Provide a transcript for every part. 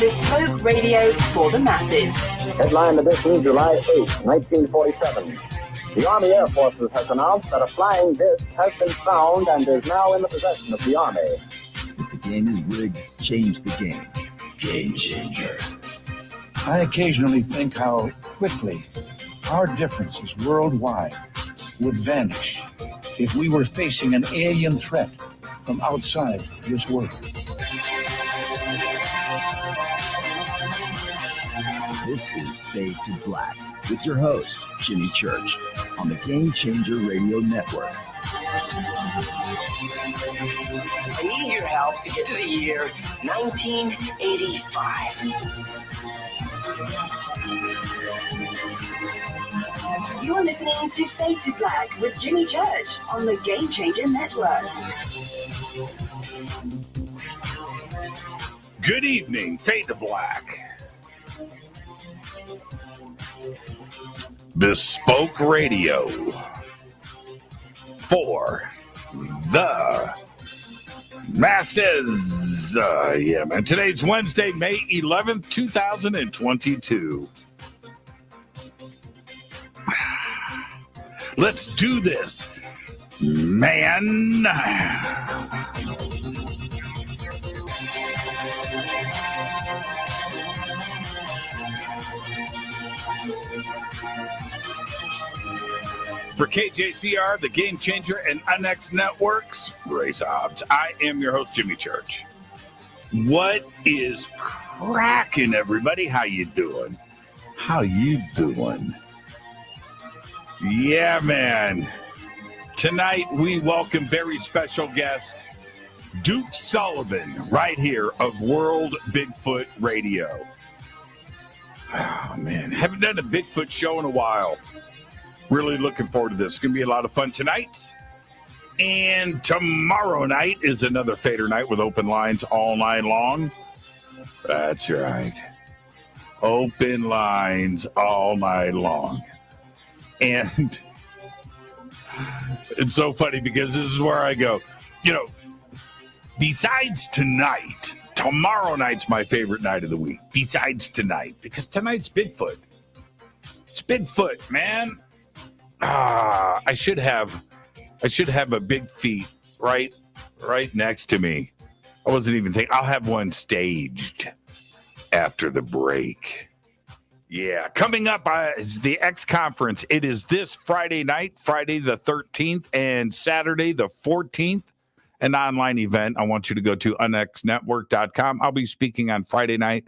Bespoke radio for the masses. Headline edition, July 8, 1947. The Army Air Forces has announced that a flying disc has been found and is now in the possession of the Army. If the game is rigged, change the game. Game changer. I occasionally think how quickly our differences worldwide would vanish if we were facing an alien threat from outside this world. This is Fade to Black with your host, Jimmy Church, on the Game Changer Radio Network. I need your help to get to the year 1985. You're listening to Fade to Black with Jimmy Church on the Game Changer Network. Good evening, Fade to Black. Bespoke radio for the masses. Yeah, man. Today's Wednesday, May 11th, 2022. Let's do this, man. For KJCR, the Game Changer, and UNX Networks, Race Hobbs, I am your host, Jimmy Church. What is cracking, everybody? How you doing? How you doing? Yeah, man. Tonight, we welcome very special guest, Duke Sullivan, right here of World Bigfoot Radio. Oh, man. Haven't done a Bigfoot show in a while. Really looking forward to this. It's going to be a lot of fun tonight. And tomorrow night is another Fader night with open lines all night long. That's right. Open lines all night long. And it's so funny because this is where I go, you know, besides tonight, tomorrow night's my favorite night of the week. Besides tonight, because tonight's Bigfoot. It's Bigfoot, man. I should have a big feet right next to me. I wasn't even thinking. I'll have one staged after the break. Yeah, coming up is the X Conference. It is this Friday night, Friday the 13th, and Saturday the 14th, an online event. I want you to go to unxnetwork.com. I'll be speaking on Friday night,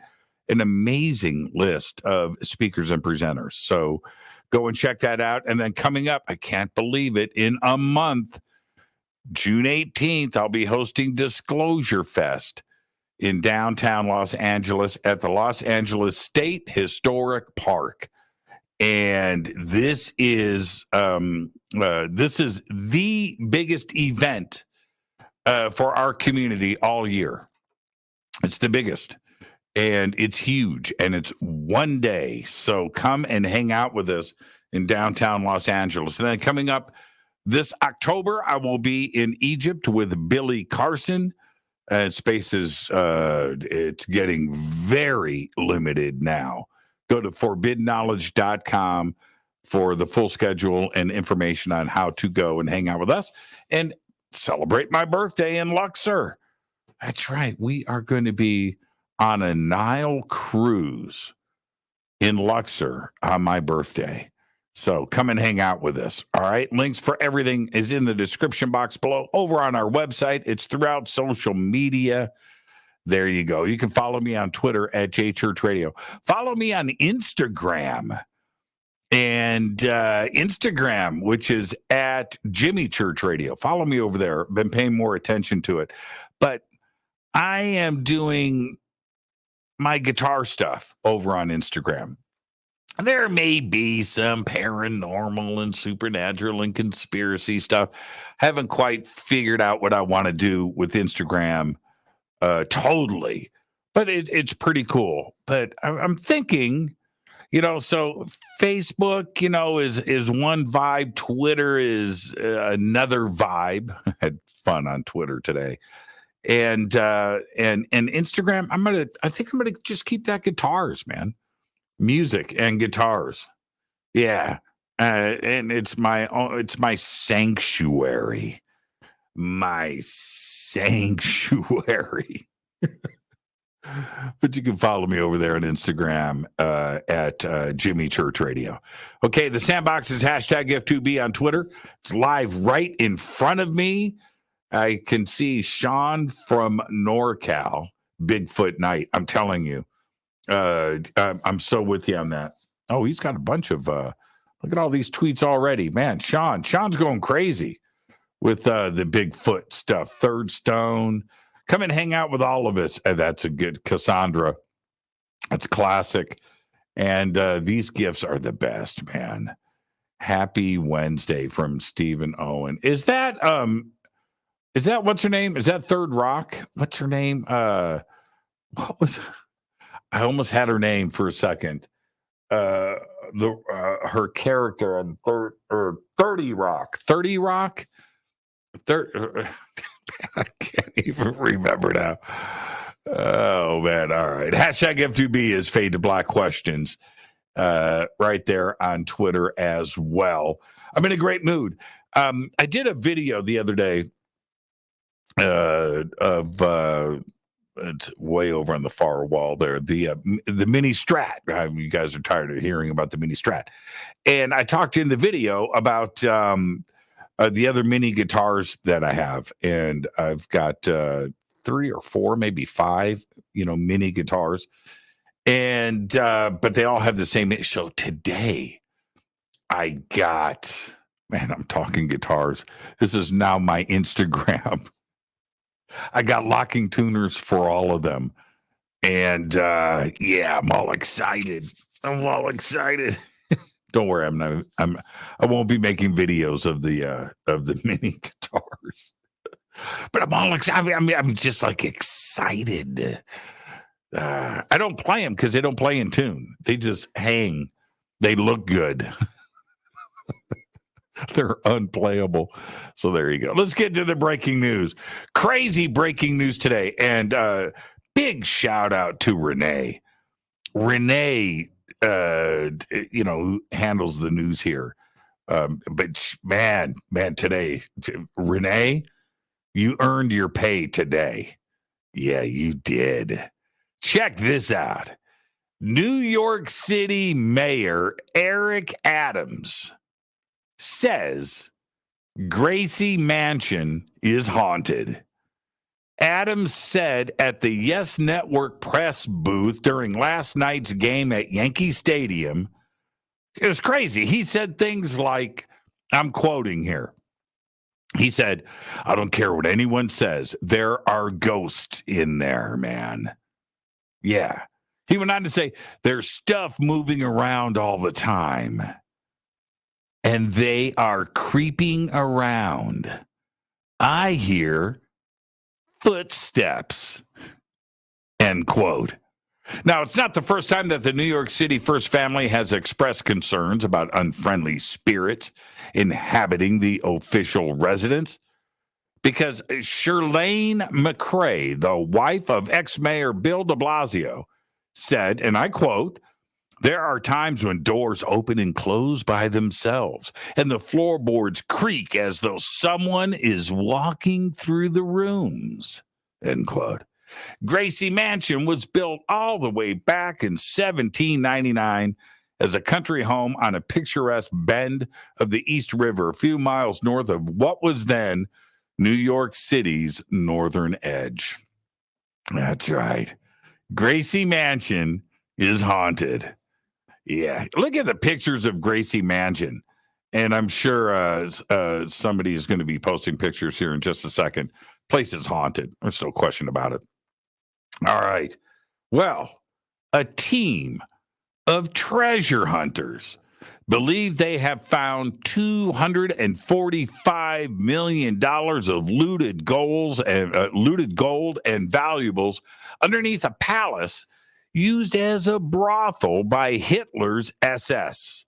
an amazing list of speakers and presenters. So go and check that out. And then coming up, I can't believe it, in a month, June 18th, I'll be hosting Disclosure Fest in downtown Los Angeles at the Los Angeles State Historic Park. And this is the biggest event for our community all year. It's the biggest. And it's huge, and it's one day. So come and hang out with us in downtown Los Angeles. And then coming up this October, I will be in Egypt with Billy Carson. Spaces, it's getting very limited now. Go to forbiddenknowledge.com for the full schedule and information on how to go and hang out with us and celebrate my birthday in Luxor. That's right. We are going to be on a Nile cruise in Luxor on my birthday. So come and hang out with us. All right. Links for everything is in the description box below over on our website. It's throughout social media. There you go. You can follow me on Twitter at JChurchRadio. Follow me on Instagram which is at Jimmy Church Radio. Follow me over there. Been paying more attention to it, but I am doing my guitar stuff over on Instagram. There may be some paranormal and supernatural and conspiracy stuff. Haven't quite figured out what I want to do with Instagram totally, but it's pretty cool. But I'm thinking, so Facebook, is one vibe. Twitter is another vibe. I had fun on Twitter today. And Instagram, I think I'm gonna just keep that guitars, man. Music and guitars. Yeah. And it's my sanctuary. My sanctuary. But you can follow me over there on Instagram at Jimmy Church Radio. Okay, the Sandbox is hashtag F2B on Twitter. It's live right in front of me. I can see Sean from NorCal, Bigfoot Night. I'm telling you. I'm so with you on that. Oh, he's got a bunch of, look at all these tweets already. Man, Sean's going crazy with the Bigfoot stuff. Third Stone. Come and hang out with all of us. That's a good Cassandra. That's classic. And these gifts are the best, man. Happy Wednesday from Stephen Owen. Is that what's her name? Is that Third Rock? What's her name? I almost had her name for a second. Her character on 30 Rock. 30 Rock? I can't even remember now. Oh, man. All right. Hashtag F2B is Fade to Black Questions right there on Twitter as well. I'm in a great mood. I did a video the other day of it's way over on the far wall there, the mini Strat. You guys are tired of hearing about the mini Strat. And I talked in the video about the other mini guitars that I have. And I've got 3 or 4, maybe 5, mini guitars. And but they all have the same. So today I got, man, I'm talking guitars. This is now my Instagram. I got locking tuners for all of them. And yeah, I'm all excited. Don't worry, I won't be making videos of the mini guitars. But I'm all excited. I'm just like excited. I don't play them because they don't play in tune. They just hang. They look good. They're unplayable. So there you go. Let's get to the breaking news. Crazy breaking news today. And big shout out to Renee. Renee, who handles the news here. But man, today, Renee, you earned your pay today. Yeah, you did. Check this out. New York City Mayor Eric Adams says Gracie Mansion is haunted. Adams said at the Yes Network press booth during last night's game at Yankee Stadium, it was crazy. He said things like, I'm quoting here. He said, I don't care what anyone says. There are ghosts in there, man. Yeah. He went on to say, there's stuff moving around all the time. And they are creeping around. I hear footsteps. End quote. Now, it's not the first time that the New York City First Family has expressed concerns about unfriendly spirits inhabiting the official residence, because Shirlane McCrae, the wife of ex-mayor Bill de Blasio, said, and I quote, there are times when doors open and close by themselves, and the floorboards creak as though someone is walking through the rooms, end quote. Gracie Mansion was built all the way back in 1799 as a country home on a picturesque bend of the East River, a few miles north of what was then New York City's northern edge. That's right. Gracie Mansion is haunted. Yeah. Look at the pictures of Gracie Mansion. And I'm sure somebody is going to be posting pictures here in just a second. Place is haunted. There's no question about it. All right. Well, a team of treasure hunters believe they have found $245 million of looted gold and valuables underneath a palace used as a brothel by Hitler's SS.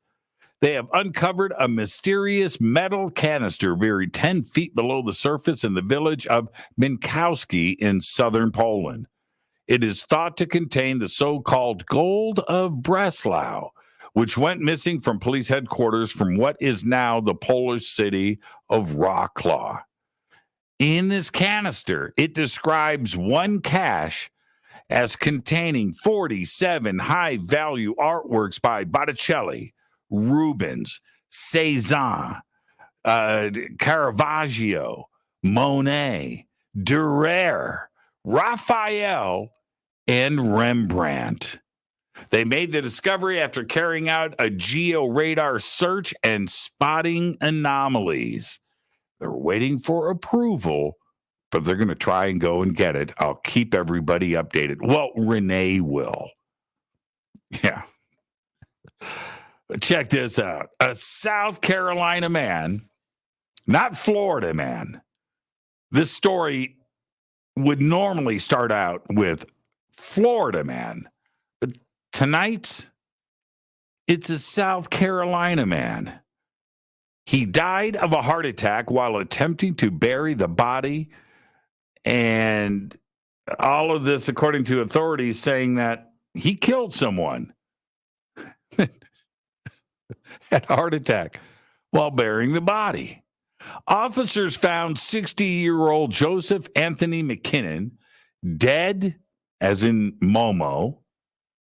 They have uncovered a mysterious metal canister buried 10 feet below the surface in the village of Minkowski in southern Poland. It is thought to contain the so-called gold of Breslau, which went missing from police headquarters from what is now the Polish city of Wrocław. In this canister, it describes one cache as containing 47 high-value artworks by Botticelli, Rubens, Cezanne, Caravaggio, Monet, Dürer, Raphael, and Rembrandt. They made the discovery after carrying out a georadar search and spotting anomalies. They're waiting for approval, but they're going to try and go and get it. I'll keep everybody updated. Well, Renee will. Yeah. Check this out. A South Carolina man, not Florida man. This story would normally start out with Florida man. But tonight, it's a South Carolina man. He died of a heart attack while attempting to bury the body. And all of this, according to authorities, saying that he killed someone. Had a heart attack while burying the body. Officers found 60-year-old Joseph Anthony McKinnon dead, as in Momo,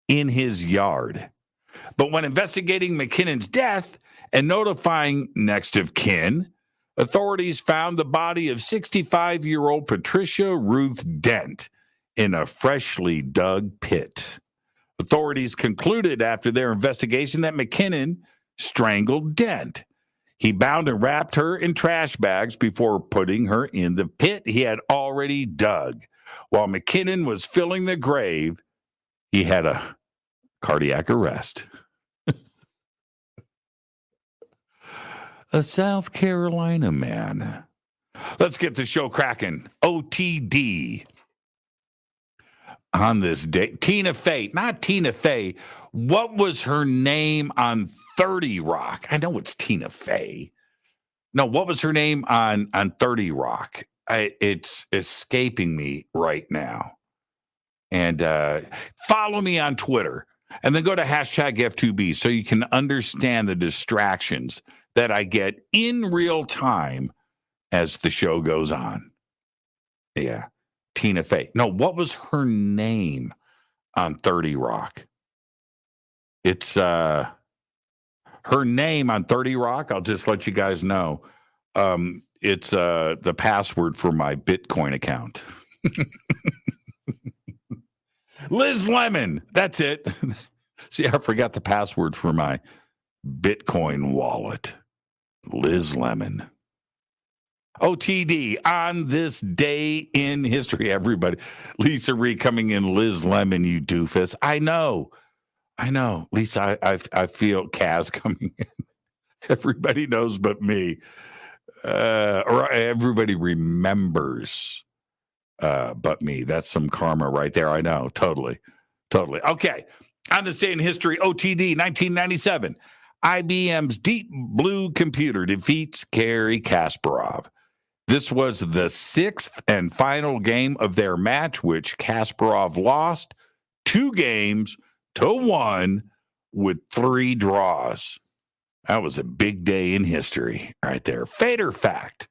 in his yard. But when investigating McKinnon's death and notifying next of kin, authorities found the body of 65-year-old Patricia Ruth Dent in a freshly dug pit. Authorities concluded after their investigation that McKinnon strangled Dent. He bound and wrapped her in trash bags before putting her in the pit he had already dug. While McKinnon was filling the grave, he had a cardiac arrest. A South Carolina man. Let's get the show cracking. OTD. On this day, Tina Fey, not Tina Fey. What was her name on 30 Rock? I know it's Tina Fey. No, what was her name on 30 Rock? It's escaping me right now. And follow me on Twitter. And then go to hashtag F2B so you can understand the distractions that I get in real time as the show goes on. Yeah. Tina Fey. No, what was her name on 30 Rock? It's her name on 30 Rock. I'll just let you guys know. It's the password for my Bitcoin account. Liz Lemon. That's it. See, I forgot the password for my Bitcoin wallet. Liz Lemon. OTD on this day in history, everybody. Lisa Ree coming in, Liz Lemon, you doofus. I know. Lisa, I feel Kaz coming in. Everybody knows but me. Or everybody remembers but me. That's some karma right there. I know. Totally. Okay. On this day in history, OTD, 1997. IBM's Deep Blue computer defeats Garry Kasparov. This was the 6th and final game of their match, which Kasparov lost 2-1 with 3 draws. That was a big day in history right there. Fader fact.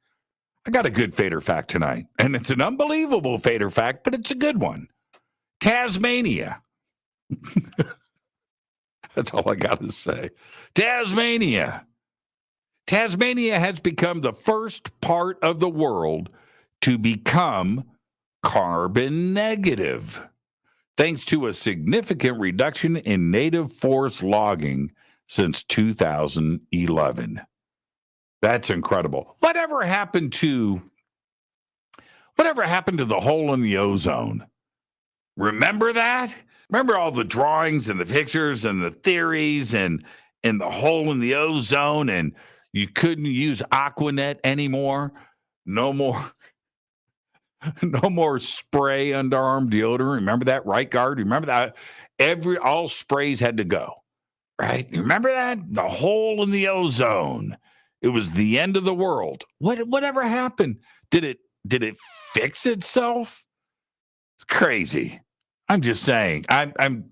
I got a good fader fact tonight, and it's an unbelievable fader fact, but it's a good one. Tasmania. That's all I got to say. Tasmania. Tasmania has become the first part of the world to become carbon negative, thanks to a significant reduction in native forest logging since 2011. That's incredible. Whatever happened to the hole in the ozone? Remember that? Remember all the drawings and the pictures and the theories and the hole in the ozone, and you couldn't use Aquanet anymore? No more spray underarm deodorant. Remember that, right guard? Remember that? All sprays had to go. right? You remember that? The hole in the ozone. It was the end of the world. Whatever happened? Did it fix itself? It's crazy. I'm just saying. I'm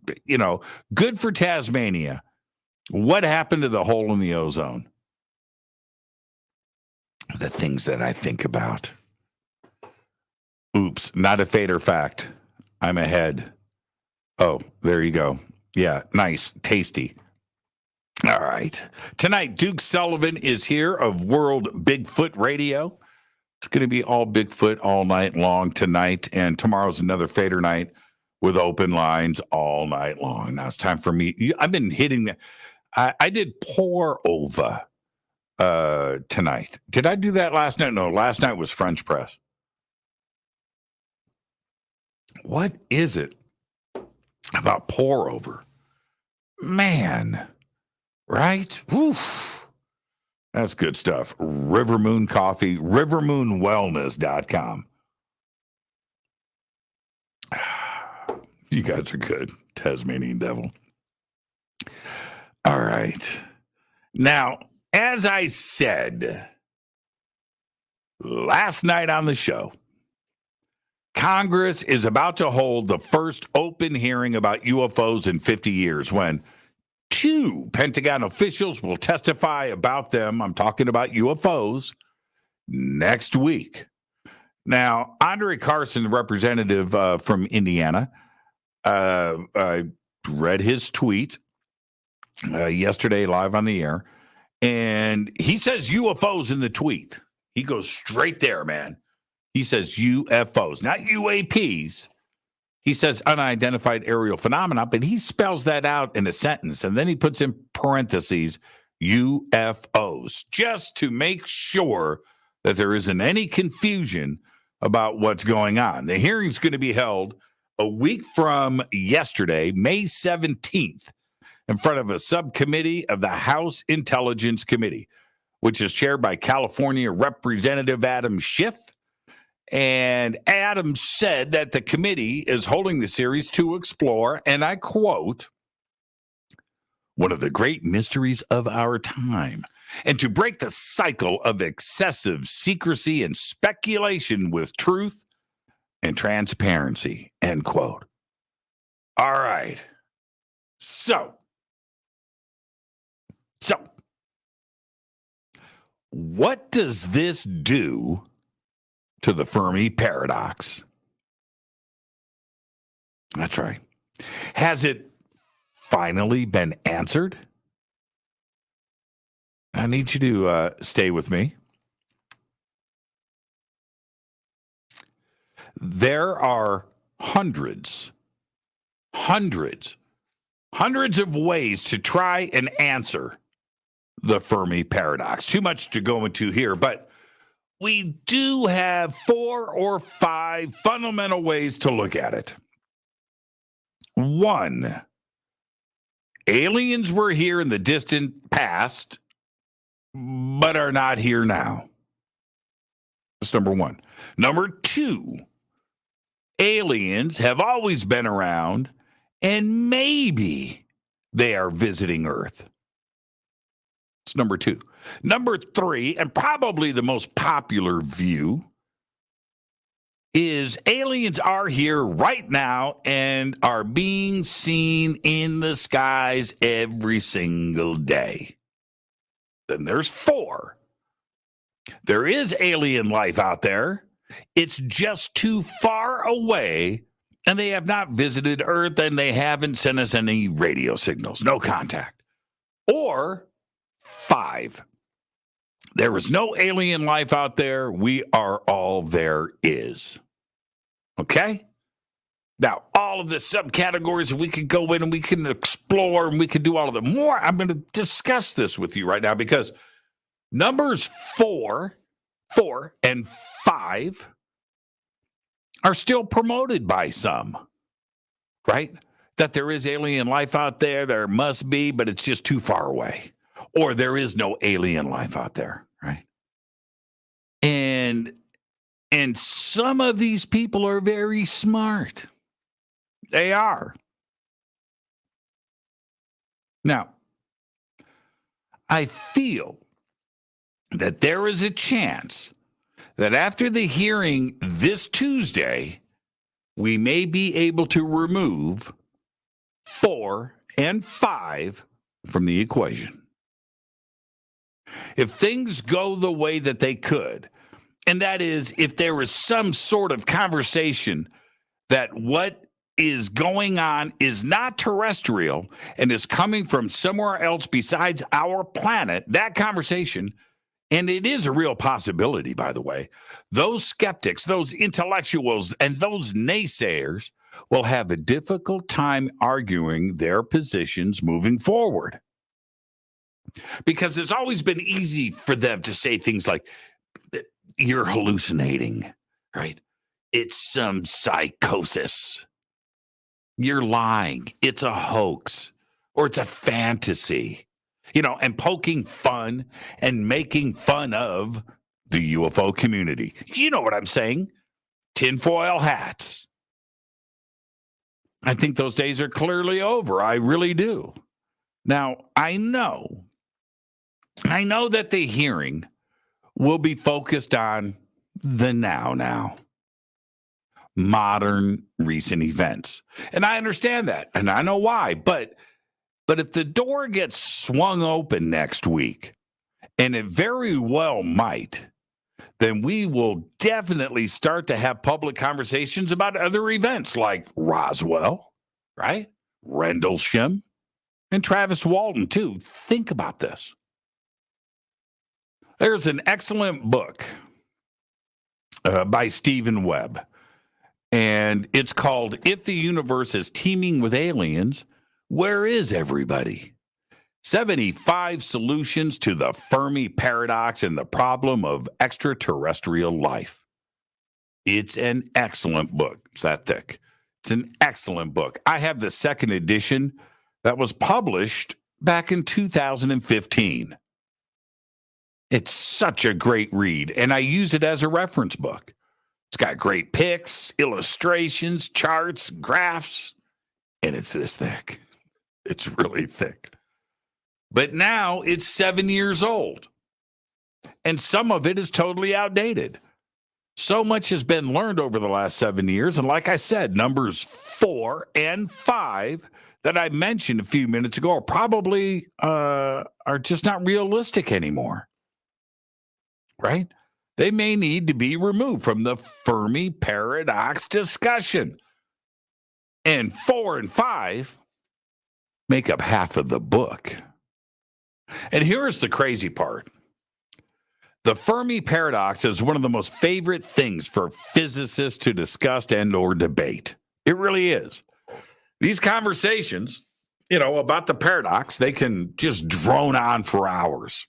good for Tasmania. What happened to the hole in the ozone? The things that I think about. Oops, not a fate or fact. I'm ahead. Oh, there you go. Yeah, nice, tasty. All right. Tonight, Duke Sullivan is here of World Bigfoot Radio. It's going to be all Bigfoot all night long tonight, and tomorrow's another fader night with open lines all night long. Now it's time for me. I've been hitting the. I did pour over tonight. Did I do that last night? No, last night was French press. What is it about pour over? Man, right? Oof. That's good stuff. Rivermoon Coffee, rivermoonwellness.com. You guys are good. Tasmanian Devil. All right. Now, as I said last night on the show, Congress is about to hold the first open hearing about UFOs in 50 years when 2 Pentagon officials will testify about them. I'm talking about UFOs next week. Now, Andre Carson, the representative from Indiana, I read his tweet yesterday live on the air, and he says UFOs in the tweet. He goes straight there, man. He says UFOs, not UAPs. He says unidentified aerial phenomena, but he spells that out in a sentence, and then he puts in parentheses UFOs, just to make sure that there isn't any confusion about what's going on. The hearing's going to be held a week from yesterday, May 17th, in front of a subcommittee of the House Intelligence Committee, which is chaired by California Representative Adam Schiff. And Adam said that the committee is holding the series to explore, and I quote, one of the great mysteries of our time, and to break the cycle of excessive secrecy and speculation with truth and transparency, end quote. All right. So, what does this do to the Fermi paradox? That's right. Has it finally been answered? I need you to stay with me. There are hundreds of ways to try and answer the Fermi paradox. Too much to go into here, but we do have 4 or 5 fundamental ways to look at it. 1, aliens were here in the distant past, but are not here now. That's number 1. Number 2, aliens have always been around, and maybe they are visiting Earth. It's number 2. Number 3, and probably the most popular view, is aliens are here right now and are being seen in the skies every single day. Then there's 4. There is alien life out there. It's just too far away, and they have not visited Earth, and they haven't sent us any radio signals. No contact. Or 5. There is no alien life out there. We are all there is. Okay? Now, all of the subcategories, we could go in and we can explore and we can do all of them more. I'm going to discuss this with you right now because numbers 4 and 5 are still promoted by some, right? That there is alien life out there. There must be, but it's just too far away. Or there is no alien life out there, right? And some of these people are very smart. They are. Now, I feel that there is a chance that after the hearing this Tuesday, we may be able to remove 4 and 5 from the equation. If things go the way that they could, and that is if there is some sort of conversation that what is going on is not terrestrial and is coming from somewhere else besides our planet, that conversation, and it is a real possibility, by the way, those skeptics, those intellectuals, and those naysayers will have a difficult time arguing their positions moving forward. Because it's always been easy for them to say things like, you're hallucinating, right? It's some psychosis. You're lying. It's a hoax, or it's a fantasy, and poking fun and making fun of the UFO community. You know what I'm saying? Tinfoil hats. I think those days are clearly over. I really do. Now, I know that the hearing will be focused on the now. Modern recent events. And I understand that, and I know why, but if the door gets swung open next week, and it very well might, then we will definitely start to have public conversations about other events like Roswell, right? Rendlesham, and Travis Walton, too. Think about this. There's an excellent book by Stephen Webb, and it's called If the Universe is Teeming with Aliens, Where is Everybody? 75 Solutions to the Fermi Paradox and the Problem of Extraterrestrial Life. It's an excellent book. It's that thick. It's an excellent book. I have the second edition that was published back in 2015. It's such a great read, and I use it as a reference book. It's got great pics, illustrations, charts, graphs, and it's this thick. It's really thick. But now it's 7 years old, and some of it is totally outdated. So much has been learned over the last 7 years, and like I said, numbers 4 and 5 that I mentioned a few minutes ago are probably are just not realistic anymore, right? They may need to be removed from the Fermi paradox discussion. And 4 and 5 make up half of the book. And here's the crazy part. The Fermi paradox is one of the most favorite things for physicists to discuss and or debate. It really is. These conversations, about the paradox, they can just drone on for hours.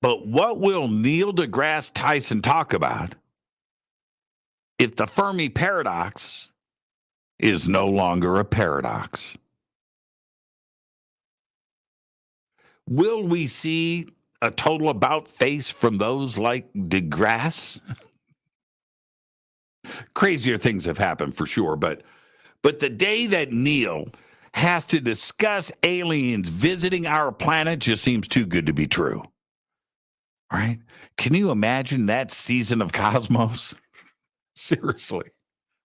But what will Neil deGrasse Tyson talk about if the Fermi paradox is no longer a paradox? Will we see a total about face from those like deGrasse? Crazier things have happened for sure, but the day that Neil has to discuss aliens visiting our planet just seems too good to be true. Right? Can you imagine that season of Cosmos? Seriously.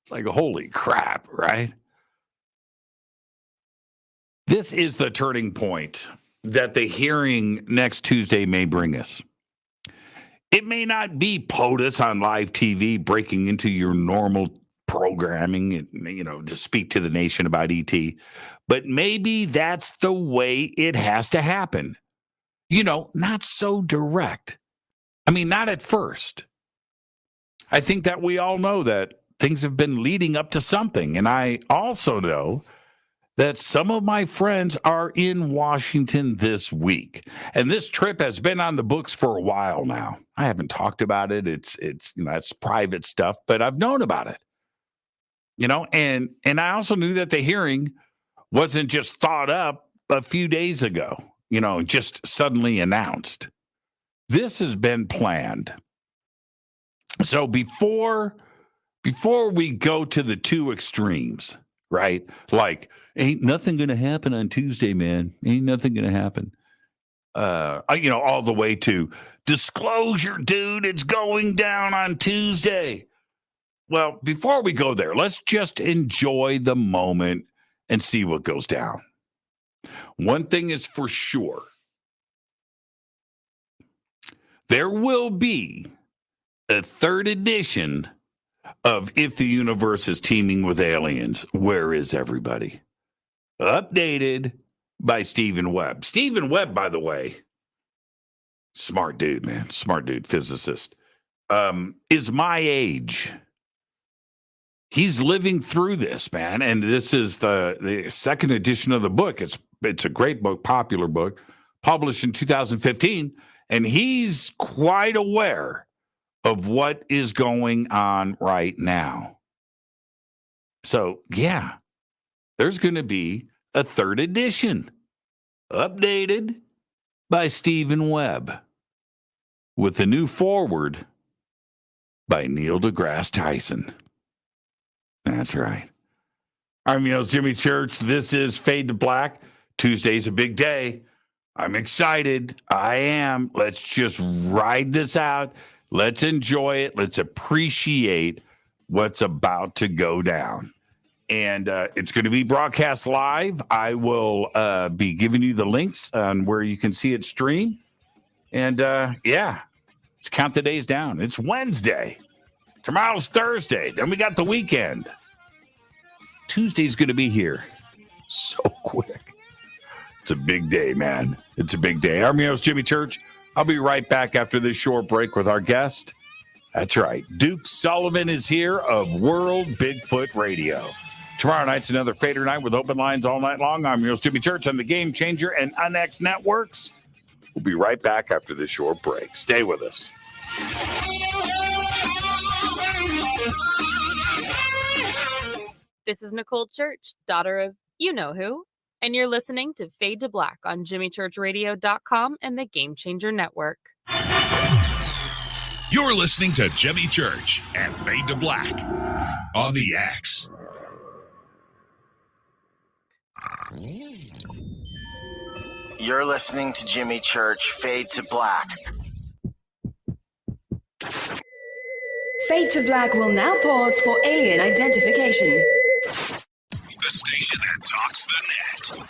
It's like, holy crap, right? This is the turning point that the hearing next Tuesday may bring us. It may not be POTUS on live TV breaking into your normal programming, to speak to the nation about ET, but maybe that's the way it has to happen. Not so direct. I mean, not at first. I think that we all know that things have been leading up to something. And I also know that some of my friends are in Washington this week. And this trip has been on the books for a while now. I haven't talked about it. It's private stuff, but I've known about it. And I also knew that the hearing wasn't just thought up a few days ago, just suddenly announced. This has been planned. So before we go to the two extremes, right? Like, ain't nothing going to happen on Tuesday, man. Ain't nothing going to happen. All the way to disclosure, dude, it's going down on Tuesday. Well, before we go there, let's just enjoy the moment and see what goes down. One thing is for sure. There will be a third edition of If the Universe is Teeming with Aliens. Where is everybody? Updated by Stephen Webb. Stephen Webb, by the way, smart dude, man. Smart dude, physicist. Is my age. He's living through this, man. And this is the second edition of the book. It's a great book, popular book, published in 2015. And he's quite aware of what is going on right now. So, yeah, there's going to be a third edition, updated by Stephen Webb, with a new foreword by Neil deGrasse Tyson. That's right. I'm Jimmy Church. This is Fade to Black. Tuesday's a big day. I'm excited. I am. Let's just ride this out. Let's enjoy it. Let's appreciate what's about to go down. And it's going to be broadcast live. I will be giving you the links on where you can see it stream. And let's count the days down. It's Wednesday. Tomorrow's Thursday. Then we got the weekend. Tuesday's going to be here so quick. It's a big day, man. It's a big day. I'm your host, Jimmy Church. I'll be right back after this short break with our guest. That's right. Duke Sullivan is here of World Bigfoot Radio. Tomorrow night's another Fader night with open lines all night long. I'm your host, Jimmy Church, on the Game Changer and UNX networks. We'll be right back after this short break. Stay with us. This is Nicole Church, daughter of you-know-who, and you're listening to Fade to Black on JimmyChurchRadio.com and the Game Changer Network. You're listening to Jimmy Church and Fade to Black on the X. You're listening to Jimmy Church, Fade to Black. Fade to Black will now pause for alien identification. The station that talks the net.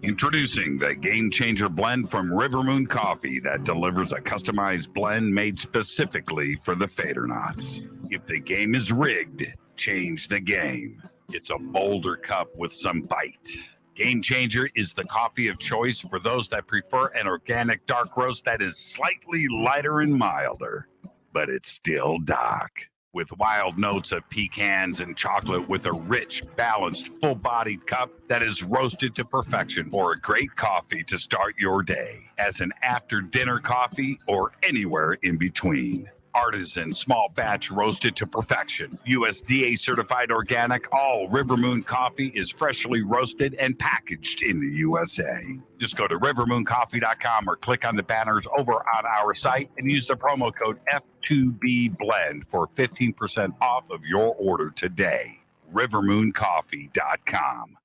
Introducing the Game Changer blend from River Moon Coffee that delivers a customized blend made specifically for the Fadernauts. If the game is rigged, change the game. It's a bolder cup with some bite. Game Changer is the coffee of choice for those that prefer an organic dark roast that is slightly lighter and milder, but it's still dark. With wild notes of pecans and chocolate with a rich, balanced, full-bodied cup that is roasted to perfection for a great coffee to start your day, as an after-dinner coffee or anywhere in between. Artisan, small batch, roasted to perfection. USDA certified organic, all River Moon coffee is freshly roasted and packaged in the USA. Just go to rivermooncoffee.com or click on the banners over on our site and use the promo code F2BBLEND for 15% off of your order today. rivermooncoffee.com.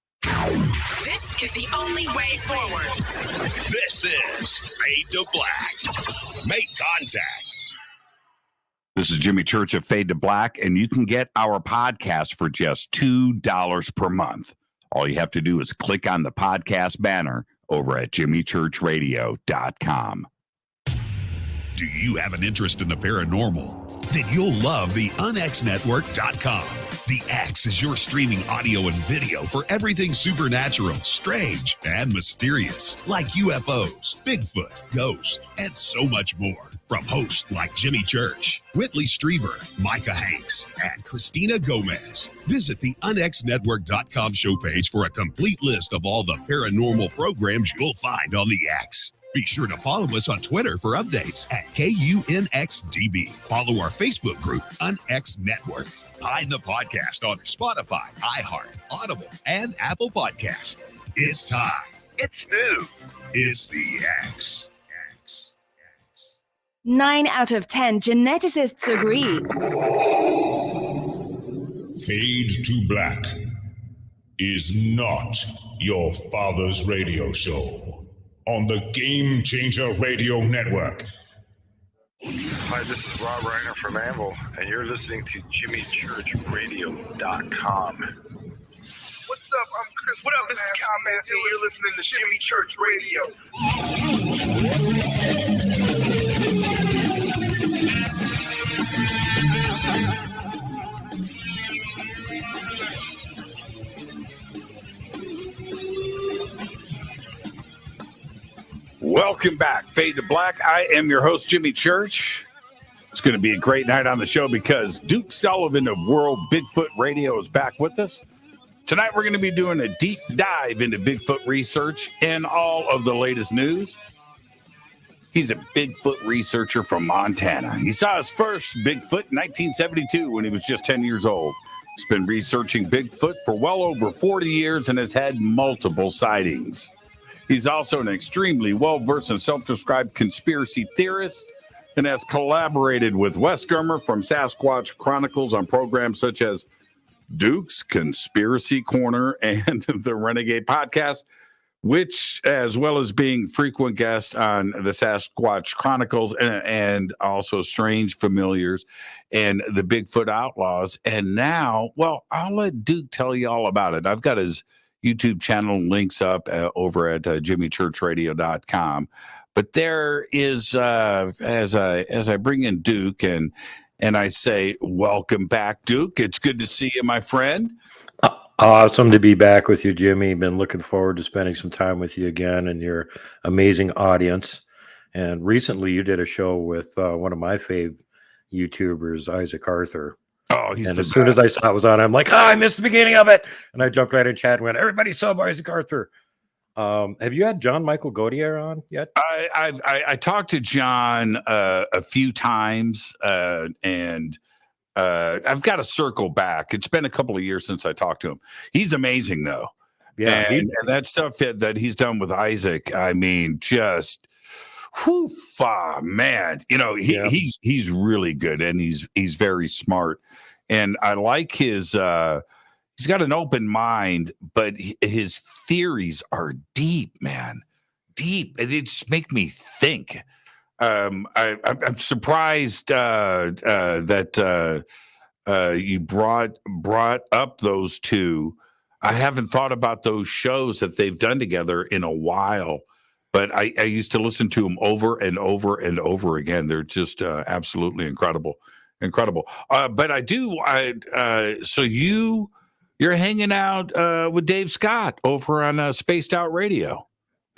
This is the only way forward. This is Fade to Black. Make contact. This is Jimmy Church of Fade to Black, and you can get our podcast for just $2 per month. All you have to do is click on the podcast banner over at jimmychurchradio.com. Do you have an interest in the paranormal? Then you'll love the unxnetwork.com. The X is your streaming audio and video for everything supernatural, strange, and mysterious, like UFOs, Bigfoot, ghosts, and so much more. From hosts like Jimmy Church, Whitley Strieber, Micah Hanks, and Christina Gomez. Visit the unxnetwork.com show page for a complete list of all the paranormal programs you'll find on the X. Be sure to follow us on Twitter for updates at KUNXDB. Follow our Facebook group, UNX Network. Find the podcast on Spotify, iHeart, Audible, and Apple Podcast. It's time. It's new. It's the X. 9 out of 10 geneticists agree. Fade to Black. is not your father's radio show on the Game Changer Radio Network. Hi, this is Rob Reiner from Anvil, and you're listening to JimmyChurchRadio.com. What's up? I'm Chris. What up? This is Cal Manson. You're listening to Jimmy Church Radio. Welcome back, Fade to Black. I am your host, Jimmy Church. It's going to be a great night on the show because Duke Sullivan of World Bigfoot Radio is back with us. Tonight, we're going to be doing a deep dive into Bigfoot research and all of the latest news. He's a Bigfoot researcher from Montana. He saw his first Bigfoot in 1972 when he was just 10 years old. He's been researching Bigfoot for well over 40 years and has had multiple sightings. He's also an extremely well-versed and self-described conspiracy theorist and has collaborated with Wes Germer from Sasquatch Chronicles on programs such as Duke's Conspiracy Corner and the Renegade podcast, which, as well as being frequent guest on the Sasquatch Chronicles and also Strange Familiars and the Bigfoot Outlaws. And now, well, I'll let Duke tell you all about it. I've got his YouTube channel links up over at jimmychurchradio.com. But there is, as I bring in Duke and I say, welcome back, Duke. It's good to see you, my friend. Awesome to be back with you, Jimmy. Been looking forward to spending some time with you again and your amazing audience. And recently you did a show with one of my fave YouTubers, Isaac Arthur. Oh, he's and the as soon as I saw it was on, I'm like, I missed the beginning of it. And I jumped right in chat and went, everybody sub Isaac Arthur. Have you had John Michael Gaudier on yet? I talked to John a few times, and I've got to circle back. It's been a couple of years since I talked to him. He's amazing, though. Yeah, and that stuff that he's done with Isaac, I mean, just man. You know, he's really good, and he's very smart, and I like his. He's got an open mind, but his theories are deep, man. Deep. They just make me think. I'm surprised that you brought up those two. I haven't thought about those shows that they've done together in a while, but I used to listen to them over and over and over again. They're just absolutely incredible. But I do. So you're hanging out with Dave Scott over on Spaced Out Radio.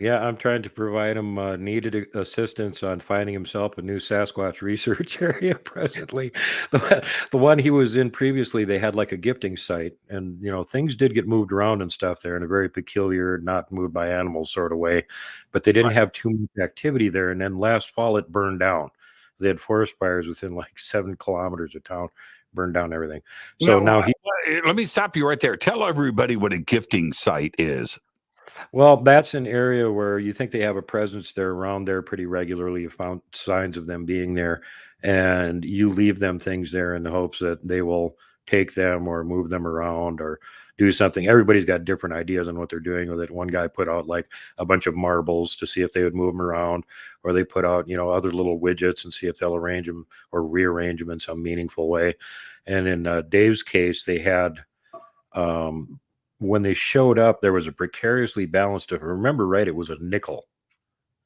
Yeah, I'm trying to provide him needed assistance on finding himself a new Sasquatch research area presently. The one he was in previously, they had like a gifting site, and you know, things did get moved around and stuff there in a very peculiar, not moved by animals sort of way, but they didn't have too much activity there. And then last fall it burned down. They had forest fires within like 7 kilometers of town, burned down everything. So now let me stop you right there. Tell everybody what a gifting site is. Well, that's an area where you think they have a presence there around there pretty regularly. You found signs of them being there, and you leave them things there in the hopes that they will take them or move them around or do something. Everybody's got different ideas on what they're doing with it. One guy put out like a bunch of marbles to see if they would move them around, or they put out, you know, other little widgets and see if they'll arrange them or rearrange them in some meaningful way. And in Dave's case, they had, when they showed up, there was a precariously balanced, if I remember right, it was a nickel,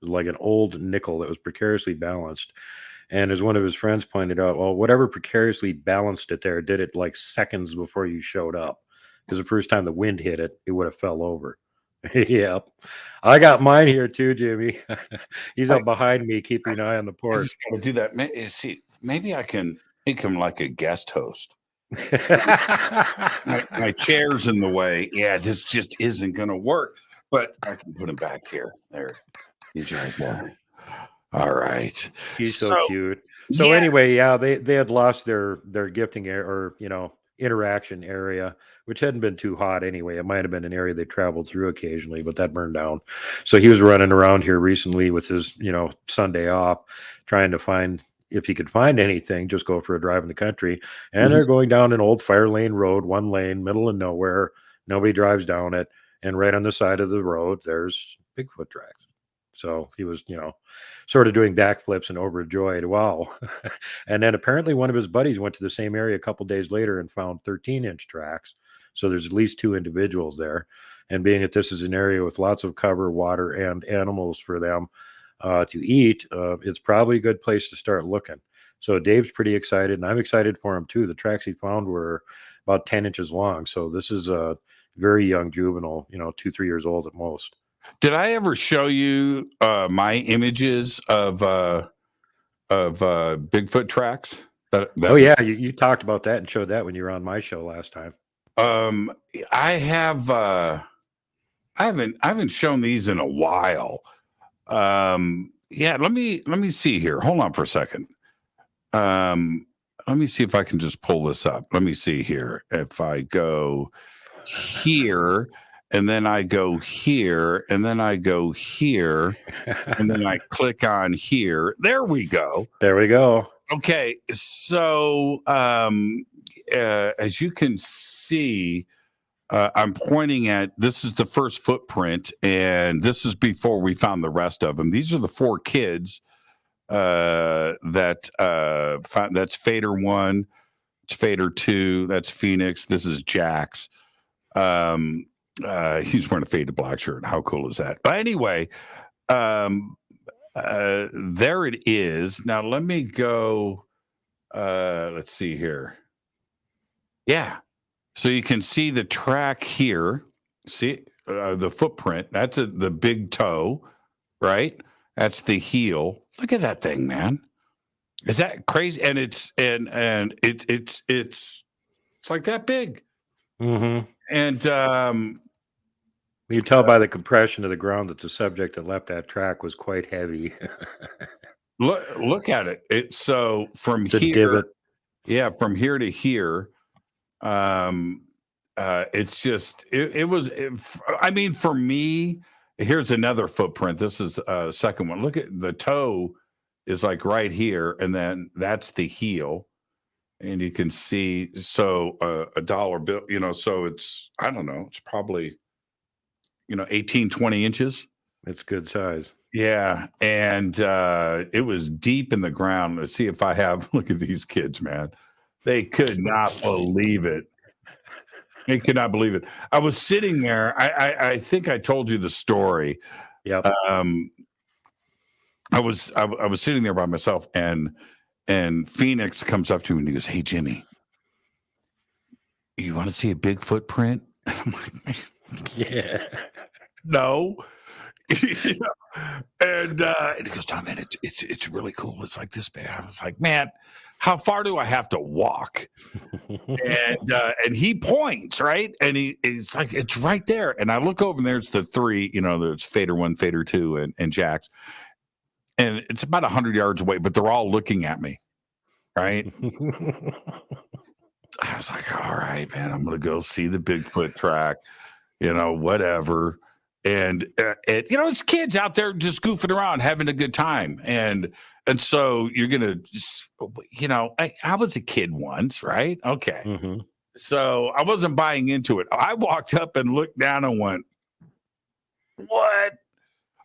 like an old nickel that was precariously balanced. And as one of his friends pointed out, well, whatever precariously balanced it there did it like seconds before you showed up. Because the first time the wind hit it, it would have fell over. Yep. I got mine here too, Jimmy. He's up behind me, keeping an eye on the porch. I do that. See, maybe I can make him like a guest host. my chair's in the way. Yeah, this just isn't going to work. But I can put him back here. There, he's right there. All right. He's so cute. So anyway, yeah, they had lost their gifting or interaction area, which hadn't been too hot anyway. It might have been an area they traveled through occasionally, but that burned down. So he was running around here recently with his Sunday off, trying to find, if he could find anything, just go for a drive in the country. And they're going down an old fire lane road, one lane, middle of nowhere, Nobody drives down it. And right on the side of the road, there's Bigfoot tracks. So he was, sort of doing backflips and overjoyed. Wow. And then apparently one of his buddies went to the same area a couple days later and found 13-inch tracks. So there's at least 2 individuals there. And being that this is an area with lots of cover, water, and animals for them to eat, it's probably a good place to start looking. So Dave's pretty excited, and I'm excited for him too. The tracks he found were about 10 inches long. So this is a very young juvenile, 2-3 years old at most. Did I ever show you my images of Bigfoot tracks? Oh yeah, you talked about that and showed that when you were on my show last time. I haven't shown these in a while. Yeah, let me see here. Hold on for a second. Let me see if I can just pull this up. Let me see here. If I go here, and then I go here, and then I go here, and then I click on here. There we go. There we go. Okay, so as you can see, I'm pointing at, this is the first footprint, and this is before we found the rest of them. These are the 4 kids that's Fader 1, it's Fader 2, that's Phoenix, this is Jax. He's wearing a faded black shirt. How cool is that? But anyway, there it is. Now let me go. Let's see here. Yeah. So you can see the track here. See the footprint. That's the big toe, right? That's the heel. Look at that thing, man. Is that crazy? And it's like that big. Mm-hmm. And you tell by the compression of the ground that the subject that left that track was quite heavy. look at it. It's so from the here, divot. Yeah, from here to here. It's just I mean, for me, here's another footprint. This is a second one. Look at the toe is like right here, and then that's the heel. And you can see, so a dollar bill, so it's, I don't know, it's probably, 18, 20 inches. It's good size. Yeah. And it was deep in the ground. Let's see if I have, look at these kids, man. They could not believe it. They could not believe it. I was sitting there. I think I told you the story. Yeah. I was sitting there by myself, and Phoenix comes up to me and he goes, "Hey, Jimmy, you want to see a big footprint?" And I'm like, yeah, no. And he goes, "No, man, it's really cool. It's like this big." I was like, "Man, how far do I have to walk?" And he points, right, and he's like, "It's right there." And I look over, and there's the 3. There's Fader 1, Fader 2, and Jax. And it's about 100 yards away, but they're all looking at me, right? I was like, all right, man, I'm going to go see the Bigfoot track, whatever. And it's kids out there just goofing around, having a good time. And so you're going to just, I was a kid once, right? Okay. Mm-hmm. So I wasn't buying into it. I walked up and looked down and went, what?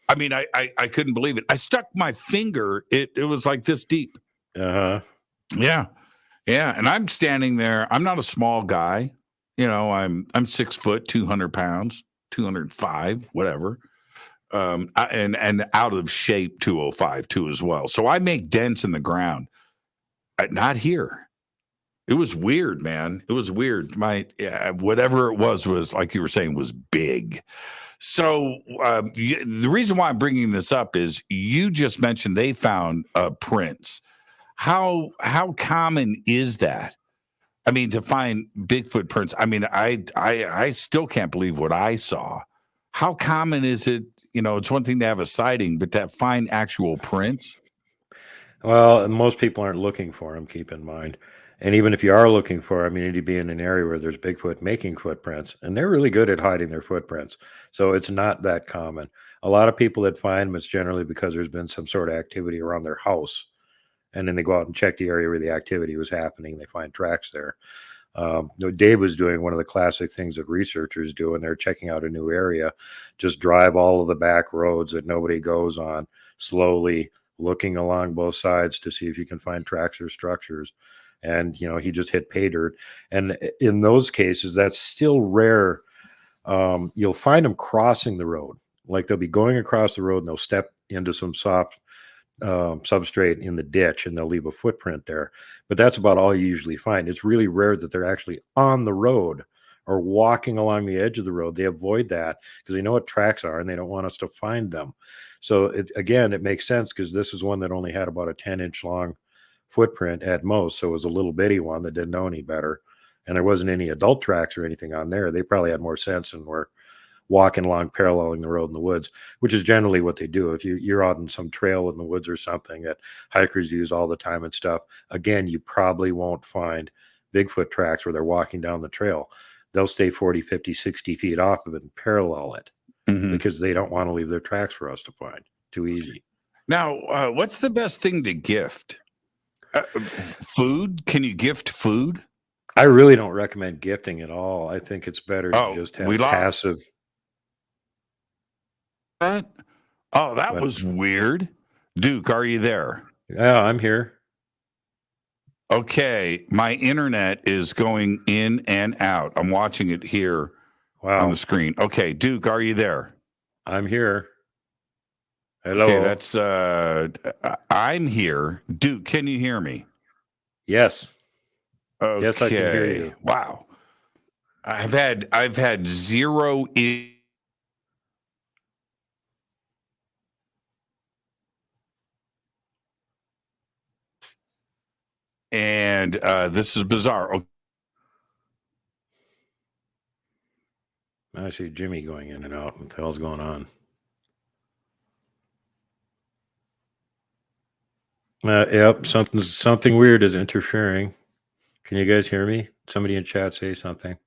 I mean, I couldn't believe it. I stuck my finger. It was like this deep. Uh-huh. Yeah. Yeah. And I'm standing there. I'm not a small guy. I'm 6 foot, 200 pounds, 205, whatever. And out of shape 205 too as well. So I make dents in the ground. Not here. It was weird, man. It was weird. Whatever it was like you were saying, was big. So the reason why I'm bringing this up is you just mentioned they found prints. How common is that? I mean, to find Bigfoot prints. I mean, I still can't believe what I saw. How common is it? It's one thing to have a sighting, but to find actual prints. Well, most people aren't looking for them. Keep in mind. And even if you are looking for them, you need to be in an area where there's Bigfoot making footprints. And they're really good at hiding their footprints. So it's not that common. A lot of people that find them, it's generally because there's been some sort of activity around their house. And then they go out and check the area where the activity was happening. They find tracks there. Dave was doing one of the classic things that researchers do when they're checking out a new area. Just drive all of the back roads that nobody goes on, slowly looking along both sides to see if you can find tracks or structures. And, he just hit pay dirt. And in those cases, that's still rare. You'll find them crossing the road. Like they'll be going across the road and they'll step into some soft substrate in the ditch and they'll leave a footprint there. But that's about all you usually find. It's really rare that they're actually on the road or walking along the edge of the road. They avoid that because they know what tracks are and they don't want us to find them. So it makes sense because this is one that only had about a 10-inch long footprint at most. So it was a little bitty one that didn't know any better. And there wasn't any adult tracks or anything on there. They probably had more sense and were walking along paralleling the road in the woods, which is generally what they do. If you're out on some trail in the woods or something that hikers use all the time and stuff, again, you probably won't find Bigfoot tracks where they're walking down the trail. They'll stay 40, 50, 60 feet off of it and parallel it because they don't want to leave their tracks for us to find. Too easy. Now, what's the best thing to gift? Food? Can you gift food? I really don't recommend gifting at all. I think it's better to just have passive. What? Oh, that was weird. Duke, are you there? Yeah, I'm here. Okay, my internet is going in and out. I'm watching it here on the screen. Okay, Duke, are you there? I'm here. Hello. Okay, that's I'm here. Duke, can you hear me? Yes. Okay. Yes, I can hear you. Wow. I've had zero and this is bizarre. Okay. I see Jimmy going in and out. What the hell's going on? Yep, something weird is interfering. Can you guys hear me? Somebody in chat say something.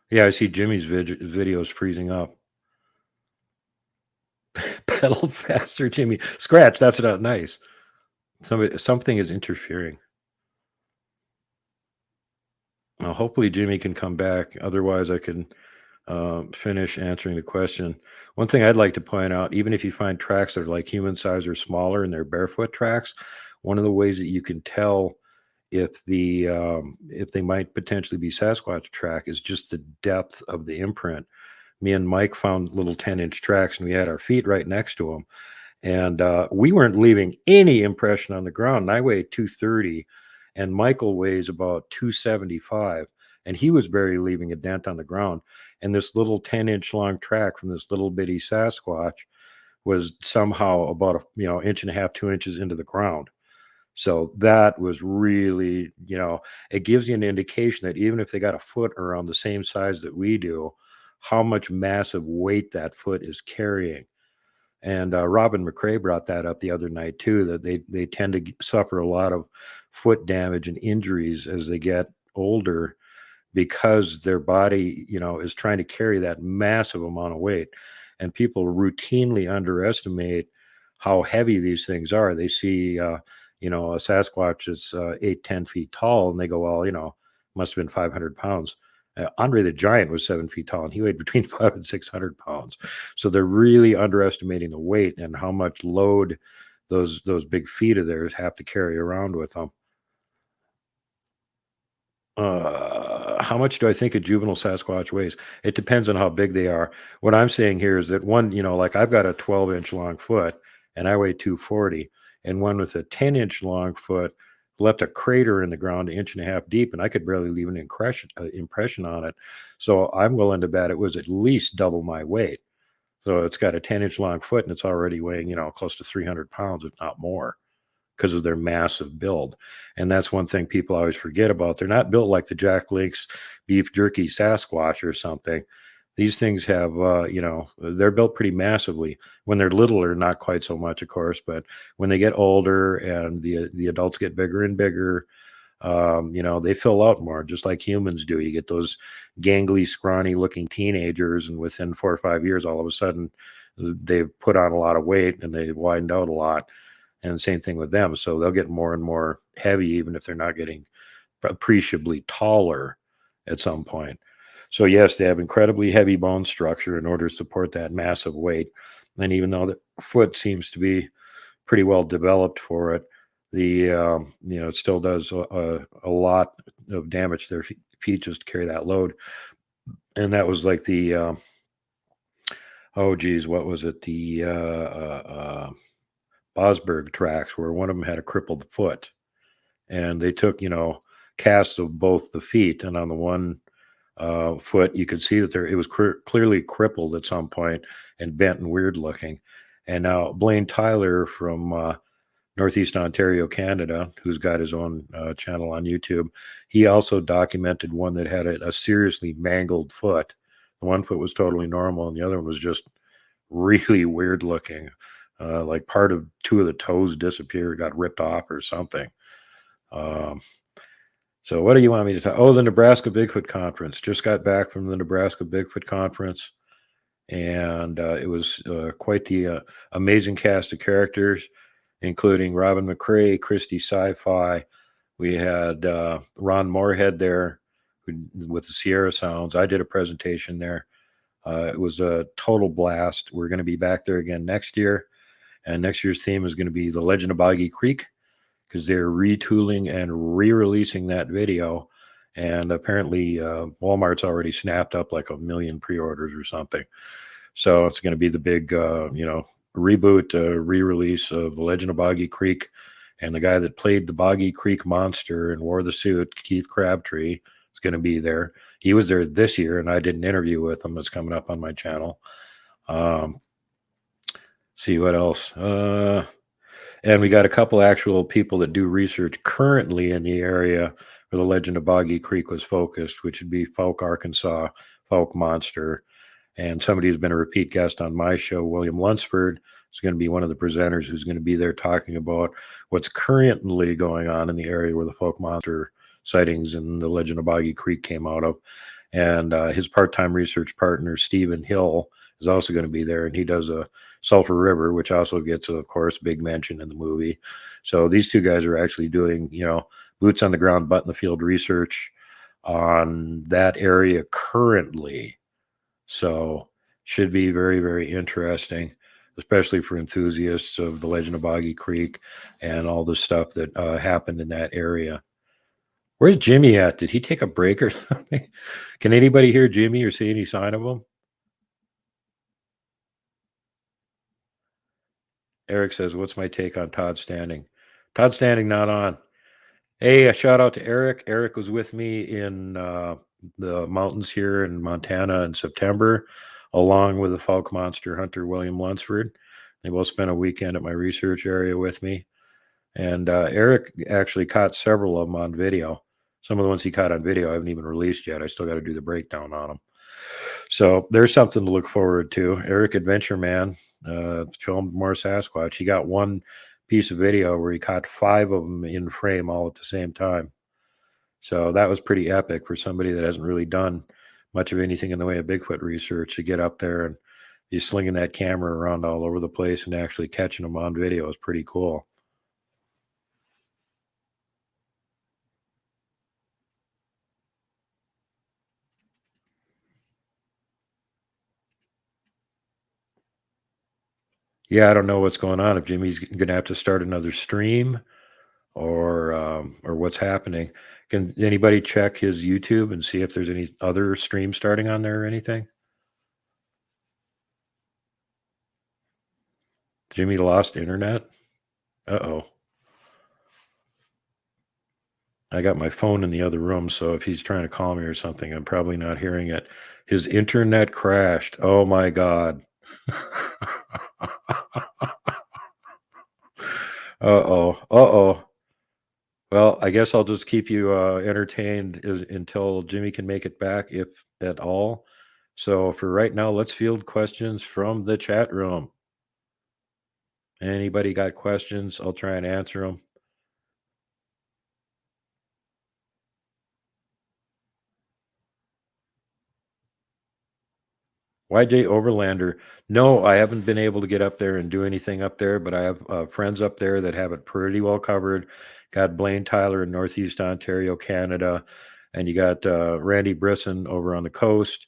Yeah, I see Jimmy's videos freezing up. Pedal faster, Jimmy. Scratch, that's not nice. Something is interfering. Well, hopefully Jimmy can come back. Otherwise, I can finish answering the question. One thing I'd like to point out, even if you find tracks that are like human size or smaller and they're barefoot tracks, one of the ways that you can tell if they might potentially be Sasquatch track is just the depth of the imprint. Me and Mike found little 10-inch tracks and we had our feet right next to them. And we weren't leaving any impression on the ground. And I weigh 230 and Michael weighs about 275. And he was barely leaving a dent on the ground. And this little 10-inch long track from this little bitty Sasquatch was somehow about inch and a half, 2 inches into the ground. So that was really, it gives you an indication that even if they got a foot around the same size that we do, how much massive weight that foot is carrying. And Robin McRae brought that up the other night too, that they tend to suffer a lot of foot damage and injuries as they get older because their body, is trying to carry that massive amount of weight. And people routinely underestimate how heavy these things are. They see, a Sasquatch is 8-10 feet tall, and they go, well, must have been 500 pounds. Andre the Giant was 7 feet tall, and he weighed between 500 and 600 pounds. So they're really underestimating the weight and how much load those big feet of theirs have to carry around with them. How much do I think a juvenile Sasquatch weighs? It depends on how big they are. What I'm saying here is that one, like I've got a 12-inch long foot, and I weigh 240, and one with a 10-inch long foot left a crater in the ground 1.5 inches deep, and I could barely leave an impression on it. So I'm willing to bet it was at least double my weight. So it's got a 10-inch long foot, and it's already weighing, close to 300 pounds, if not more, because of their massive build. And that's one thing people always forget about. They're not built like the Jack Link's beef jerky Sasquatch or something. These things have, they're built pretty massively. When they're littler, not quite so much, of course, but when they get older and the adults get bigger and bigger, they fill out more, just like humans do. You get those gangly, scrawny-looking teenagers, and within 4 or 5 years, all of a sudden, they've put on a lot of weight and they've widened out a lot. And same thing with them. So they'll get more and more heavy, even if they're not getting appreciably taller at some point. So yes, they have incredibly heavy bone structure in order to support that massive weight. And even though the foot seems to be pretty well developed for it, it still does a lot of damage to their feet just to carry that load. And that was like the what was it? The Bosberg tracks, where one of them had a crippled foot, and they took casts of both the feet, and on the one foot you could see that it was clearly crippled at some point and bent and weird looking. And now Blaine Tyler from Northeast Ontario, Canada, who's got his own channel on YouTube, he also documented one that had a seriously mangled foot. The one foot was totally normal, and the other one was just really weird looking. Like two of the toes disappeared, got ripped off or something. So what do you want me to talk? Oh, the Nebraska Bigfoot Conference. Just got back from the Nebraska Bigfoot Conference, and it was quite the amazing cast of characters, including Robin McCrae, Christy Sci-Fi. We had Ron Moorhead there with the Sierra Sounds. I did a presentation there. It was a total blast. We're going to be back there again next year, and next year's theme is going to be the Legend of Boggy Creek, because they're retooling and re-releasing that video. And apparently Walmart's already snapped up like 1 million pre-orders or something. So it's going to be the big, reboot, re-release of The Legend of Boggy Creek. And the guy that played the Boggy Creek monster and wore the suit, Keith Crabtree, is going to be there. He was there this year, and I did an interview with him. It's coming up on my channel. See what else. And we got a couple actual people that do research currently in the area where the Legend of Boggy Creek was focused, which would be Folk Arkansas, Folk Monster. And somebody who's been a repeat guest on my show, William Lunsford, is going to be one of the presenters who's going to be there talking about what's currently going on in the area where the Folk Monster sightings and the Legend of Boggy Creek came out of. And his part-time research partner, Stephen Hill, is also going to be there, and he does a Sulphur River, which also gets, of course, big mention in the movie. So these two guys are actually doing, boots on the ground, butt in the field research on that area currently. So should be very, very interesting, especially for enthusiasts of the Legend of Boggy Creek and all the stuff that happened in that area. Where's Jimmy at? Did he take a break or something? Can anybody hear Jimmy or see any sign of him? Eric says, what's my take on Todd Standing? Todd Standing not on. Hey, a shout out to Eric. Eric was with me in the mountains here in Montana in September, along with the Falk Monster hunter, William Lunsford. They both spent a weekend at my research area with me. And Eric actually caught several of them on video. Some of the ones he caught on video I haven't even released yet. I still got to do the breakdown on them. So there's something to look forward to. Eric Adventure Man filmed more Sasquatch. He got one piece of video where he caught 5 of them in frame all at the same time. So that was pretty epic for somebody that hasn't really done much of anything in the way of Bigfoot research to get up there and be slinging that camera around all over the place and actually catching them on video is pretty cool. Yeah, I don't know what's going on. If Jimmy's going to have to start another stream or what's happening. Can anybody check his YouTube and see if there's any other stream starting on there or anything? Jimmy lost internet? Uh-oh. I got my phone in the other room, so if he's trying to call me or something, I'm probably not hearing it. His internet crashed. Oh, my God. Uh-oh. Uh-oh. Well, I guess I'll just keep you entertained until Jimmy can make it back, if at all. So for right now, let's field questions from the chat room. Anybody got questions? I'll try and answer them. YJ Overlander. No, I haven't been able to get up there and do anything up there, but I have friends up there that have it pretty well covered. Got Blaine Tyler in Northeast Ontario, Canada, and you got Randy Brisson over on the coast,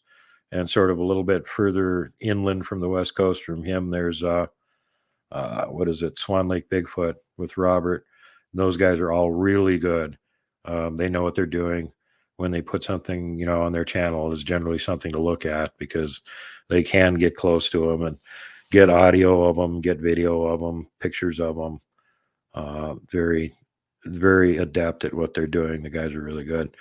and sort of a little bit further inland from the west coast from him, there's what is it, Swan Lake Bigfoot with Robert. And those guys are all really good. They know what they're doing. When they put something, you know, on their channel, is generally something to look at because they can get close to them and get audio of them, get video of them, pictures of them. Very, very adept at what they're doing. The guys are really good.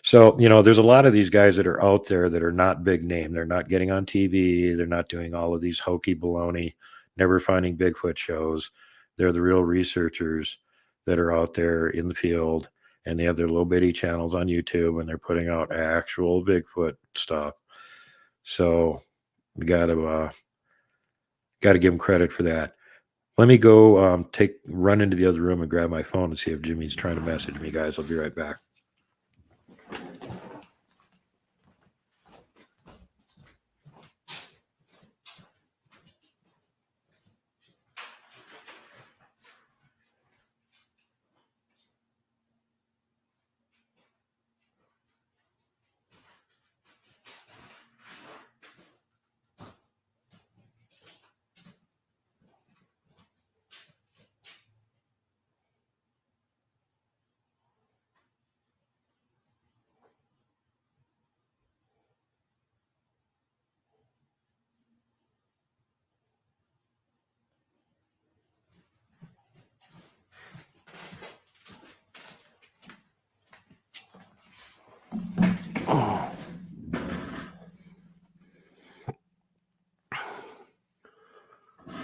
So, you know, there's a lot of these guys that are out there that are not big name. They're not getting on TV. They're not doing all of these hokey baloney, never finding Bigfoot shows. They're the real researchers that are out there in the field. And they have their little bitty channels on YouTube, and they're putting out actual Bigfoot stuff. So we got to give them credit for that. Let me go run into the other room and grab my phone and see if Jimmy's trying to message me, guys. I'll be right back.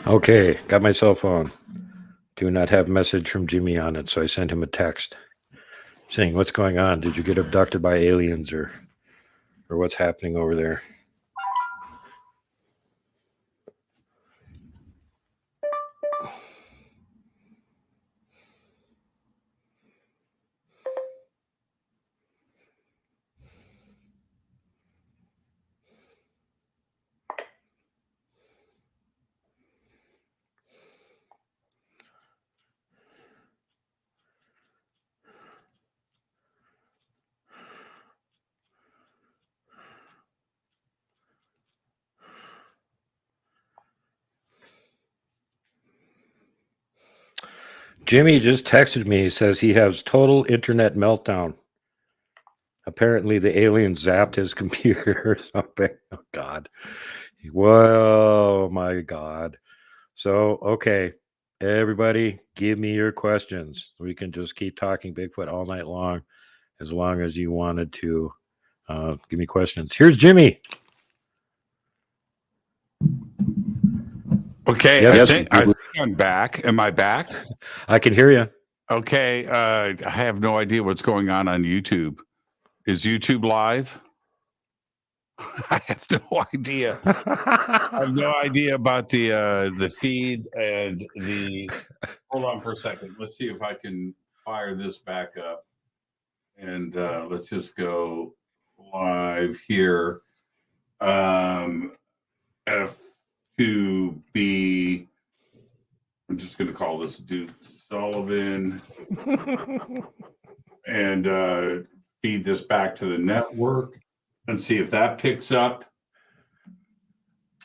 Okay, got my cell phone. Do not have message from Jimmy on it, so I sent him a text saying, "What's going on? Did you get abducted by aliens, or what's happening over there?" Jimmy just texted me. He says he has total internet meltdown. Apparently the alien zapped his computer or something. Oh, God. Whoa, my God. So, okay, everybody, give me your questions. We can just keep talking Bigfoot all night long as you wanted to. Give me questions. Here's Jimmy. Okay, Yes, I think I'm back. Am I back? I can hear you. Okay, I have no idea what's going on YouTube. Is YouTube live? I have no idea. I have no idea about the feed and the. Hold on for a second. Let's see if I can fire this back up, and let's just go live here. F2B. I'm just going to call this Duke Sullivan, and feed this back to the network and see if that picks up.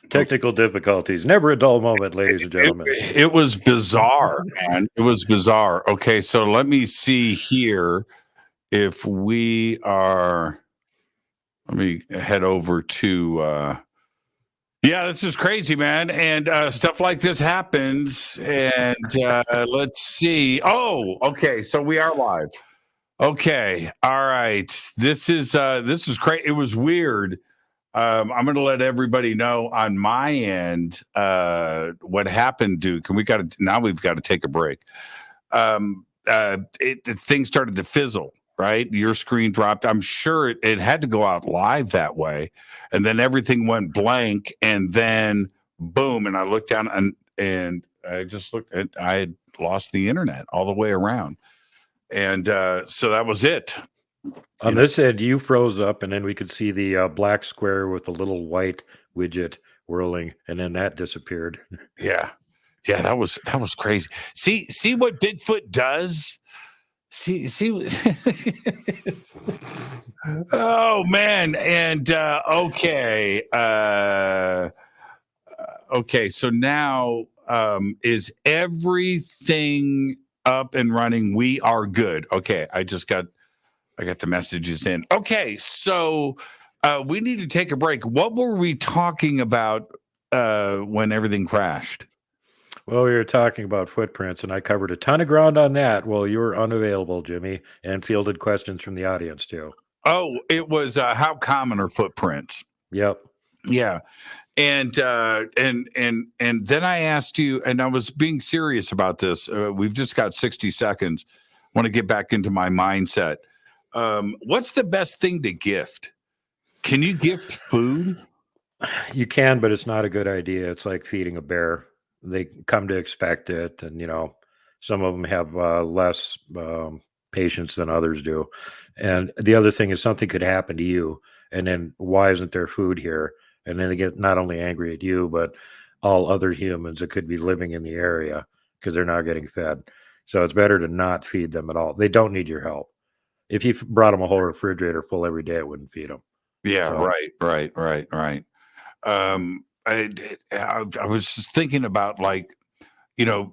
Technical difficulties. Never a dull moment, ladies and gentlemen. It was bizarre, man. It was bizarre. Okay, so let me see here if we are. Let me head over to. Yeah, this is crazy, man. And stuff like this happens. And let's see. Oh, okay. So we are live. Okay. All right. This is great. It was weird. I'm going to let everybody know on my end what happened, Duke. And we've got to take a break. Things started to fizzle. Right, your screen dropped. I'm sure it had to go out live that way, and then everything went blank, and then boom. And I looked down, and I just looked, and I had lost the internet all the way around, and so that was it. On this end, you froze up, and then we could see the black square with the little white widget whirling, and then that disappeared. Yeah, that was crazy. See what Bigfoot does. See. Oh man, and okay. Okay, so now is everything up and running? We are good. Okay, I got the messages in. Okay, so we need to take a break. What were we talking about when everything crashed? Well, we were talking about footprints, and I covered a ton of ground on that. Well, you were unavailable, Jimmy, and fielded questions from the audience too. Oh, it was how common are footprints? Yep. Yeah. And then I asked you, and I was being serious about this. We've just got 60 seconds. I want to get back into my mindset. What's the best thing to gift? Can you gift food? You can, but it's not a good idea. It's like feeding a bear. They come to expect it. And, some of them have less patience than others do. And the other thing is something could happen to you. And then why isn't there food here? And then they get not only angry at you, but all other humans that could be living in the area because they're not getting fed. So it's better to not feed them at all. They don't need your help. If you brought them a whole refrigerator full every day, it wouldn't feed them. Yeah, so. Right. I was just thinking about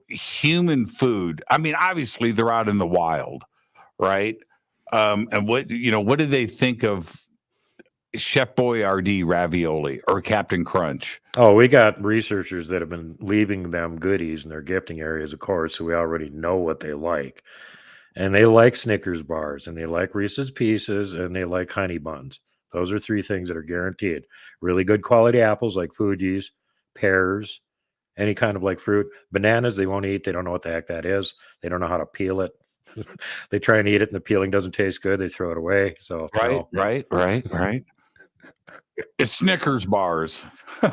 human food. I mean, obviously they're out in the wild, right? And what do they think of Chef Boyardee ravioli or Captain Crunch? Oh, we got researchers that have been leaving them goodies in their gifting areas, of course, so we already know what they like. And they like Snickers bars, and they like Reese's Pieces, and they like honey buns. Those are 3 things that are guaranteed. Really good quality apples like Fuji's, pears, any kind of fruit. Bananas, they won't eat. They don't know what the heck that is. They don't know how to peel it. They try and eat it, and the peeling doesn't taste good. They throw it away. So Right. It's Snickers bars.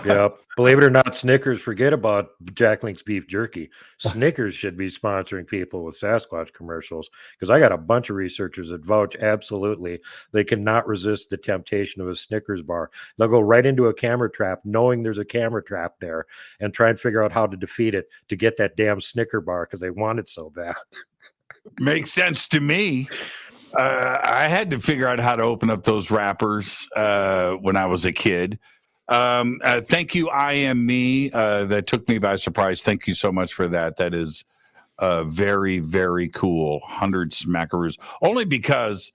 Yeah. Believe it or not, Snickers, forget about Jack Link's beef jerky. Snickers should be sponsoring people with Sasquatch commercials, because I got a bunch of researchers that vouch absolutely they cannot resist the temptation of a Snickers bar. They'll go right into a camera trap knowing there's a camera trap there and try and figure out how to defeat it to get that damn Snicker bar because they want it so bad. Makes sense to me. I had to figure out how to open up those wrappers when I was a kid. Thank you, I Am Me. That took me by surprise. Thank you so much for that. That is very, very cool. 100 smackaroos. Only because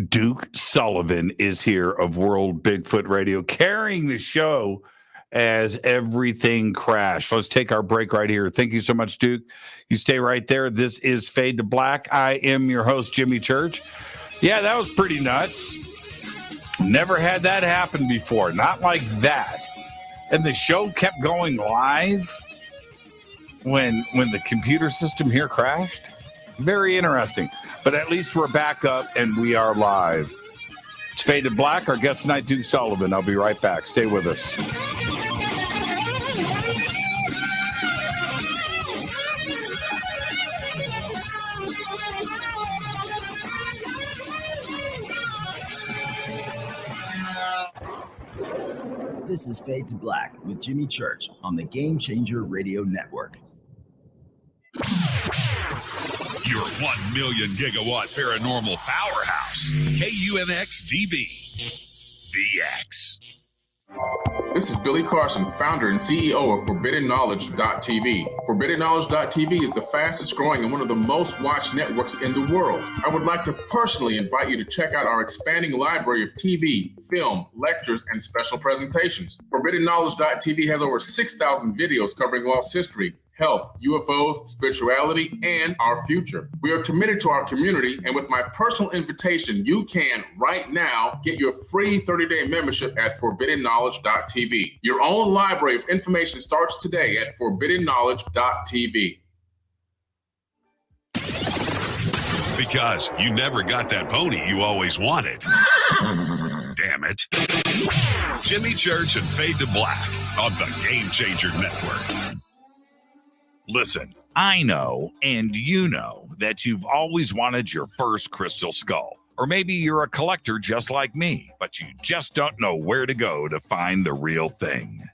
Duke Sullivan is here of World Bigfoot Radio, carrying the show as everything crashed. Let's take our break right here. Thank you so much, Duke. You stay right there. This is Fade to Black. I am your host, Jimmy Church. Yeah, that was pretty nuts. Never had that happen before. Not like that. And the show kept going live when the computer system here crashed. Very interesting. But at least we're back up and we are live. It's Fade to Black. Our guest tonight, Duke Sullivan. I'll be right back. Stay with us. This is Fade to Black with Jimmy Church on the Game Changer Radio Network. Your 1 million gigawatt paranormal powerhouse, KUNX-DB, VX. This is Billy Carson, founder and CEO of ForbiddenKnowledge.tv. ForbiddenKnowledge.tv is the fastest growing and one of the most watched networks in the world. I would like to personally invite you to check out our expanding library of TV, film, lectures, and special presentations. ForbiddenKnowledge.tv has over 6,000 videos covering lost history, health, UFOs, spirituality, and our future. We are committed to our community, and with my personal invitation, you can, right now, get your free 30-day membership at ForbiddenKnowledge.tv. Your own library of information starts today at ForbiddenKnowledge.tv. Because you never got that pony you always wanted. Damn it. Jimmy Church and Fade to Black on the Game Changer Network. Listen, I know, and you know, that you've always wanted your first crystal skull. Or maybe you're a collector just like me, but you just don't know where to go to find the real thing.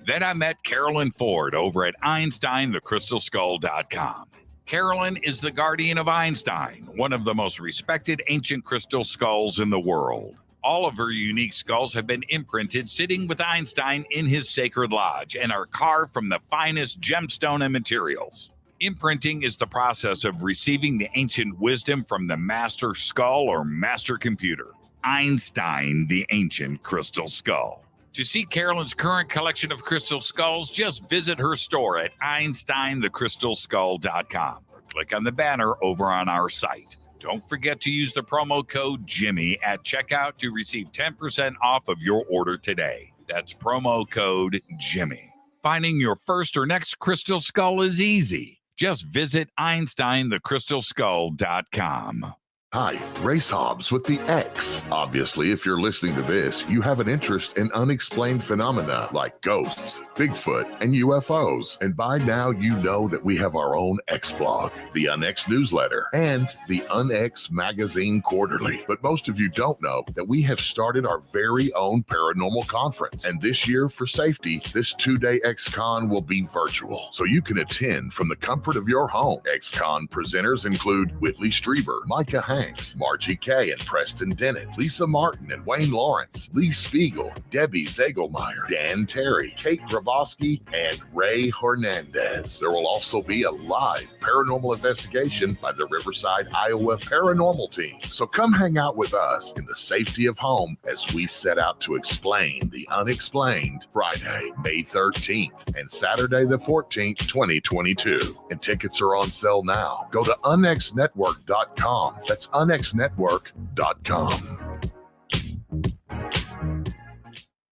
Then I met Carolyn Ford over at EinsteinTheCrystalSkull.com. Carolyn is the guardian of Einstein, one of the most respected ancient crystal skulls in the world. All of her unique skulls have been imprinted sitting with Einstein in his sacred lodge and are carved from the finest gemstone and materials. Imprinting is the process of receiving the ancient wisdom from the master skull or master computer, Einstein, the ancient crystal skull. To see Carolyn's current collection of crystal skulls, just visit her store at EinsteinTheCrystalSkull.com or click on the banner over on our site. Don't forget to use the promo code Jimmy at checkout to receive 10% off of your order today. That's promo code Jimmy. Finding your first or next crystal skull is easy. Just visit EinsteinTheCrystalSkull.com. Hi, Race Hobbs with the X. Obviously, if you're listening to this, you have an interest in unexplained phenomena like ghosts, Bigfoot, and UFOs. And by now, you know that we have our own X blog, the UnX newsletter, and the UnX magazine quarterly. But most of you don't know that we have started our very own paranormal conference. And this year, for safety, this 2-day XCon will be virtual, so you can attend from the comfort of your home. XCon presenters include Whitley Strieber, Micah Hanks, Margie Kay and Preston Dennett, Lisa Martin and Wayne Lawrence, Lee Spiegel, Debbie Zagelmeyer, Dan Terry, Kate Grabowski, and Ray Hernandez. There will also be a live paranormal investigation by the Riverside, Iowa Paranormal Team. So come hang out with us in the safety of home as we set out to explain the unexplained Friday, May 13th and Saturday the 14th, 2022. And tickets are on sale now. Go to unxnetwork.com. That's unxnetwork.com.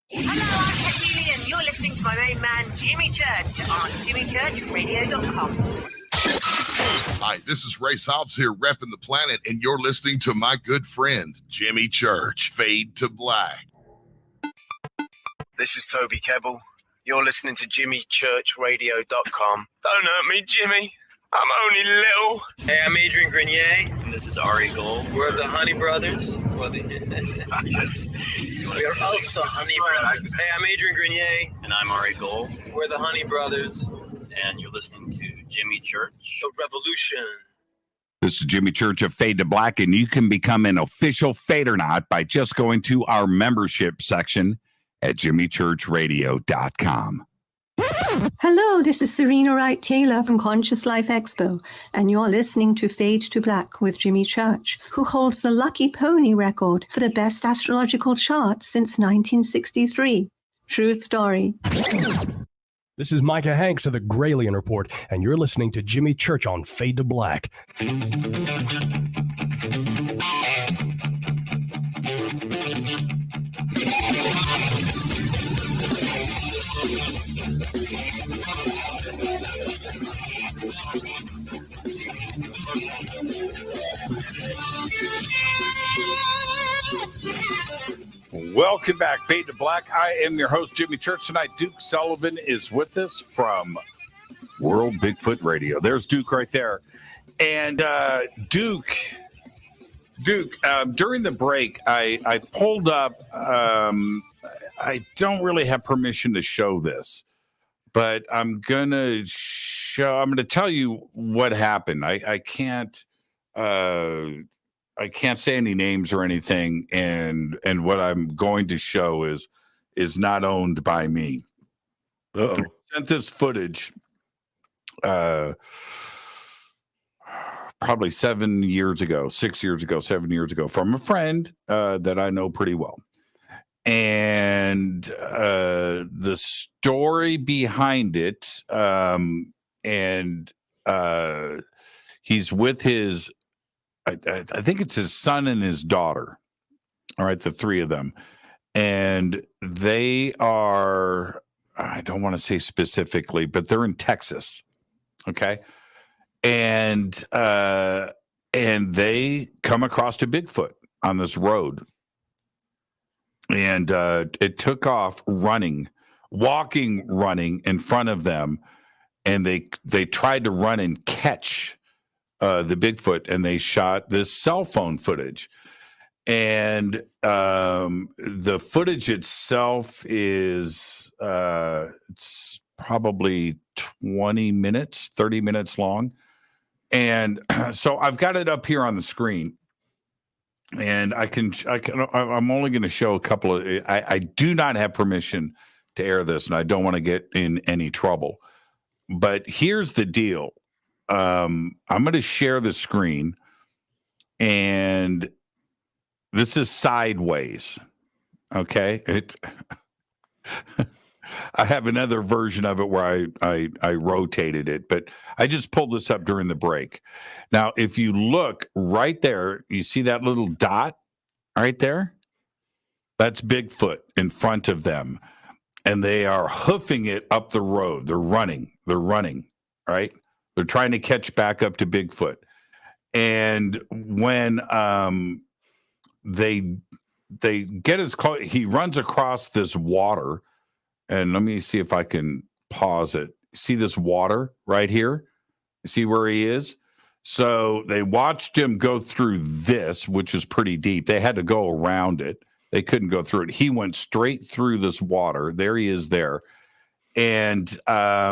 Hello, I'm Katie, and you're listening to my main man, Jimmy Church, on jimmychurchradio.com. Hi, this is Race Hobbs here, repping the planet, and you're listening to my good friend, Jimmy Church. Fade to black. This is Toby Kebbell. You're listening to jimmychurchradio.com. Don't hurt me, Jimmy. I'm only little. Hey, I'm Adrian Grenier, and this is Ari Gold. We're the Honey Brothers. Yes. We're of the Honey Brothers. Hey, I'm Adrian Grenier. And I'm Ari Gold. We're the Honey Brothers. And you're listening to Jimmy Church. The Revolution. This is Jimmy Church of Fade to Black, and you can become an official Fadernaut by just going to our membership section at jimmychurchradio.com. Hello, this is Serena Wright Taylor from Conscious Life Expo, and you're listening to Fade to Black with Jimmy Church, who holds the Lucky Pony record for the best astrological chart since 1963. True story. This is Micah Hanks of the Gralien Report, and you're listening to Jimmy Church on Fade to Black. Welcome back, Fade to Black. I am your host, Jimmy Church. Tonight, Duke Sullivan is with us from World Bigfoot Radio. There's Duke right there. And Duke, during the break, I pulled up, I don't really have permission to show this, but I'm going to tell you what happened. I can't say any names or anything, and what I'm going to show is not owned by me. I sent this footage probably 7 years ago, from a friend that I know pretty well. And the story behind it, and he's with his, I think it's his son and his daughter. All right, the three of them. And they are, I don't want to say specifically, but they're in Texas. Okay. And they come across a Bigfoot on this road. And it took off running in front of them. And they tried to run and catch the Bigfoot, and they shot this cell phone footage. And the footage itself is it's probably 20 minutes, 30 minutes long. And so I've got it up here on the screen. And I'm only going to show a couple of, I do not have permission to air this, and I don't want to get in any trouble. But here's the deal. I'm going to share the screen, and this is sideways. Okay. I have another version of it where I rotated it, but I just pulled this up during the break. Now, if you look right there, you see that little dot right there? That's Bigfoot in front of them. And they are hoofing it up the road. They're running, right? They're trying to catch back up to Bigfoot. And when they get as close, he runs across this water. And let me see if I can pause it. See this water right here? See where he is? So they watched him go through this, which is pretty deep. They had to go around it. They couldn't go through it. He went straight through this water. There he is there. And that's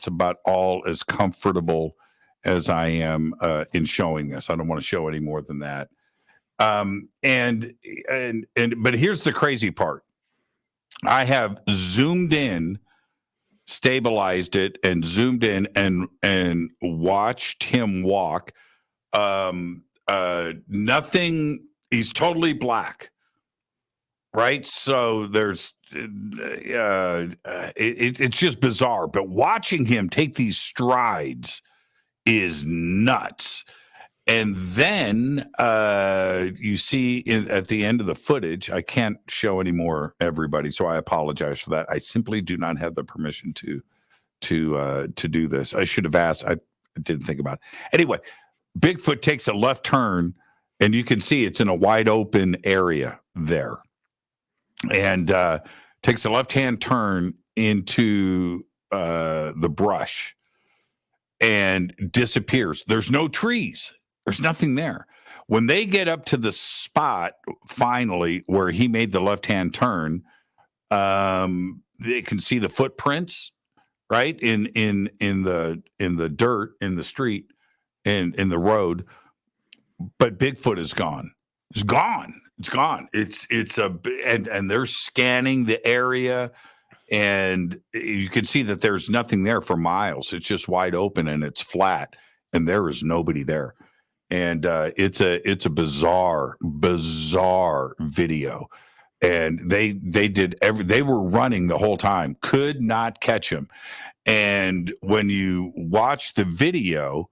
about all as comfortable as I am in showing this. I don't want to show any more than that. But here's the crazy part. I have zoomed in, stabilized it, and zoomed in and watched him walk. Nothing. He's totally black, right? So there's it's just bizarre. But watching him take these strides is nuts. And then you see at the end of the footage, I can't show any more, everybody, so I apologize for that. I simply do not have the permission to do this. I should have asked. I didn't think about it. Anyway, Bigfoot takes a left turn, and you can see it's in a wide open area there, and takes a left-hand turn into the brush and disappears. There's no trees. There's nothing there. When they get up to the spot, finally, where he made the left-hand turn, they can see the footprints, right, in the dirt, in the street, in the road. But Bigfoot is gone. It's gone. It's gone. And they're scanning the area, and you can see that there's nothing there for miles. It's just wide open and it's flat, and there is nobody there. And it's a bizarre video, and they were running the whole time, could not catch him. And when you watch the video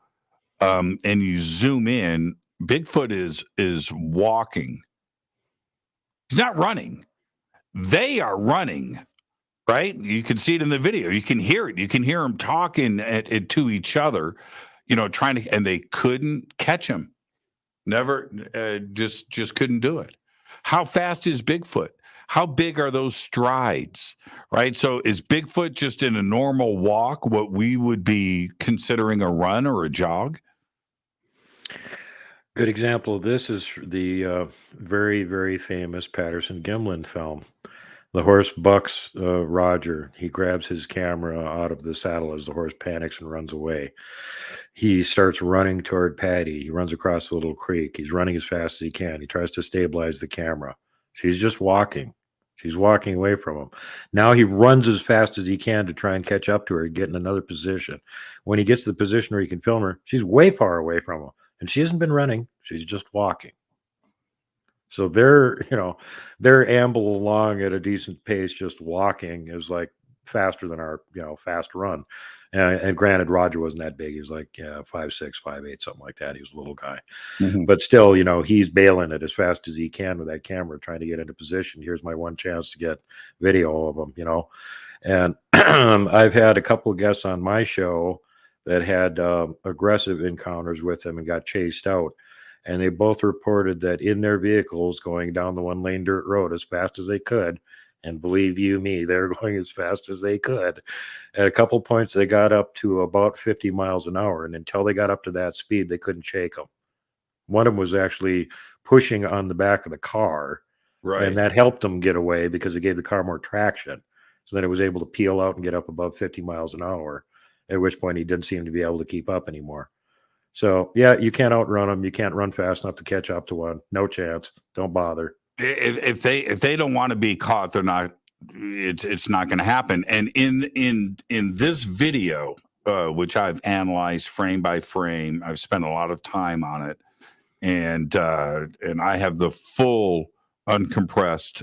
and you zoom in, Bigfoot is walking. He's not running. They are running, right? You can see it in the video. You can hear it. You can hear them talking to each other. Trying to, and they couldn't catch him. Never, just couldn't do it. How fast is Bigfoot? How big are those strides, right? So is Bigfoot just in a normal walk, what we would be considering a run or a jog? Good example of this is the very, very famous Patterson-Gimlin film. The horse bucks Roger. He grabs his camera out of the saddle as the horse panics and runs away. He starts running toward Patty. He runs across the little creek. He's running as fast as he can. He tries to stabilize the camera. She's just walking. She's walking away from him. Now he runs as fast as he can to try and catch up to her and get in another position. When he gets to the position where he can film her, she's way far away from him. And she hasn't been running. She's just walking. So they're amble along at a decent pace, just walking is like faster than our, fast run. And granted, Roger wasn't that big. He was like 5'6", 5'8", something like that. He was a little guy. Mm-hmm. But still, he's bailing it as fast as he can with that camera, trying to get into position. Here's my one chance to get video of him, And I've had a couple of guests on my show that had aggressive encounters with him and got chased out. And they both reported that in their vehicles going down the one-lane dirt road as fast as they could, And believe you me, they're going as fast as they could. At a couple points, they got up to about 50 miles an hour. And until they got up to that speed, they couldn't shake them. One of them was actually pushing on the back of the car. Right. And that helped them get away because it gave the car more traction. So then it was able to peel out and get up above 50 miles an hour, at which point he didn't seem to be able to keep up anymore. So, yeah, you can't outrun them. You can't run fast enough to catch up to one. No chance. Don't bother. If they don't want to be caught, they're not. It's not going to happen. And in this video, which I've analyzed frame by frame, I've spent a lot of time on it, and I have the full uncompressed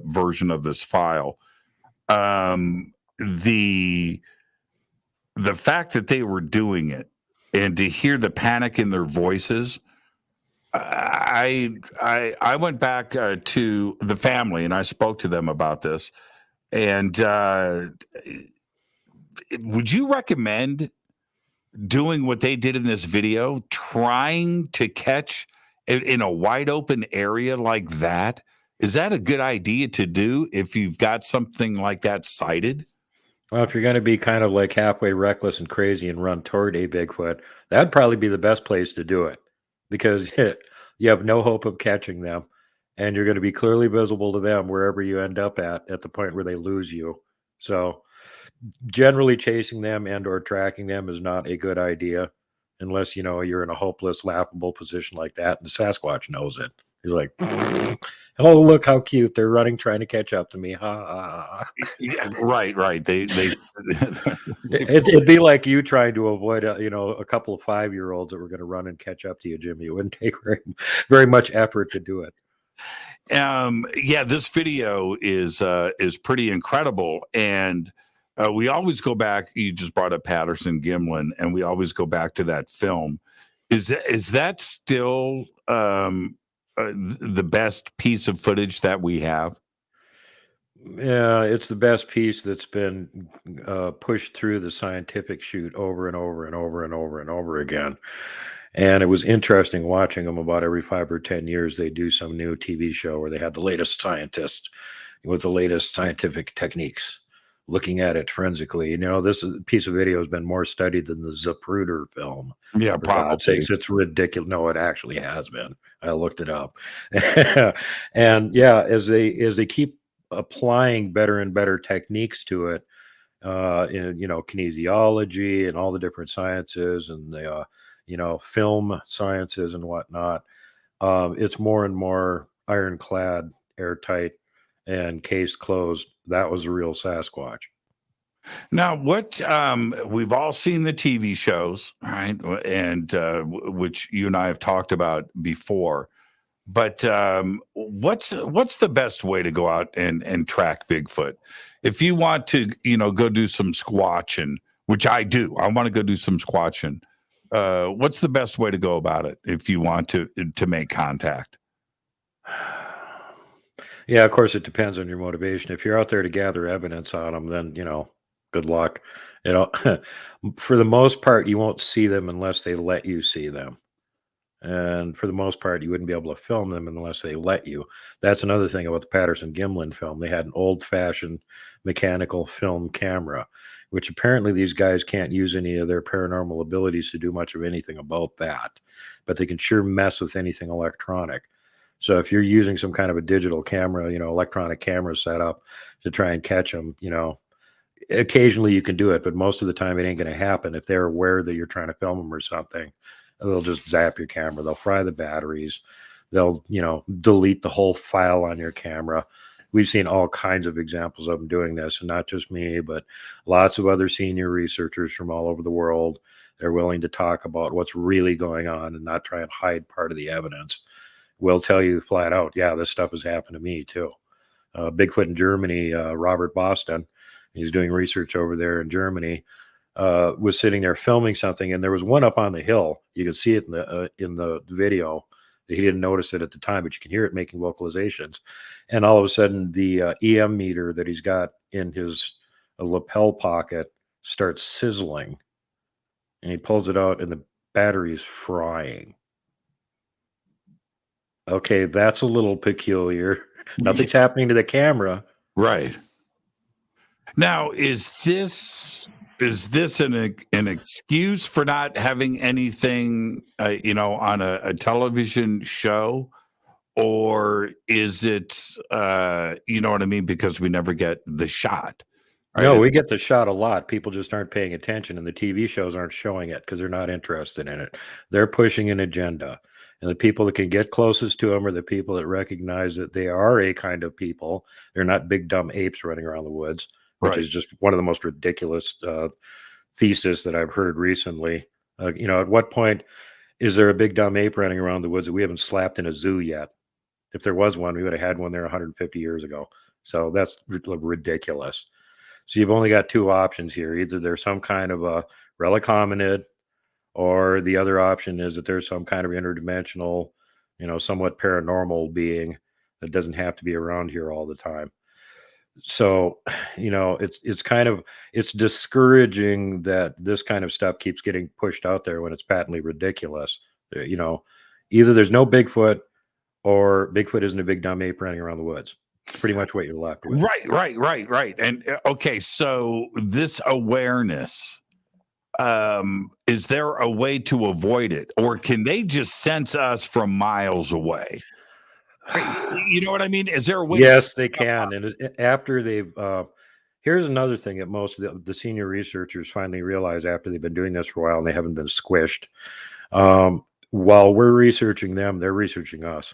version of this file. The fact that they were doing it and to hear the panic in their voices. I went back to the family and I spoke to them about this. And would you recommend doing what they did in this video, trying to catch in a wide open area like that? Is that a good idea to do if you've got something like that sighted? Well, if you're going to be kind of like halfway reckless and crazy and run toward a Bigfoot, that'd probably be the best place to do it, because you have no hope of catching them, and you're going to be clearly visible to them wherever you end up at the point where they lose you. So generally chasing them and or tracking them is not a good idea unless, you're in a hopeless, laughable position like that. And the Sasquatch knows it. He's like, oh, look how cute. They're running, trying to catch up to me. Ha, ha, ha. Yeah, right. It'd be like you trying to avoid a couple of 5-year-olds that were going to run and catch up to you, Jimmy. It wouldn't take very much effort to do it. This video is pretty incredible. And we always go back. You just brought up Patterson-Gimlin, and we always go back to that film. Is that still the best piece of footage that we have? Yeah, it's the best piece that's been pushed through the scientific chute over and over and over and over and over again. And it was interesting watching them about every 5 or 10 years. They do some new TV show where they had the latest scientists with the latest scientific techniques looking at it forensically. This piece of video has been more studied than the Zapruder film. Yeah, probably. It's ridiculous. No, it actually has been. I looked it up. And yeah, as they keep applying better and better techniques to it, in kinesiology and all the different sciences and the film sciences and whatnot, it's more and more ironclad, airtight, and case closed. That was a real Sasquatch. Now, what we've all seen the TV shows, right? And which you and I have talked about before. But what's the best way to go out and track Bigfoot? If you want to, go do some squatching, which I do. I want to go do some squatching. What's the best way to go about it if you want to make contact? Yeah, of course, it depends on your motivation. If you're out there to gather evidence on them, then, good luck. For the most part, you won't see them unless they let you see them. And for the most part, you wouldn't be able to film them unless they let you. That's another thing about the Patterson-Gimlin film. They had an old-fashioned mechanical film camera, which apparently these guys can't use any of their paranormal abilities to do much of anything about that. But they can sure mess with anything electronic. So if you're using some kind of a digital camera, electronic camera setup to try and catch them, occasionally you can do it, but most of the time it ain't going to happen. If they're aware that you're trying to film them or something, they'll just zap your camera. They'll fry the batteries. They'll, delete the whole file on your camera. We've seen all kinds of examples of them doing this, and not just me, but lots of other senior researchers from all over the world. They're willing to talk about what's really going on and not try and hide part of the evidence. We'll tell you flat out, yeah, this stuff has happened to me too. Bigfoot in Germany, Robert Boston, he's doing research over there in Germany, was sitting there filming something, and there was one up on the hill. You could see it in the video. He didn't notice it at the time, but you can hear it making vocalizations. And all of a sudden, the EM meter that he's got in his lapel pocket starts sizzling, and he pulls it out, and the battery's frying. Okay, that's a little peculiar. Nothing's happening to the camera, Right. Now, is this an excuse for not having anything, on a television show, or is it, you know what I mean? Because we never get the shot. Right? No, we get the shot a lot. People just aren't paying attention, and the TV shows aren't showing it because they're not interested in it. They're pushing an agenda. And the people that can get closest to them are the people that recognize that they are a kind of people. They're not big, dumb apes running around the woods, which is just one of the most ridiculous thesis that I've heard recently. At what point is there a big, dumb ape running around the woods that we haven't slapped in a zoo yet? If there was one, we would have had one there 150 years ago. So that's ridiculous. So you've only got two options here. Either there's some kind of a relic hominid, or the other option is that there's some kind of interdimensional, somewhat paranormal being that doesn't have to be around here all the time. So, it's discouraging that this kind of stuff keeps getting pushed out there when it's patently ridiculous. Either there's no Bigfoot, or Bigfoot isn't a big dumb ape running around the woods. Pretty much what you're left with. Right. And okay, so this awareness, is there a way to avoid it, or can they just sense us from miles away? You know what I mean? Is there a way? Yes, they can. And after they've, here's another thing that most of the senior researchers finally realize after they've been doing this for a while and they haven't been squished. While we're researching them, they're researching us.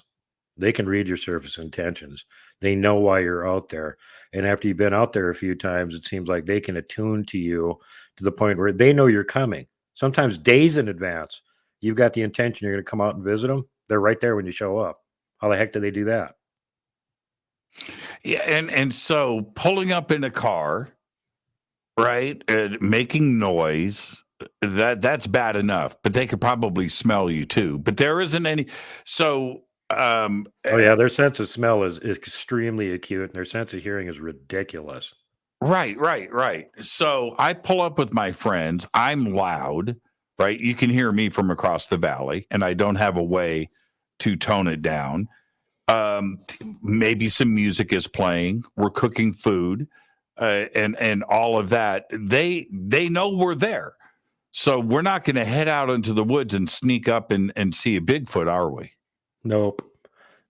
They can read your surface intentions. They know why you're out there. And after you've been out there a few times, it seems like they can attune to you to the point where they know you're coming. Sometimes days in advance. You've got the intention you're going to come out and visit them. They're right there when you show up. How the heck do they do that? Yeah, and so pulling up in a car, right, and making noise, that's bad enough. But they could probably smell you too. But there isn't any. So. Their sense of smell is extremely acute, and their sense of hearing is ridiculous. Right. So I pull up with my friends. I'm loud, right? You can hear me from across the valley, and I don't have a way to tone it down. Maybe some music is playing. We're cooking food, and all of that. They know we're there, so we're not going to head out into the woods and sneak up and see a Bigfoot, are we? Nope.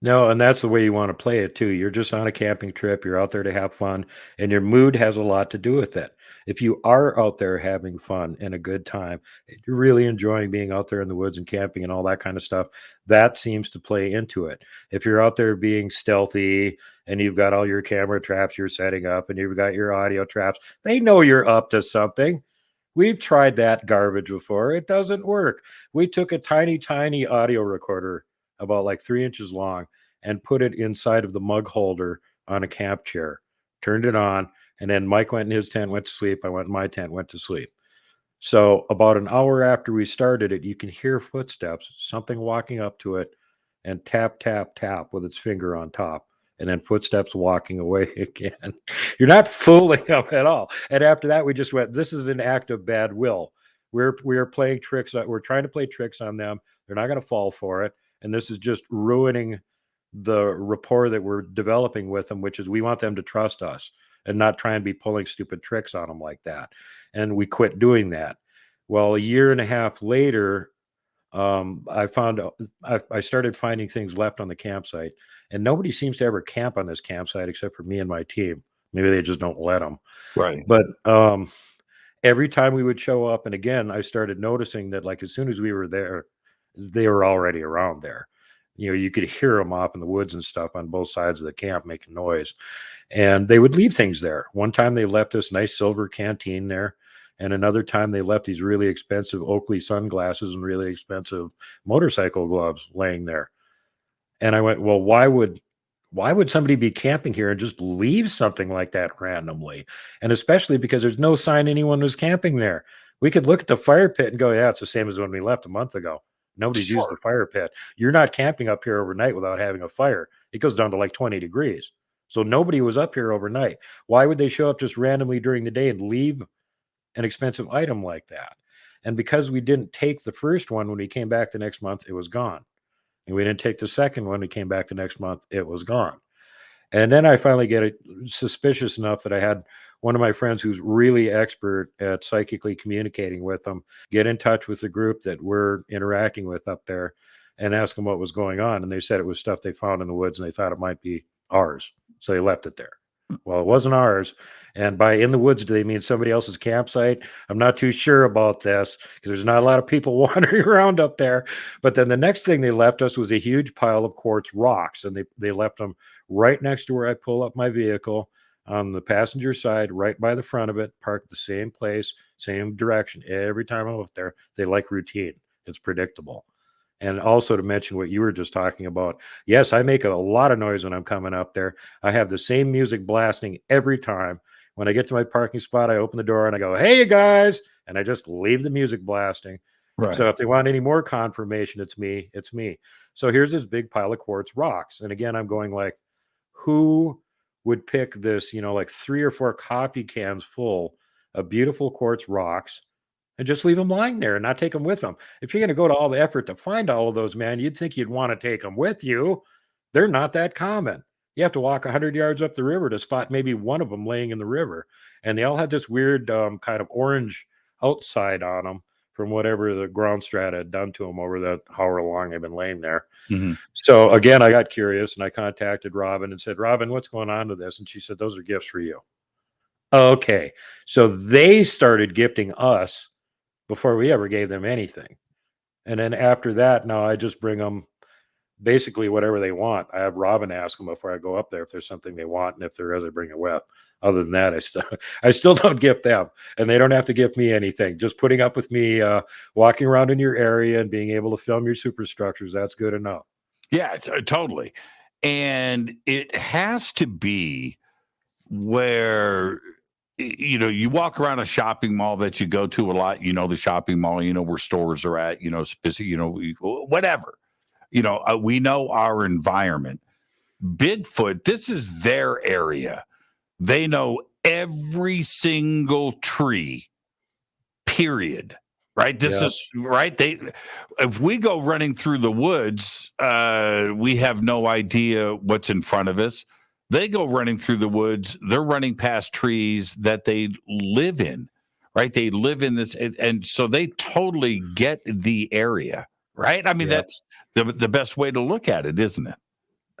No, and that's the way you want to play it too. You're just on a camping trip. You're out there to have fun, and your mood has a lot to do with it. If you are out there having fun and a good time, you're really enjoying being out there in the woods and camping and all that kind of stuff, that seems to play into it. If you're out there being stealthy and you've got all your camera traps you're setting up and you've got your audio traps, they know you're up to something. We've tried that garbage before. It doesn't work. We took a tiny, tiny audio recorder about like 3 inches long and put it inside of the mug holder on a camp chair, turned it on, and then Mike went in his tent, went to sleep. I went in my tent, went to sleep. So about an hour after we started it, you can hear footsteps, something walking up to it, and tap, tap, tap with its finger on top, and then footsteps walking away again. You're not fooling them at all. And after that, we just went, this is an act of bad will. We're playing tricks. We're trying to play tricks on them. They're not going to fall for it. And this is just ruining the rapport that we're developing with them, which is we want them to trust us and not try and be pulling stupid tricks on them like that. And we quit doing that. Well, a year and a half later, I started finding things left on the campsite, and nobody seems to ever camp on this campsite except for me and my team. Maybe they just don't let them. Right. But every time we would show up, and again, I started noticing that like as soon as we were there, they were already around there. You could hear them off in the woods and stuff on both sides of the camp making noise. And they would leave things there. One time they left this nice silver canteen there. And another time they left these really expensive Oakley sunglasses and really expensive motorcycle gloves laying there. And I went, well, why would somebody be camping here and just leave something like that randomly? And especially because there's no sign anyone was camping there. We could look at the fire pit and go, yeah, it's the same as when we left a month ago. Nobody's used the fire pit. You're not camping up here overnight without having a fire. It goes down to like 20 degrees. So nobody was up here overnight. Why would they show up just randomly during the day and leave an expensive item like that? And because we didn't take the first one when we came back the next month, it was gone. And we didn't take the second one, we came back the next month, it was gone. And then I finally get suspicious enough that I had one of my friends who's really expert at psychically communicating with them get in touch with the group that we're interacting with up there and ask them what was going on. And they said it was stuff they found in the woods and they thought it might be ours. So they left it there. Well, it wasn't ours. And by in the woods, do they mean somebody else's campsite? I'm not too sure about this because there's not a lot of people wandering around up there. But then the next thing they left us was a huge pile of quartz rocks. And they left them right next to where I pull up my vehicle on the passenger side, right by the front of it, parked the same place, same direction. Every time I'm up there, they like routine. It's predictable. And also to mention what you were just talking about, yes, I make a lot of noise when I'm coming up there. I have the same music blasting every time. When I get to my parking spot, I open the door and I go, "Hey, you guys," and I just leave the music blasting. Right. So if they want any more confirmation, it's me. It's me. So here's this big pile of quartz rocks. And again, I'm going like, who would pick this, like 3 or 4 coffee cans full of beautiful quartz rocks and just leave them lying there and not take them with them? If you're going to go to all the effort to find all of those, man, you'd think you'd want to take them with you. They're not that common. You have to walk 100 yards up the river to spot maybe one of them laying in the river. And they all had this weird kind of orange outside on them from whatever the ground strata had done to them over that however long they've been laying there. Mm-hmm. So again, I got curious and I contacted Robin and said, "Robin, what's going on with this?" And she said, "Those are gifts for you." Okay. So they started gifting us before we ever gave them anything. And then after that, now I just bring them basically whatever they want. I have Robin ask them before I go up there if there's something they want, and if there is, I bring it with. Other than that, I still don't gift them, and they don't have to gift me anything. Just putting up with me walking around in your area and being able to film your superstructures, that's good enough. Yeah, totally. And it has to be where you walk around a shopping mall that you go to a lot, the shopping mall, where stores are at, specific, whatever, we know our environment. Bigfoot, this is their area. They know every single tree, period. Right. This is right. If we go running through the woods, we have no idea what's in front of us. They go running through the woods. They're running past trees that they live in, right? They live in this. And so they totally get the area, right? I mean, that's the best way to look at it, isn't it?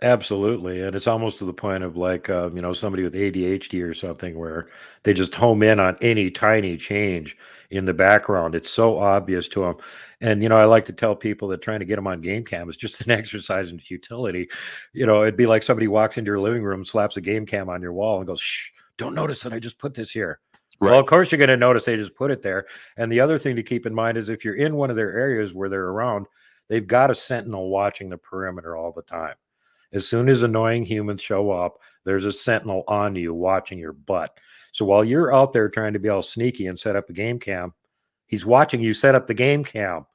Absolutely. And it's almost to the point of like, somebody with ADHD or something where they just home in on any tiny change in the background. It's so obvious to them. And, I like to tell people that trying to get them on game cam is just an exercise in futility. It'd be like somebody walks into your living room, slaps a game cam on your wall and goes, "Shh, don't notice that I just put this here." Right. Well, of course you're going to notice they just put it there. And the other thing to keep in mind is if you're in one of their areas where they're around, they've got a sentinel watching the perimeter all the time. As soon as annoying humans show up, there's a sentinel on you watching your butt. So while you're out there trying to be all sneaky and set up a game cam, he's watching you set up the game cam.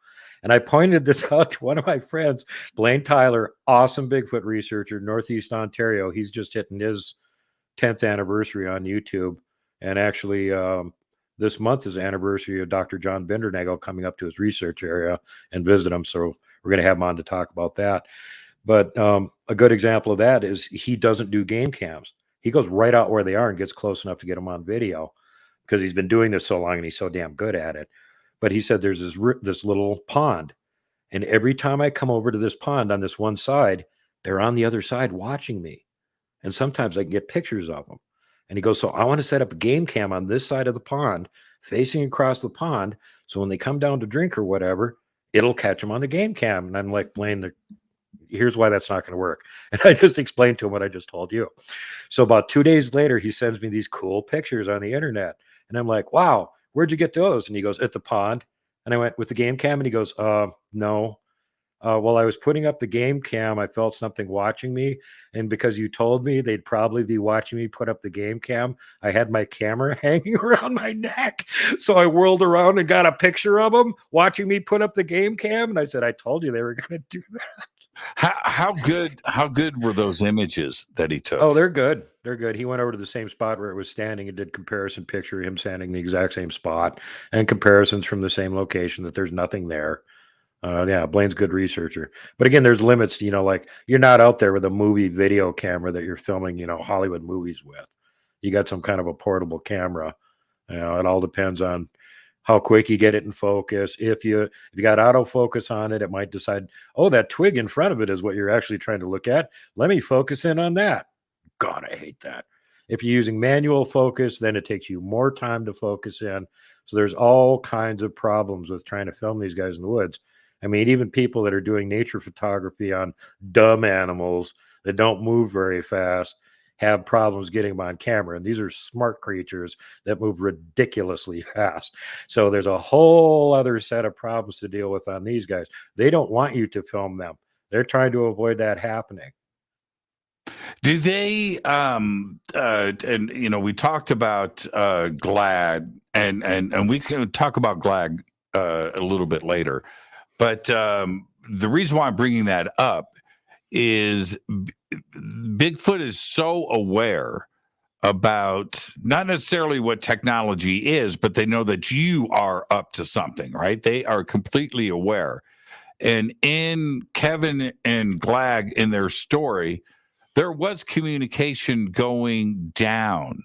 And I pointed this out to one of my friends, Blaine Tyler, awesome Bigfoot researcher, Northeast Ontario. He's just hitting his 10th anniversary on YouTube. And actually, this month is the anniversary of Dr. John Bindernagel coming up to his research area and visit him. So we're going to have him on to talk about that. But a good example of that is he doesn't do game cams. He goes right out where they are and gets close enough to get them on video because he's been doing this so long and he's so damn good at it. But he said there's this little pond. And every time I come over to this pond on this one side, they're on the other side watching me. And sometimes I can get pictures of them. And he goes, so I want to set up a game cam on this side of the pond, facing across the pond. So when they come down to drink or whatever, it'll catch them on the game cam. And I'm like, Blaine, here's why that's not going to work. And I just explained to him what I just told you. So about 2 days later, he sends me these cool pictures on the internet. And I'm like, wow, where'd you get those? And he goes, at the pond. And I went, with the game cam? And he goes, no. While I was putting up the game cam, I felt something watching me. And because you told me they'd probably be watching me put up the game cam, I had my camera hanging around my neck. So I whirled around and got a picture of them watching me put up the game cam. And I said, I told you they were going to do that. How good were those images that he took? Oh, they're good. They're good. He went over to the same spot where it was standing and did comparison picture, him standing in the exact same spot and comparisons from the same location that there's nothing there. Yeah, Blaine's a good researcher. But again, there's limits, like you're not out there with a movie video camera that you're filming, Hollywood movies with. You got some kind of a portable camera. It all depends on how quick you get it in focus. If you got autofocus on it, it might decide, oh, that twig in front of it is what you're actually trying to look at. Let me focus in on that. God, I hate that. If you're using manual focus, then it takes you more time to focus in. So there's all kinds of problems with trying to film these guys in the woods. I mean, even people that are doing nature photography on dumb animals that don't move very fast have problems getting them on camera. And these are smart creatures that move ridiculously fast. So there's a whole other set of problems to deal with on these guys. They don't want you to film them. They're trying to avoid that happening. Do they and we talked about GLAD and we can talk about GLAD a little bit later, but the reason why I'm bringing that up is Bigfoot is so aware about not necessarily what technology is, but they know that you are up to something, right? They are completely aware. And in Kevin and GLAD in their story, there was communication going down.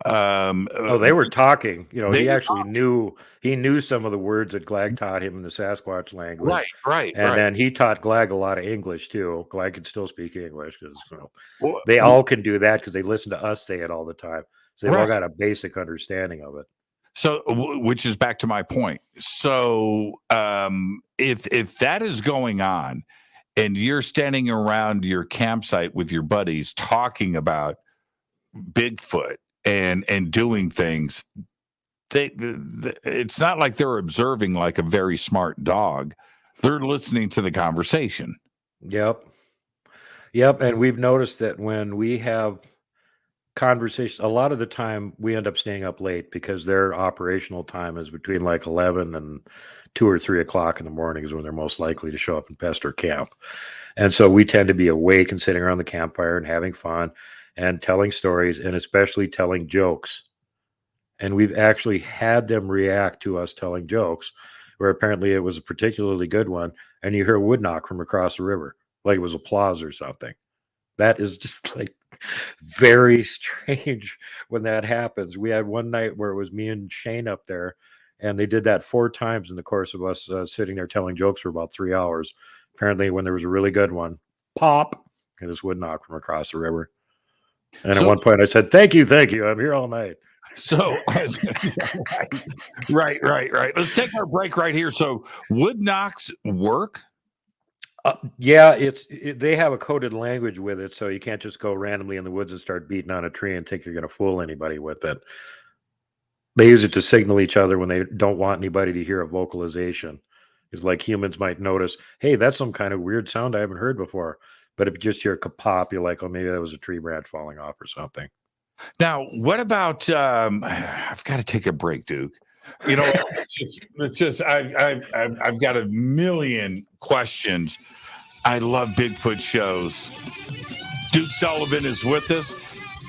They were talking. He actually knew some of the words that GLAD taught him in the Sasquatch language. Right. And then he taught GLAD a lot of English too. GLAD can still speak English because they all can do that because they listen to us say it all the time. So they've all got a basic understanding of it. So, which is back to my point. So, if that is going on, and you're standing around your campsite with your buddies talking about Bigfoot and doing things, it's not like they're observing like a very smart dog. They're listening to the conversation. Yep. And we've noticed that when we have conversations, a lot of the time we end up staying up late because their operational time is between like 11 and 2 or 3 o'clock in the morning is when they're most likely to show up and pester camp. And so we tend to be awake and sitting around the campfire and having fun and telling stories and especially telling jokes. And we've actually had them react to us telling jokes where apparently it was a particularly good one. And you hear a wood knock from across the river, like it was applause or something. That is just like very strange when that happens. We had one night where it was me and Shane up there, and they did that 4 times in the course of us sitting there telling jokes for about 3 hours. Apparently, when there was a really good one, pop, and this would knock from across the river. And at one point I said, thank you. I'm here all night. So, right. Let's take our break right here. So wood knocks work? Yeah, they have a coded language with it, so you can't just go randomly in the woods and start beating on a tree and think you're going to fool anybody with it. They use it to signal each other when they don't want anybody to hear a vocalization. It's like humans might notice, hey, that's some kind of weird sound I haven't heard before. But if you just hear a kapop, you're like, oh, maybe that was a tree branch falling off or something. Now, what about, I've got to take a break, Duke. It's just I've got a million questions. I love Bigfoot shows. Duke Sullivan is with us.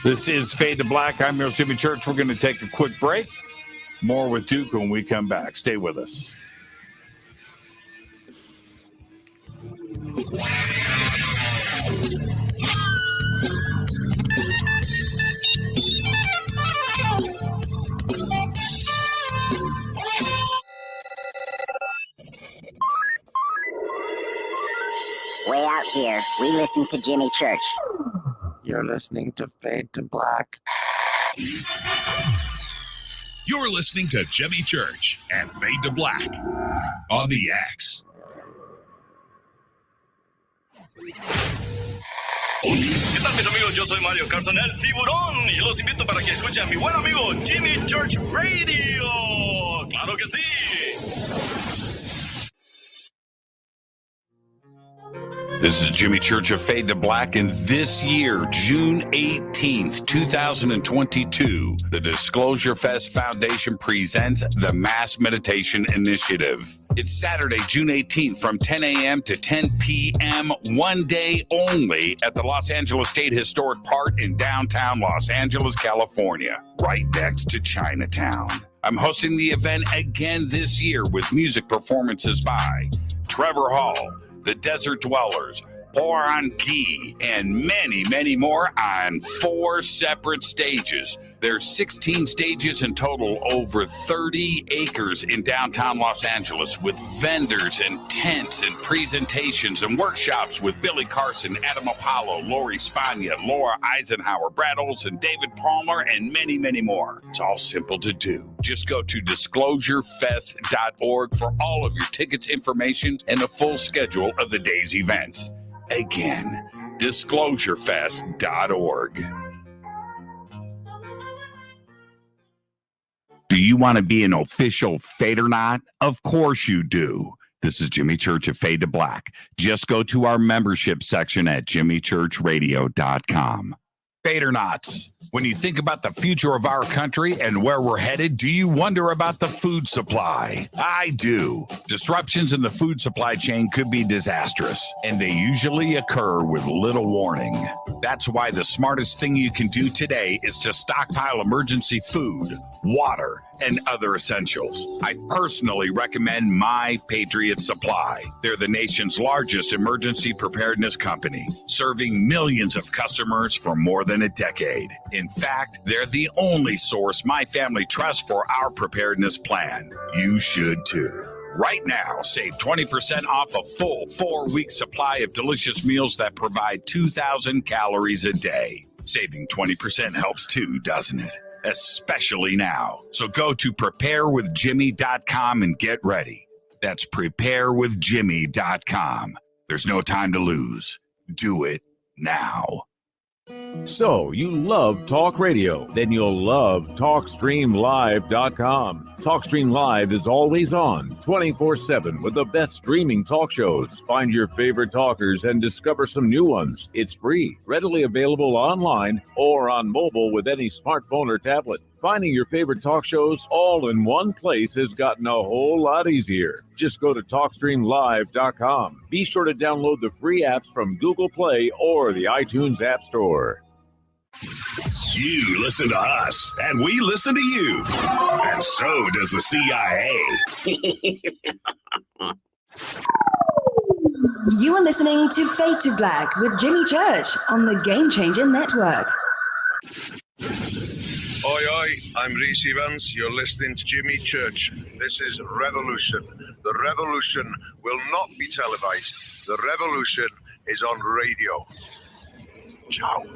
This is Fade to Black. I'm your Jimmy Church. We're going to take a quick break. More with Duke when we come back. Stay with us. Way out here, we listen to Jimmy Church. You're listening to Fade to Black. You're listening to Jimmy Church and Fade to Black on the X. ¿Qué tal, mis amigos? Yo soy Mario Carson, el tiburón, y los invito para que escuchen a mi buen amigo Jimmy Church Radio. ¡Claro que sí! This is Jimmy Church of Fade to Black, and this year, June 18th, 2022, the Disclosure Fest Foundation presents the Mass Meditation Initiative. It's Saturday, June 18th from 10 a.m. to 10 p.m., one day only at the Los Angeles State Historic Park in downtown Los Angeles, California, right next to Chinatown. I'm hosting the event again this year with music performances by Trevor Hall, The Desert Dwellers, Porangi, and many, many more on 4 separate stages. There's 16 stages in total, over 30 acres in downtown Los Angeles, with vendors and tents and presentations and workshops with Billy Carson, Adam Apollo, Lori Spagna, Laura Eisenhower, Brad Olson, David Palmer, and many, many more. It's all simple to do. Just go to disclosurefest.org for all of your tickets, information, and a full schedule of the day's events. Again, disclosurefest.org. Do you want to be an official Fadernaut? Of course you do. This is Jimmy Church of Fade to Black. Just go to our membership section at jimmychurchradio.com. Fadernauts, when you think about the future of our country and where we're headed, do you wonder about the food supply? I do. Disruptions in the food supply chain could be disastrous, and they usually occur with little warning. That's why the smartest thing you can do today is to stockpile emergency food, water, and other essentials. I personally recommend My Patriot Supply. They're the nation's largest emergency preparedness company, serving millions of customers for more than a decade. In fact, they're the only source my family trusts for our preparedness plan. You should too. Right now, save 20% off a full 4-week supply of delicious meals that provide 2,000 calories a day. Saving 20% helps too, doesn't it? Especially now. So go to preparewithjimmy.com and get ready. That's preparewithjimmy.com. There's no time to lose. Do it now. So, you love talk radio? Then you'll love TalkStreamLive.com. TalkStream Live is always on, 24/7, with the best streaming talk shows. Find your favorite talkers and discover some new ones. It's free, readily available online or on mobile with any smartphone or tablet. Finding your favorite talk shows all in one place has gotten a whole lot easier. Just go to TalkStreamLive.com. Be sure to download the free apps from Google Play or the iTunes App Store. You listen to us, and we listen to you. And so does the CIA. You are listening to Fade to Black with Jimmy Church on the Game Changer Network. Oi, oi, I'm Reese Evans. You're listening to Jimmy Church. This is Revolution. The revolution will not be televised. The revolution is on radio. Ciao.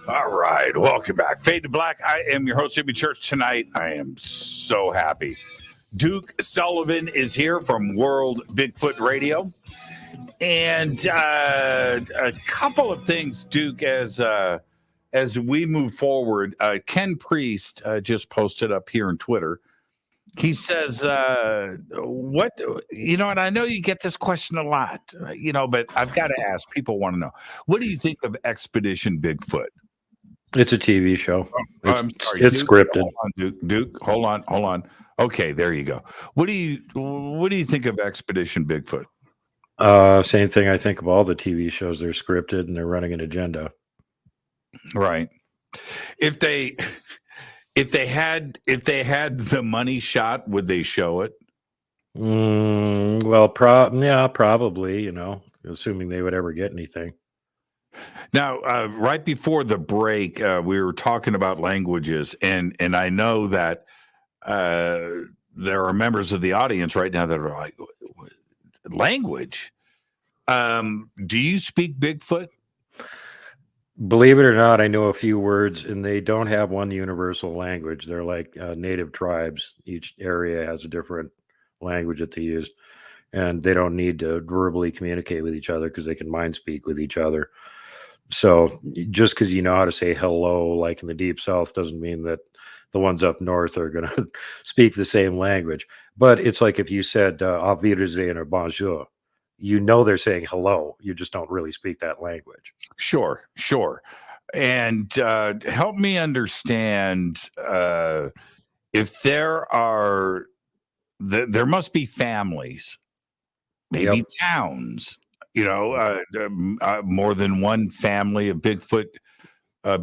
All right, welcome back. Fade to Black. I am your host, Jimmy Church. Tonight, I am so happy. Duke Sullivan is here from World Bigfoot Radio. And a couple of things, Duke, as we move forward. Ken Priest just posted up here on Twitter. He says, and I know you get this question a lot, but I've got to ask. People want to know, what do you think of Expedition Bigfoot? It's a TV show. I'm sorry, it's Duke, scripted. Hold on, Duke, hold on. Okay, there you go. What do you think of Expedition Bigfoot? Same thing I think of all the TV shows. They're scripted and they're running an agenda. Right. If they had the money shot, would they show it? Well, probably, assuming they would ever get anything. Now, right before the break, we were talking about languages, and I know that there are members of the audience right now that are like, language? Do you speak Bigfoot? Believe it or not, I know a few words, and they don't have one universal language. They're like native tribes. Each area has a different language that they used. And they don't need to verbally communicate with each other because they can mind speak with each other. So just because you know how to say hello, like in the Deep South, doesn't mean that the ones up north are going to speak the same language. But it's like if you said auf Wiedersehen or bonjour, you know they're saying hello. You just don't really speak that language. Sure. And help me understand if there must be families, maybe towns, more than one family of Bigfoot,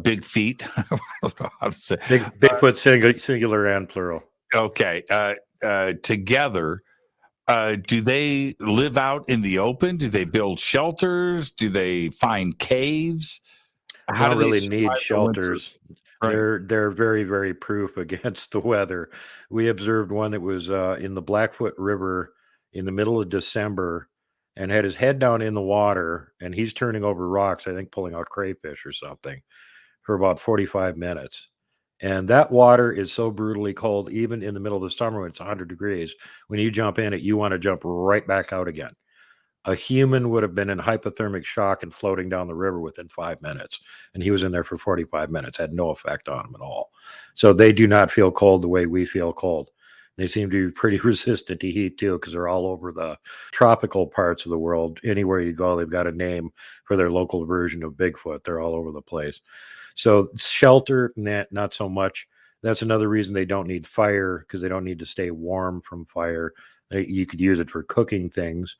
big feet. I don't know how to say Bigfoot singular and plural. Okay. Together. Do they live out in the open? Do they build shelters? Do they find caves? How do they really need shelters? Right. They're very, very proof against the weather. We observed one that was in the Blackfoot River in the middle of December and had his head down in the water, and he's turning over rocks, I think pulling out crayfish or something, for about 45 minutes. And that water is so brutally cold, even in the middle of the summer when it's 100 degrees. When you jump in it, you want to jump right back out again. A human would have been in hypothermic shock and floating down the river within 5 minutes. And he was in there for 45 minutes, had no effect on him at all. So they do not feel cold the way we feel cold. They seem to be pretty resistant to heat too, because they're all over the tropical parts of the world. Anywhere you go, they've got a name for their local version of Bigfoot. They're all over the place. So shelter, not so much. That's another reason they don't need fire, because they don't need to stay warm from fire. You could use it for cooking things,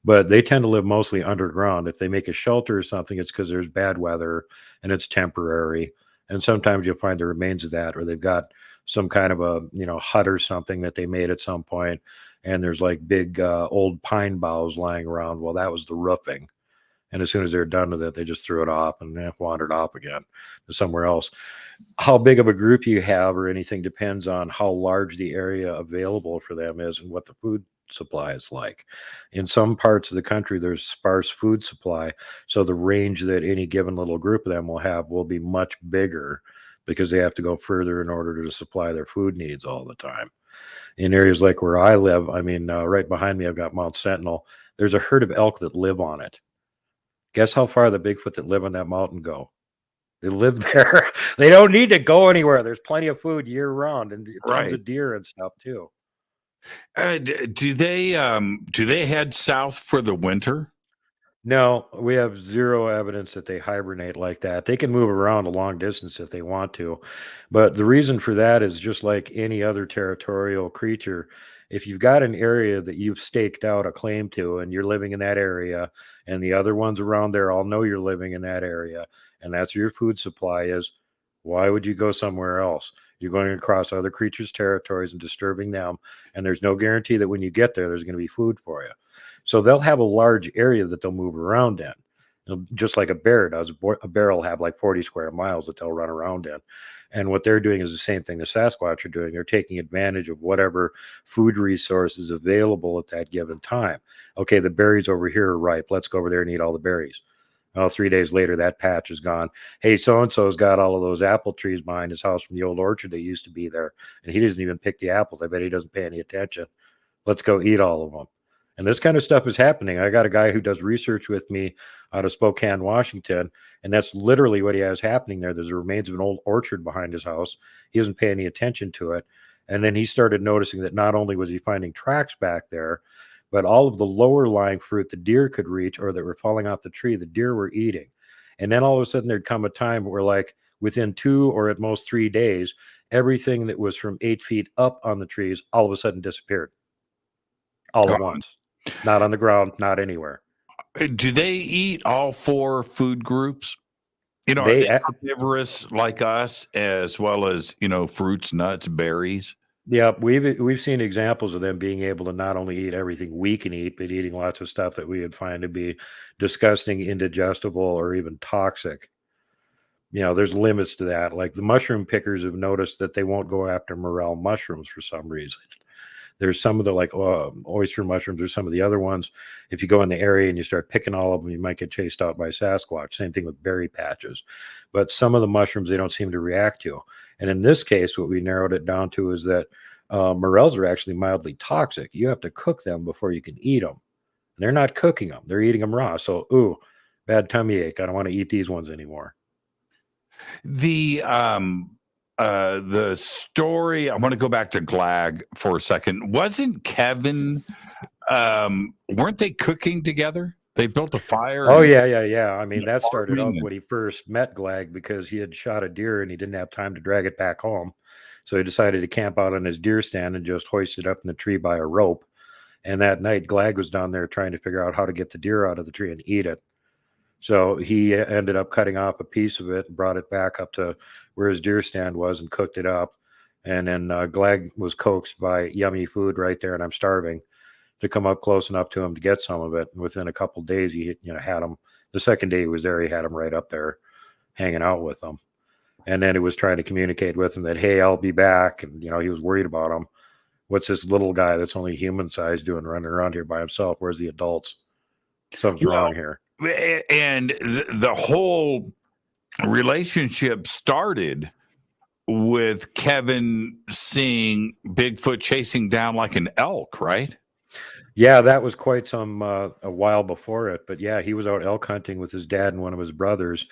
but they tend to live mostly underground. If they make a shelter or something, it's because there's bad weather and it's temporary. And sometimes you'll find the remains of that, or they've got some kind of a hut or something that they made at some point, and there's like big old pine boughs lying around. Well, that was the roofing. And as soon as they're done with it, they just threw it off and wandered off again to somewhere else. How big of a group you have or anything depends on how large the area available for them is and what the food supply is like. In some parts of the country, there's sparse food supply. So the range that any given little group of them will have will be much bigger because they have to go further in order to supply their food needs all the time. In areas like where I live, right behind me, I've got Mount Sentinel. There's a herd of elk that live on it. Guess how far the Bigfoot that live on that mountain go? They live there. They don't need to go anywhere. There's plenty of food year round, and tons of deer and stuff too. Do they head south for the winter? No, we have zero evidence that they hibernate like that. They can move around a long distance if they want to, but the reason for that is just like any other territorial creature. If you've got an area that you've staked out a claim to and you're living in that area, and the other ones around there all know you're living in that area, and that's where your food supply is, why would you go somewhere else? You're going across other creatures' territories and disturbing them, and there's no guarantee that when you get there, there's going to be food for you. So they'll have a large area that they'll move around in, just like a bear does. A bear will have like 40 square miles that they'll run around in. And what they're doing is the same thing the Sasquatch are doing. They're taking advantage of whatever food resources available at that given time. Okay, the berries over here are ripe. Let's go over there and eat all the berries. Well, 3 days later, that patch is gone. Hey, so-and-so's got all of those apple trees behind his house from the old orchard that used to be there, and he doesn't even pick the apples. I bet he doesn't pay any attention. Let's go eat all of them. And this kind of stuff is happening. I got a guy who does research with me out of Spokane, Washington, and that's literally what he has happening there. There's the remains of an old orchard behind his house. He doesn't pay any attention to it. And then he started noticing that not only was he finding tracks back there, but all of the lower lying fruit the deer could reach or that were falling off the tree, the deer were eating. And then all of a sudden there'd come a time where, like, within 2 or at most 3 days, everything that was from 8 feet up on the trees all of a sudden disappeared. All at once. Not on the ground, not anywhere. Do they eat all 4 food groups? Are they carnivorous like us, as well as, fruits, nuts, berries? Yeah, we've seen examples of them being able to not only eat everything we can eat, but eating lots of stuff that we would find to be disgusting, indigestible, or even toxic. There's limits to that. Like the mushroom pickers have noticed that they won't go after morel mushrooms for some reason. There's some of the oyster mushrooms or some of the other ones. If you go in the area and you start picking all of them, you might get chased out by Sasquatch. Same thing with berry patches. But some of the mushrooms they don't seem to react to. And in this case, what we narrowed it down to is that Morels are actually mildly toxic. You have to cook them before you can eat them. And they're not cooking them; they're eating them raw. So, ooh, bad tummy ache. I don't want to eat these ones anymore. The story. I want to go back to Glag for a second. Wasn't Kevin? Weren't they cooking together? They built a fire. Oh, yeah. I mean, that started off when he first met Glag because he had shot a deer and he didn't have time to drag it back home. So he decided to camp out on his deer stand and just hoist it up in the tree by a rope. And that night, Glag was down there trying to figure out how to get the deer out of the tree and eat it. So he ended up cutting off a piece of it and brought it back up to where his deer stand was and cooked it up. And then Glag was coaxed by yummy food right there, and I'm starving, to come up close enough to him to get some of it. And within a couple of days, he had him. The second day he was there, he had him right up there hanging out with him. And then he was trying to communicate with him that, hey, I'll be back. And, he was worried about him. What's this little guy that's only human size doing running around here by himself? Where's the adults? Something's wrong here. And the whole relationship started with Kevin seeing Bigfoot chasing down like an elk, right? Yeah, that was quite a while before it. But yeah, he was out elk hunting with his dad and one of his brothers.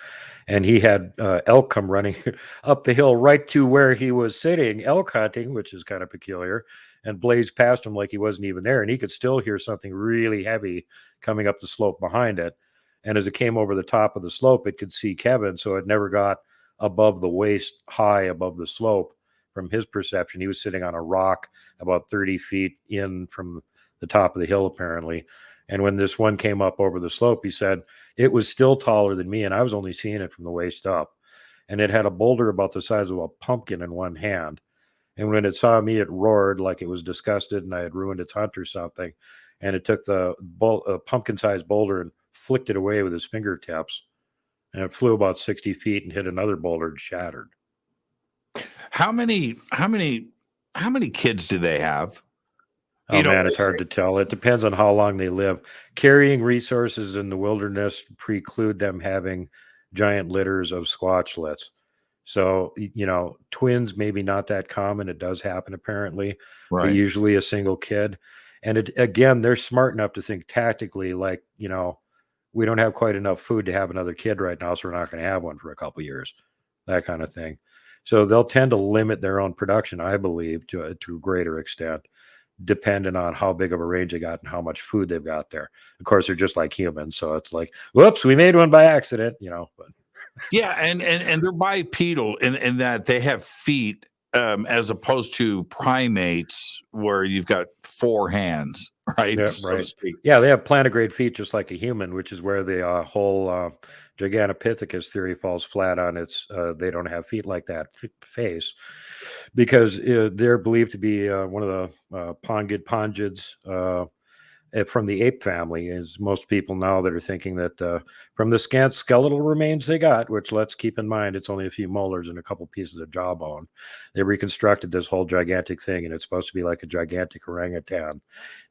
And he had elk come running up the hill right to where he was sitting, elk hunting, which is kind of peculiar, and blazed past him like he wasn't even there. And he could still hear something really heavy coming up the slope behind it. And as it came over the top of the slope, it could see Kevin. So it never got above the waist high above the slope from his perception. He was sitting on a rock about 30 feet in from the top of the hill, apparently. And when this one came up over the slope, he said it was still taller than me, and I was only seeing it from the waist up. And it had a boulder about the size of a pumpkin in one hand. And when it saw me, it roared like it was disgusted and I had ruined its hunt or something. And it took the pumpkin-sized boulder and flicked it away with his fingertips. And it flew about 60 feet and hit another boulder and shattered. How many kids do they have? Oh, man, it's hard to tell. It depends on how long they live. Carrying resources in the wilderness preclude them having giant litters of squatchlets. So, twins, maybe not that common. It does happen, apparently. Right. But usually a single kid. And again, they're smart enough to think tactically, like, we don't have quite enough food to have another kid right now, so we're not going to have one for a couple of years, that kind of thing. So they'll tend to limit their own production, I believe, to a greater extent, depending on how big of a range they got and how much food they've got there. Of course, they're just like humans. So it's like, whoops, we made one by accident, but. Yeah. And they're bipedal in that they have feet, as opposed to primates where you've got four hands, right? Yeah, so to speak. Yeah, they have plantigrade feet just like a human, which is where the whole Gigantopithecus theory falls flat on its they don't have feet like that face, because they're believed to be one of the pongids from the ape family, as most people now that are thinking that from the scant skeletal remains they got, which let's keep in mind, it's only a few molars and a couple pieces of jawbone. They reconstructed this whole gigantic thing, and it's supposed to be like a gigantic orangutan.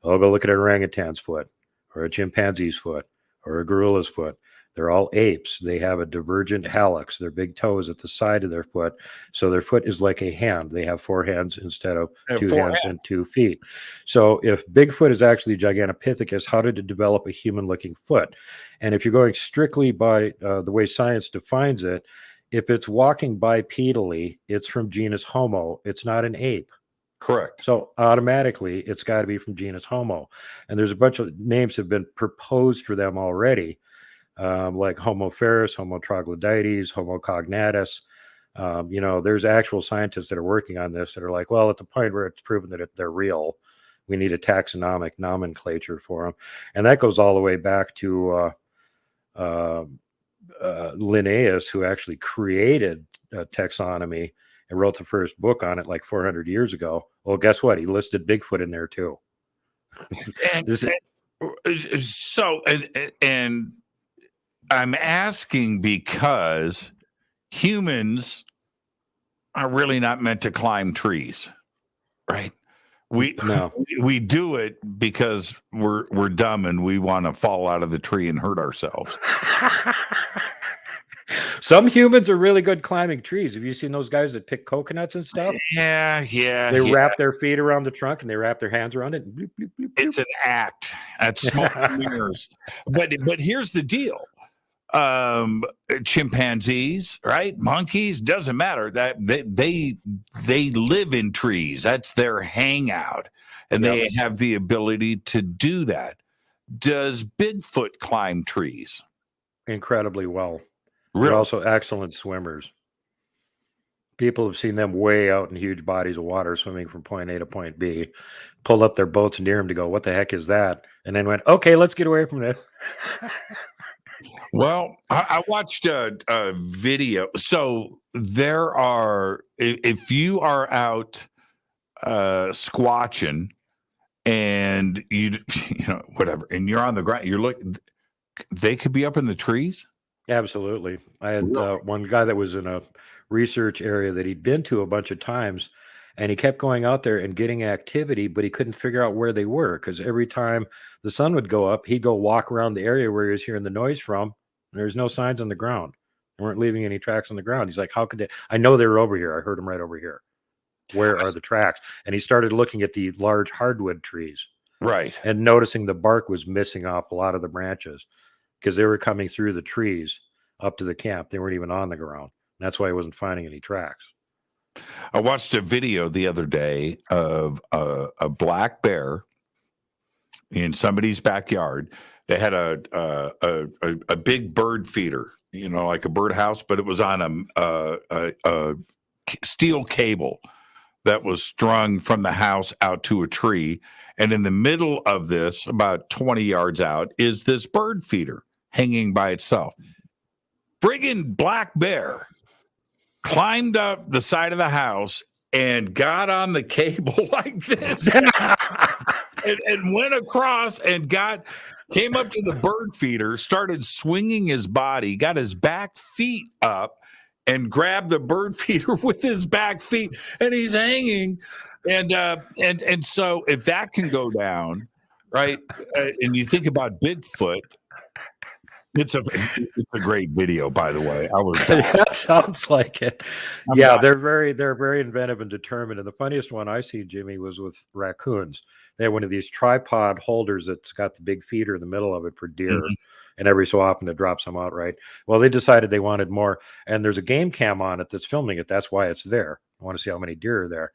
Oh, go look at an orangutan's foot, or a chimpanzee's foot, or a gorilla's foot. They're all apes. They have a divergent hallux, their big toes at the side of their foot. So their foot is like a hand. They have four hands instead of two hands and 2 feet. So if Bigfoot is actually Gigantopithecus, how did it develop a human-looking foot? And if you're going strictly by the way science defines it, if it's walking bipedally, it's from genus Homo. It's not an ape. Correct. So automatically, it's got to be from genus Homo. And there's a bunch of names have been proposed for them already. Like Homo ferus, Homo troglodytes, Homo cognatus. There's actual scientists that are working on this that are like, well, at the point where it's proven that they're real, we need a taxonomic nomenclature for them. And that goes all the way back to Linnaeus, who actually created taxonomy and wrote the first book on it like 400 years ago. Well, guess what? He listed Bigfoot in there too. And I'm asking because humans are really not meant to climb trees, right? We do it because we're dumb and we want to fall out of the tree and hurt ourselves. Some humans are really good climbing trees. Have you seen those guys that pick coconuts and stuff? Yeah. They wrap their feet around the trunk and they wrap their hands around it. And bloop, bloop, bloop, bloop. It's an act. That's smoke and mirrors. But here's the deal. Chimpanzees, right? Monkeys, doesn't matter. That they live in trees. That's their hangout, and they have the ability to do that. Does Bigfoot climb trees? Incredibly well. Really? They're also excellent swimmers. People have seen them way out in huge bodies of water swimming from point A to point B, pulled up their boats near them to go, what the heck is that? And then went, okay, let's get away from it. Well, I watched a video. So there are, if you are out squatching and you know, whatever, and you're on the ground, you're looking, they could be up in the trees. Absolutely. I had one guy that was in a research area that he'd been to a bunch of times, and he kept going out there and getting activity, but he couldn't figure out where they were, because every time the sun would go up, he'd go walk around the area where he was hearing the noise from, and there's no signs on the ground. They weren't leaving any tracks on the ground. He's like, how could they? I know they were over here. I heard them right over here. Where are the tracks? And he started looking at the large hardwood trees. Right. And noticing the bark was missing off a lot of the branches, because they were coming through the trees up to the camp. They weren't even on the ground. And that's why he wasn't finding any tracks. I watched a video the other day of a black bear in somebody's backyard. They had a big bird feeder, you know, like a birdhouse, but it was on a steel cable that was strung from the house out to a tree. And in the middle of this, about 20 yards out, is this bird feeder hanging by itself. Friggin' black bear climbed up the side of the house and got on the cable like this and went across and came up to the bird feeder, started swinging his body, got his back feet up and grabbed the bird feeder with his back feet, and he's hanging. And so if that can go down, right, and you think about Bigfoot, it's a great video, by the way. That sounds like it. They're very inventive and determined. And the funniest one I see, Jimmy, was with raccoons. They have one of these tripod holders that's got the big feeder in the middle of it for deer. Mm-hmm. And every so often it drops them out, right? Well, they decided they wanted more. And there's a game cam on it that's filming it. That's why it's there. I want to see how many deer are there.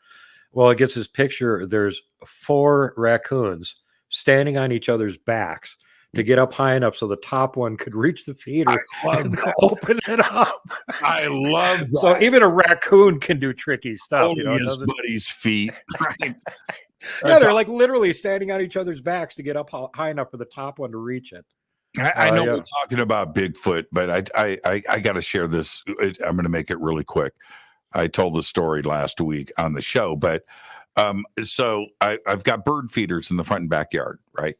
Well, it gets this picture. There's 4 raccoons standing on each other's backs to get up high enough so the top one could reach the feeder and open it up. I love that. So even a raccoon can do tricky stuff. Only his buddy's feet. Right? Yeah, they're like literally standing on each other's backs to get up high enough for the top one to reach it. I know we're talking about Bigfoot, but I got to share this. I'm going to make it really quick. I told the story last week on the show, but so I've got bird feeders in the front and backyard, right?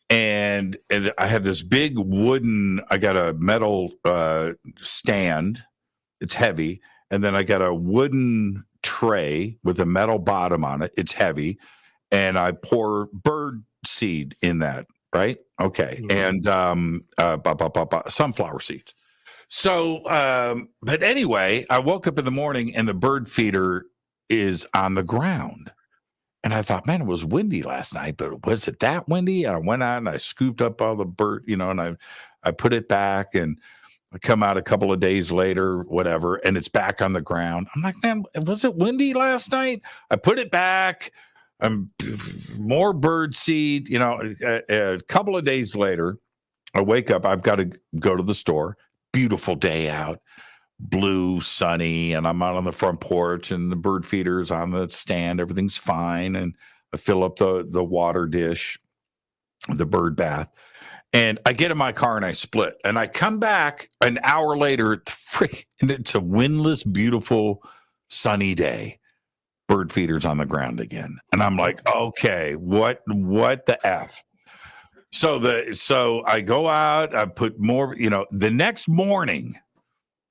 And I have this big wooden, I got a metal stand. It's heavy. And then I got a wooden tray with a metal bottom on it. It's heavy. And I pour bird seed in that, right? Okay. Mm-hmm. And sunflower seeds. So, but anyway, I woke up in the morning and the bird feeder is on the ground. And I thought, man, it was windy last night, but was it that windy? And I went out and I scooped up all the bird, and I put it back, and I come out a couple of days later, whatever, and it's back on the ground. I'm like, man, was it windy last night? I put it back. More bird seed, a couple of days later, I wake up. I've got to go to the store. Beautiful day out. Blue, sunny, and I'm out on the front porch, and the bird feeder's on the stand. Everything's fine, and I fill up the water dish, the bird bath, and I get in my car and I split, and I come back an hour later, and it's a windless, beautiful, sunny day. Bird feeder's on the ground again, and I'm like, okay, what the F? So I go out, I put more, the next morning.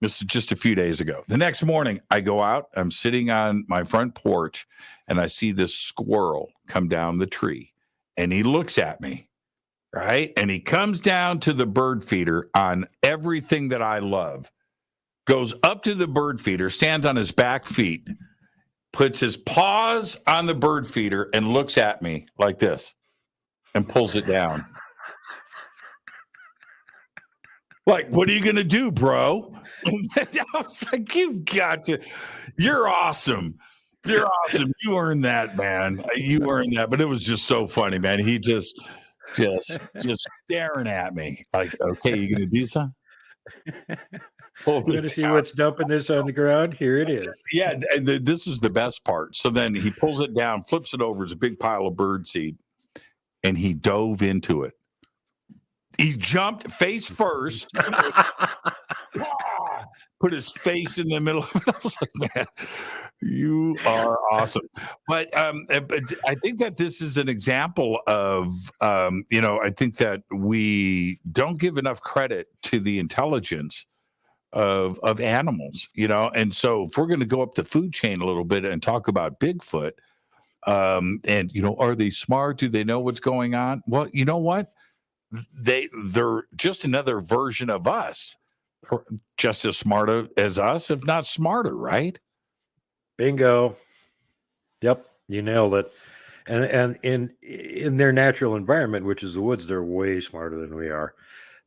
This is just a few days ago. The next morning, I go out. I'm sitting on my front porch, and I see this squirrel come down the tree. And he looks at me, right? And he comes down to the bird feeder on everything that I love. goes up to the bird feeder, stands on his back feet, puts his paws on the bird feeder, and looks at me like this and pulls it down. Like, what are you going to do, bro? And I was like, you're awesome. You're awesome. You earned that, man. You earned that. But it was just so funny, man. He just staring at me like, okay, you going to do something? You're going to see what's dumping this on the ground? Here it is. Yeah, this is the best part. So then he pulls it down, flips it over. It's a big pile of birdseed, and he dove into it. He jumped face first, put his face in the middle of it. I was like, man, you are awesome. But I think that this is an example of, I think that we don't give enough credit to the intelligence of animals, and so if we're going to go up the food chain a little bit and talk about Bigfoot, and are they smart? Do they know what's going on? Well, you know what? They're just another version of us, just as smart as us, if not smarter, right? Bingo. Yep, you nailed it. And in their natural environment, which is the woods, they're way smarter than we are.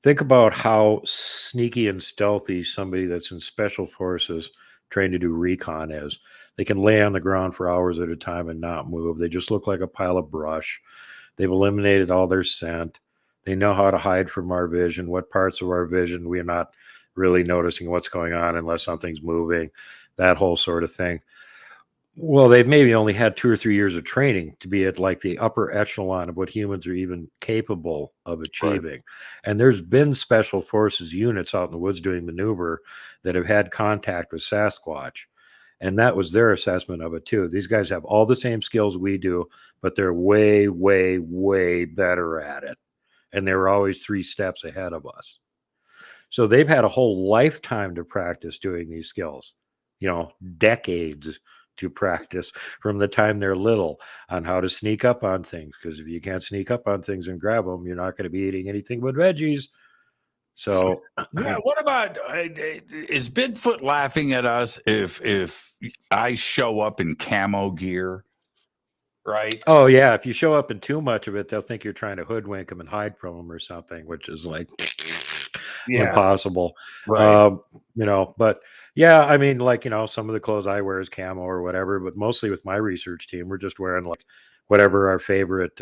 Think about how sneaky and stealthy somebody that's in special forces trained to do recon is. They can lay on the ground for hours at a time and not move. They just look like a pile of brush. They've eliminated all their scent. They know how to hide from our vision. What parts of our vision we're not really noticing what's going on unless something's moving, that whole sort of thing. Well, they've maybe only had 2 or 3 years of training to be at like the upper echelon of what humans are even capable of achieving. Right. And there's been special forces units out in the woods doing maneuver that have had contact with Sasquatch. And that was their assessment of it too. These guys have all the same skills we do, but they're way, way, way better at it. And they were always 3 steps ahead of us. So they've had a whole lifetime to practice doing these skills, decades to practice from the time they're little on how to sneak up on things. Because if you can't sneak up on things and grab them, you're not going to be eating anything but veggies. So, yeah, what about, is Bigfoot laughing at us if I show up in camo gear? Right. Oh, yeah. If you show up in too much of it, they'll think you're trying to hoodwink them and hide from them or something, which is like impossible. Right. But yeah, I mean, like, some of the clothes I wear is camo or whatever, but mostly with my research team, we're just wearing like whatever our favorite,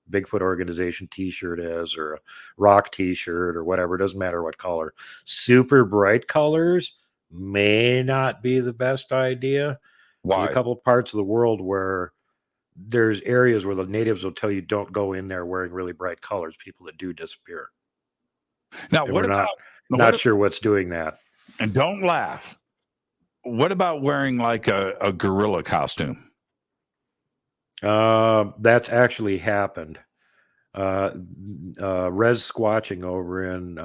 Bigfoot organization t-shirt is, or a rock t-shirt or whatever. It doesn't matter what color. Super bright colors may not be the best idea. Why? There's a couple of parts of the world where there's areas where the natives will tell you don't go in there wearing really bright colors. People that do disappear. Now, and not sure what's doing that. And don't laugh. What about wearing like a gorilla costume? That's actually happened. Res Squatching over in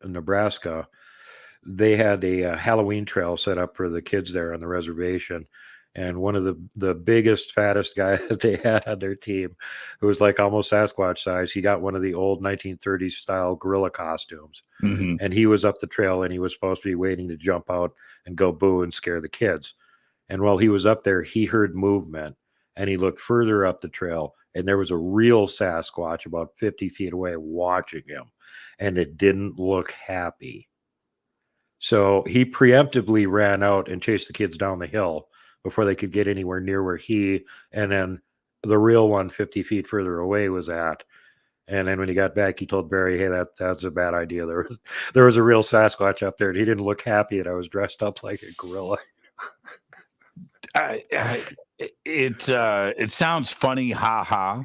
Nebraska, they had a Halloween trail set up for the kids there on the reservation. And one of the biggest, fattest guy that they had on their team, who was like almost Sasquatch size, he got one of the old 1930s style gorilla costumes. Mm-hmm. And he was up the trail and he was supposed to be waiting to jump out and go boo and scare the kids. And while he was up there, he heard movement and he looked further up the trail and there was a real Sasquatch about 50 feet away watching him. And it didn't look happy. So he preemptively ran out and chased the kids down the hill before they could get anywhere near where he and then the real one 50 feet further away was at. And then when he got back, he told Barry, hey, that's a bad idea. There was a real Sasquatch up there and he didn't look happy and I was dressed up like a gorilla. It sounds funny, ha,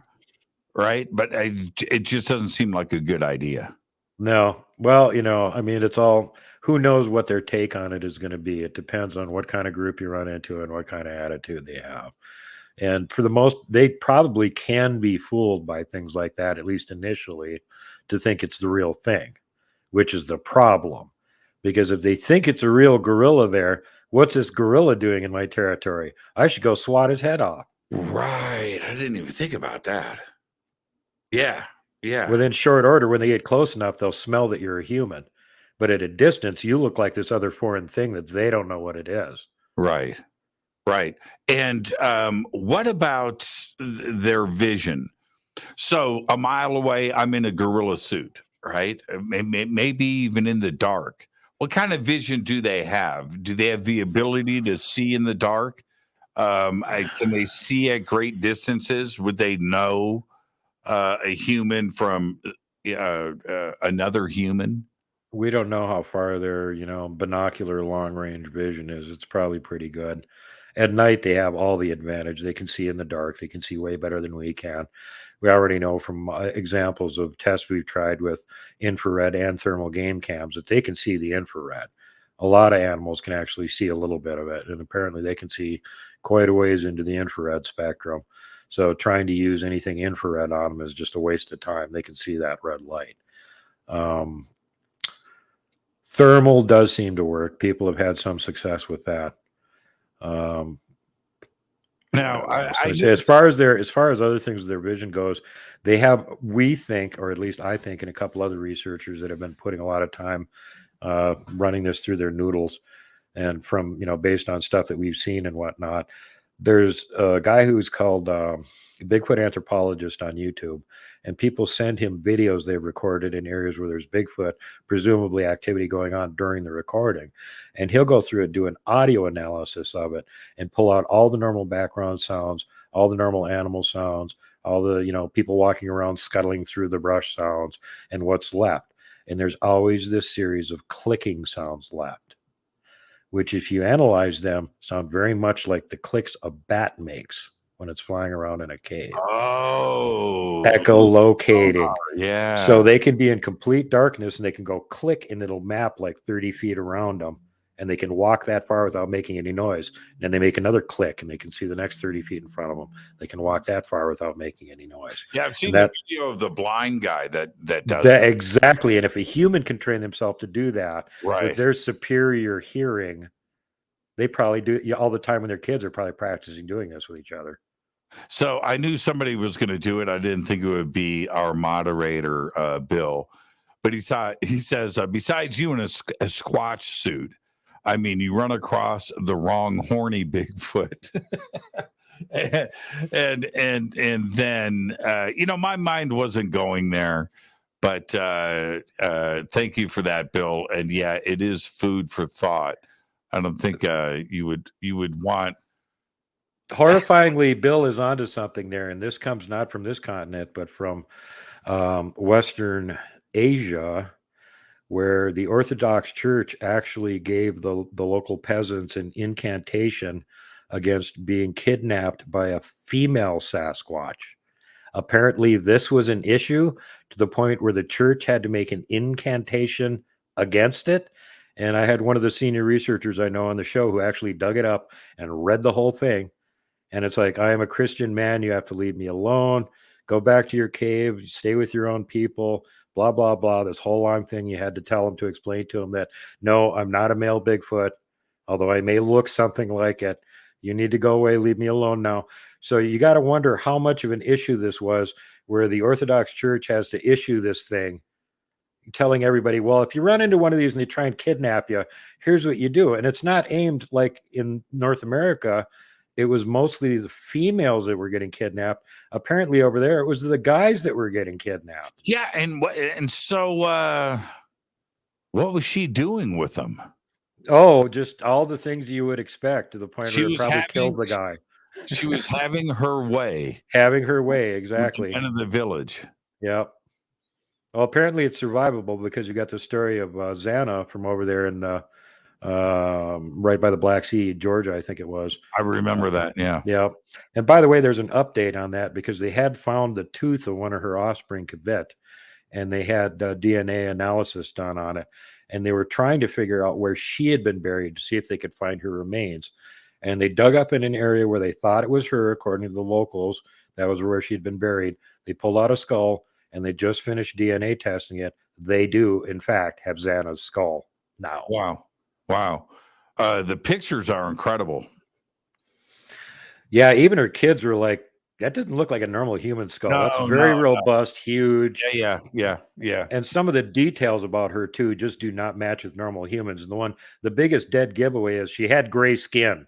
right? But it just doesn't seem like a good idea. No. Well, I mean, it's all, who knows what their take on it is going to be. It depends on what kind of group you run into and what kind of attitude they have. And for the most, they probably can be fooled by things like that, at least initially, to think it's the real thing, which is the problem. Because if they think it's a real gorilla there, what's this gorilla doing in my territory? I should go swat his head off. Right. I didn't even think about that. Yeah. Within short order, when they get close enough, they'll smell that you're a human. but at a distance, you look like this other foreign thing that they don't know what it is. Right. And what about their vision? So a mile away, I'm in a gorilla suit, right? Maybe even in the dark. What kind of vision do they have? Do they have the ability to see in the dark? Can they see at great distances? Would they know a human from another human? We don't know how far their, binocular long range vision is. It's probably pretty good. At night, they have all the advantage. They can see in the dark. They can see way better than we can. We already know from examples of tests we've tried with infrared and thermal game cams that they can see the infrared. A lot of animals can actually see a little bit of it, and apparently they can see quite a ways into the infrared spectrum. So trying to use anything infrared on them is just a waste of time. They can see that red light. Thermal does seem to work. People have had some success with that. Now, as far as other things with their vision goes, they have, we think, or at least I think, and a couple other researchers that have been putting a lot of time running this through their noodles, and from based on stuff that we've seen and whatnot. There's a guy who's called Bigfoot Anthropologist on YouTube, and people send him videos they've recorded in areas where there's Bigfoot, presumably activity going on during the recording. And he'll go through and do an audio analysis of it and pull out all the normal background sounds, all the normal animal sounds, all the, people walking around scuttling through the brush sounds, and what's left. And there's always this series of clicking sounds left, which, if you analyze them, sound very much like the clicks a bat makes when it's flying around in a cave. Oh, echolocating. Yeah. So they can be in complete darkness and they can go click and it'll map like 30 feet around them, and they can walk that far without making any noise. And then they make another click and they can see the next 30 feet in front of them. They can walk that far without making any noise. Yeah, I've seen the video of the blind guy that does that. Exactly. And if a human can train themselves to do that, right, with their superior hearing, they probably do all the time when their kids are probably practicing doing this with each other. So I knew somebody was going to do it. I didn't think it would be our moderator, Bill. But he says, besides you in a Sasquatch suit, I mean, you run across the wrong horny Bigfoot. and then, my mind wasn't going there. But thank you for that, Bill. And yeah, it is food for thought. I don't think you would want. Horrifyingly, Bill is onto something there, and this comes not from this continent, but from Western Asia, where the Orthodox Church actually gave the local peasants an incantation against being kidnapped by a female Sasquatch. Apparently, this was an issue to the point where the church had to make an incantation against it. And I had one of the senior researchers I know on the show who actually dug it up and read the whole thing. And it's like, I am a Christian man. You have to leave me alone. Go back to your cave. Stay with your own people. Blah, blah, blah. This whole long thing you had to tell him to explain to him that, no, I'm not a male Bigfoot, although I may look something like it. You need to go away. Leave me alone now. So you got to wonder how much of an issue this was, where the Orthodox Church has to issue this thing telling everybody, well, if you run into one of these and they try and kidnap you, here's what you do. And it's not aimed like in North America. It was mostly the females that were getting kidnapped. Apparently over there, it was the guys that were getting kidnapped. Yeah. And so what was she doing with them? Oh, just all the things you would expect, to the point where it probably killed the guy. She was having her way. Having her way, exactly. End of the village. Yep. Well, apparently it's survivable, because you got the story of Xana from over there in right by the Black Sea, Georgia, I think it was. I remember that. Yeah. Yeah. And by the way, there's an update on that, because they had found the tooth of one of her offspring, Kvet, and they had DNA analysis done on it. And they were trying to figure out where she had been buried to see if they could find her remains. And they dug up in an area where they thought it was her, according to the locals. That was where she'd been buried. They pulled out a skull, and they just finished DNA testing it. They do, in fact, have Xana's skull now. Wow. The pictures are incredible. Yeah, even her kids were like, that doesn't look like a normal human skull. No, That's very no. robust, huge. Yeah. And some of the details about her too just do not match with normal humans. And the biggest dead giveaway is she had gray skin.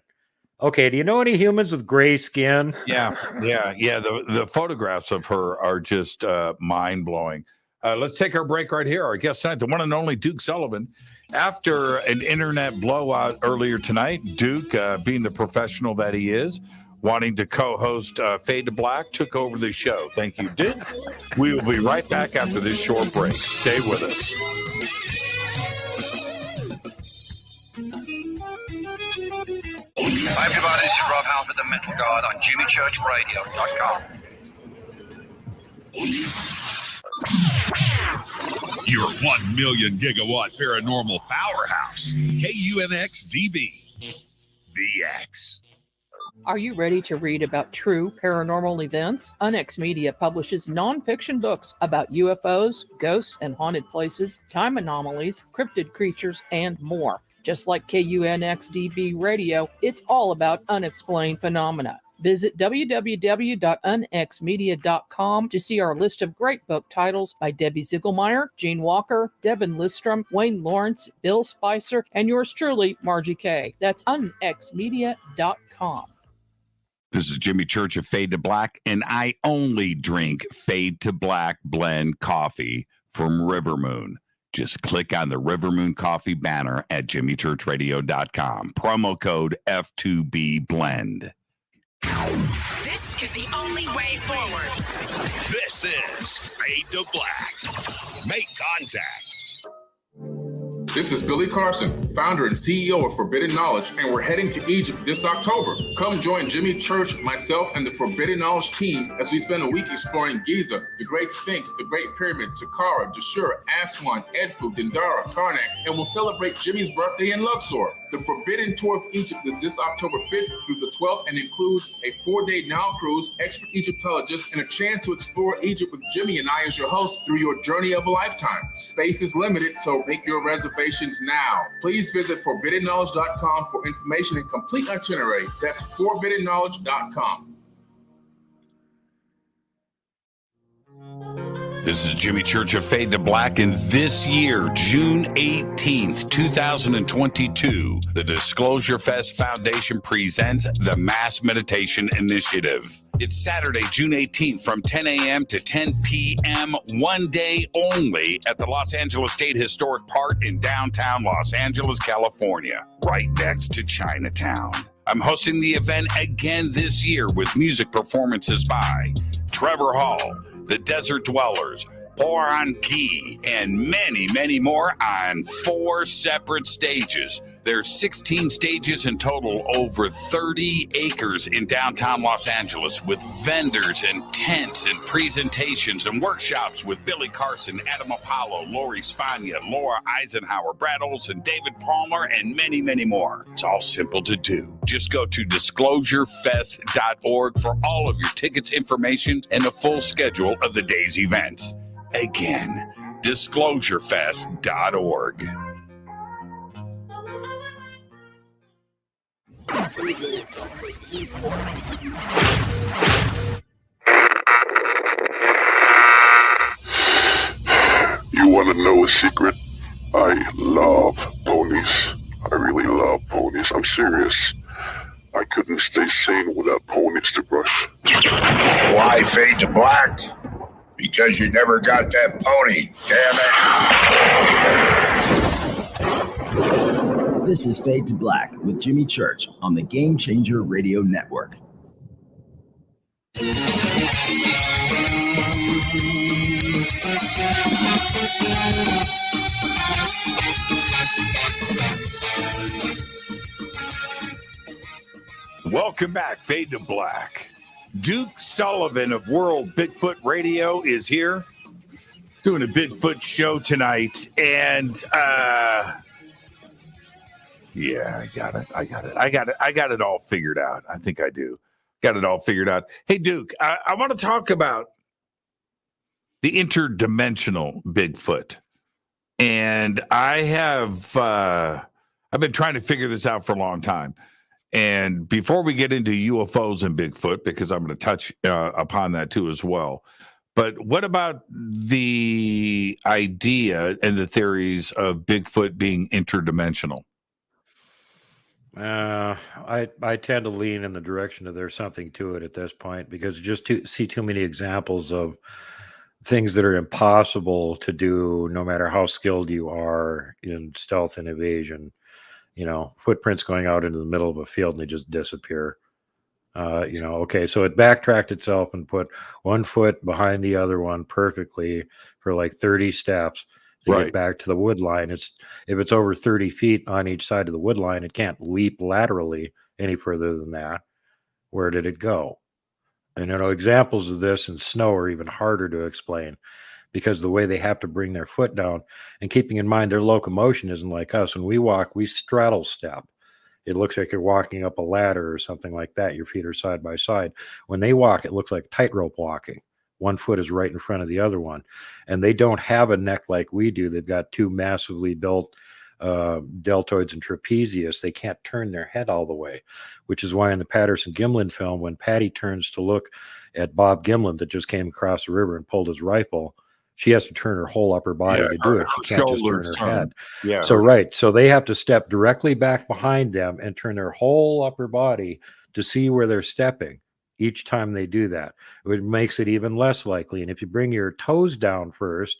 Okay, do you know any humans with gray skin? Yeah. The photographs of her are just mind blowing. Let's take our break right here. Our guest tonight, the one and only Duke Sullivan. After an internet blowout earlier tonight, Duke, being the professional that he is, wanting to co-host Fade to Black, took over the show. Thank you, Duke. We will be right back after this short break. Stay with us. Hi, everybody. This is Rob Halford, the Metal Guard on JimmyChurchRadio.com. Your 1 million gigawatt paranormal powerhouse, KUNX-DB, the X. Are you ready to read about true paranormal events? UNX Media publishes nonfiction books about UFOs, ghosts and haunted places, time anomalies, cryptid creatures, and more. Just like KUNX-DB Radio, it's all about unexplained phenomena. Visit www.unxmedia.com to see our list of great book titles by Debbie Ziegelmeyer, Gene Walker, Devin Listrom, Wayne Lawrence, Bill Spicer, and yours truly, Margie Kay. That's unxmedia.com. This is Jimmy Church of Fade to Black, and I only drink Fade to Black blend coffee from River Moon. Just click on the River Moon coffee banner at jimmychurchradio.com. Promo code F2B blend. This is the only way forward. This is Fade to Black. Make contact. This is Billy Carson, founder and CEO of Forbidden Knowledge, and we're heading to Egypt this October. Come join Jimmy Church, myself, and the Forbidden Knowledge team as we spend a week exploring Giza, the Great Sphinx, the Great Pyramid, Saqqara, Dashur, Aswan, Edfu, Dendara, Karnak, and we'll celebrate Jimmy's birthday in Luxor. The Forbidden Tour of Egypt is this October 5th through the 12th and includes a 4-day Nile cruise, expert Egyptologists, and a chance to explore Egypt with Jimmy and I as your host through your journey of a lifetime. Space is limited, so make your reservations now. Please visit forbiddenknowledge.com for information and complete itinerary. That's forbiddenknowledge.com. This is Jimmy Church of Fade to Black, and this year, June 18th, 2022, the Disclosure Fest Foundation presents the Mass Meditation Initiative. It's Saturday, June 18th from 10 a.m. to 10 p.m., one day only at the Los Angeles State Historic Park in downtown Los Angeles, California, right next to Chinatown. I'm hosting the event again this year with music performances by Trevor Hall, The Desert Dwellers, Poran Ki, and many, many more on 4 separate stages. There's 16 stages in total, over 30 acres in downtown Los Angeles, with vendors and tents and presentations and workshops with Billy Carson, Adam Apollo, Lori Spagna, Laura Eisenhower, Brad Olson, David Palmer, and many, many more. It's all simple to do. Just go to disclosurefest.org for all of your tickets, information, and a full schedule of the day's events. Again, disclosurefest.org. You want to know a secret? I love ponies. I really love ponies. I'm serious. I couldn't stay sane without ponies to brush. Why Fade to Black? Because you never got that pony, damn it. This is Fade to Black with Jimmy Church on the Game Changer Radio Network. Welcome back, Fade to Black. Duke Sullivan of World Bigfoot Radio is here doing a Bigfoot show tonight. And yeah, I got it all figured out. I think I do. Got it all figured out. Hey, Duke, I want to talk about the interdimensional Bigfoot. And I've been trying to figure this out for a long time. And before we get into UFOs and Bigfoot, because I'm going to touch upon that too as well. But what about the idea and the theories of Bigfoot being interdimensional? I tend to lean in the direction of there's something to it at this point, because just to see too many examples of things that are impossible to do, no matter how skilled you are in stealth and evasion. Footprints going out into the middle of a field and they just disappear. Okay, so it backtracked itself and put one foot behind the other one perfectly for like 30 steps to get back to the wood line. If it's over 30 feet on each side of the wood line, it can't leap laterally any further than that. Where did it go? And examples of this in snow are even harder to explain, because the way they have to bring their foot down, and keeping in mind their locomotion isn't like us. When we walk, we straddle step. It looks like you're walking up a ladder or something like that. Your feet are side by side. When they walk, it looks like tightrope walking. One foot is right in front of the other one. And they don't have a neck like we do. They've got two massively built deltoids and trapezius. They can't turn their head all the way, which is why in the Patterson-Gimlin film, when Patty turns to look at Bob Gimlin that just came across the river and pulled his rifle, she has to turn her whole upper body to do it. She can't just turn her head. Yeah. So they have to step directly back behind them and turn their whole upper body to see where they're stepping each time they do that. It makes it even less likely. And if you bring your toes down first,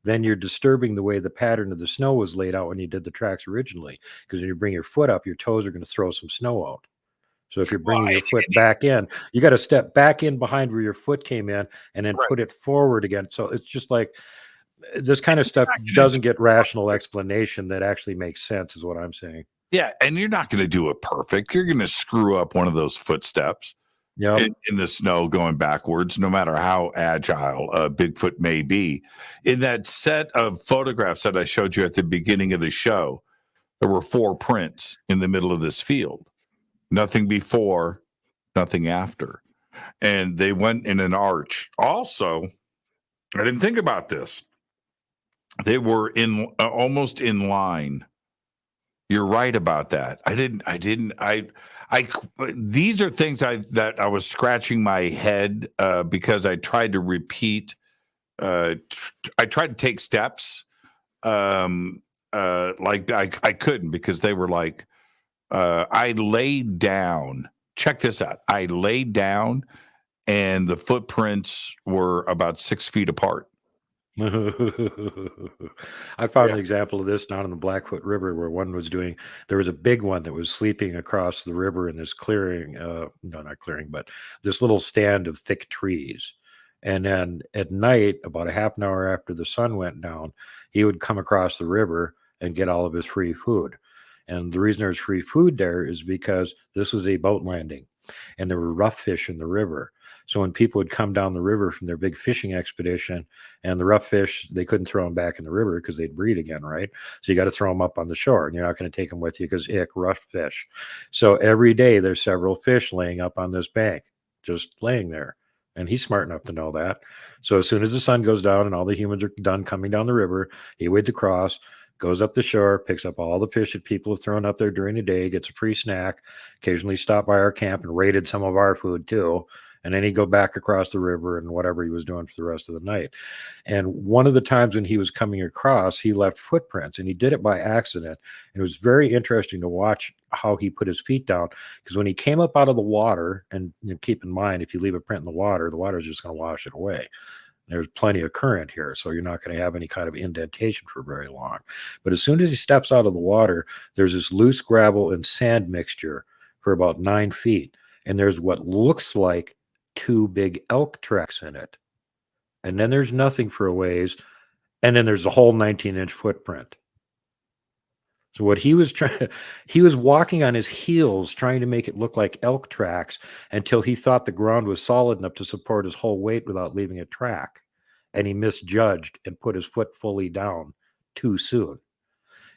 then you're disturbing the way the pattern of the snow was laid out when you did the tracks originally. Because when you bring your foot up, your toes are going to throw some snow out. So if you're bringing your foot back in, you got to step back in behind where your foot came in and then put it forward again. So it's just like this kind of stuff doesn't get rational explanation that actually makes sense, is what I'm saying. Yeah, and you're not going to do it perfect. You're going to screw up one of those footsteps in the snow going backwards, no matter how agile Bigfoot may be. In that set of photographs that I showed you at the beginning of the show, there were 4 prints in the middle of this field. Nothing before, nothing after. And they went in an arch. Also, I didn't think about this. They were in almost in line. You're right about that. These are things that I was scratching my head because I tried to repeat. I tried to take steps. Like I couldn't, because they were like, I laid down. Check this out. I laid down and the footprints were about 6 feet apart. I found an example of this down in the Blackfoot River, where there was a big one that was sleeping across the river in this clearing, no, not clearing, but this little stand of thick trees. And then at night, about a half an hour after the sun went down, he would come across the river and get all of his free food. And the reason there's free food there is because this was a boat landing and there were rough fish in the river. So when people would come down the river from their big fishing expedition, and the rough fish, they couldn't throw them back in the river because they'd breed again, right? So you got to throw them up on the shore, and you're not going to take them with you because rough fish. So every day there's several fish laying up on this bank, just laying there. And he's smart enough to know that. So as soon as the sun goes down and all the humans are done coming down the river, he wades across, goes up the shore, picks up all the fish that people have thrown up there during the day, gets a free snack, occasionally stop by our camp and raided some of our food too. And then he'd go back across the river and whatever he was doing for the rest of the night. And one of the times when he was coming across, he left footprints, and he did it by accident. And it was very interesting to watch how he put his feet down, because when he came up out of the water, and keep in mind, if you leave a print in the water is just going to wash it away. There's plenty of current here, so you're not going to have any kind of indentation for very long. But as soon as he steps out of the water, there's this loose gravel and sand mixture for about 9 feet. And there's what looks like 2 big elk tracks in it. And then there's nothing for a ways. And then there's a whole 19-inch footprint. So what he was walking on his heels, trying to make it look like elk tracks, until he thought the ground was solid enough to support his whole weight without leaving a track. And he misjudged and put his foot fully down too soon.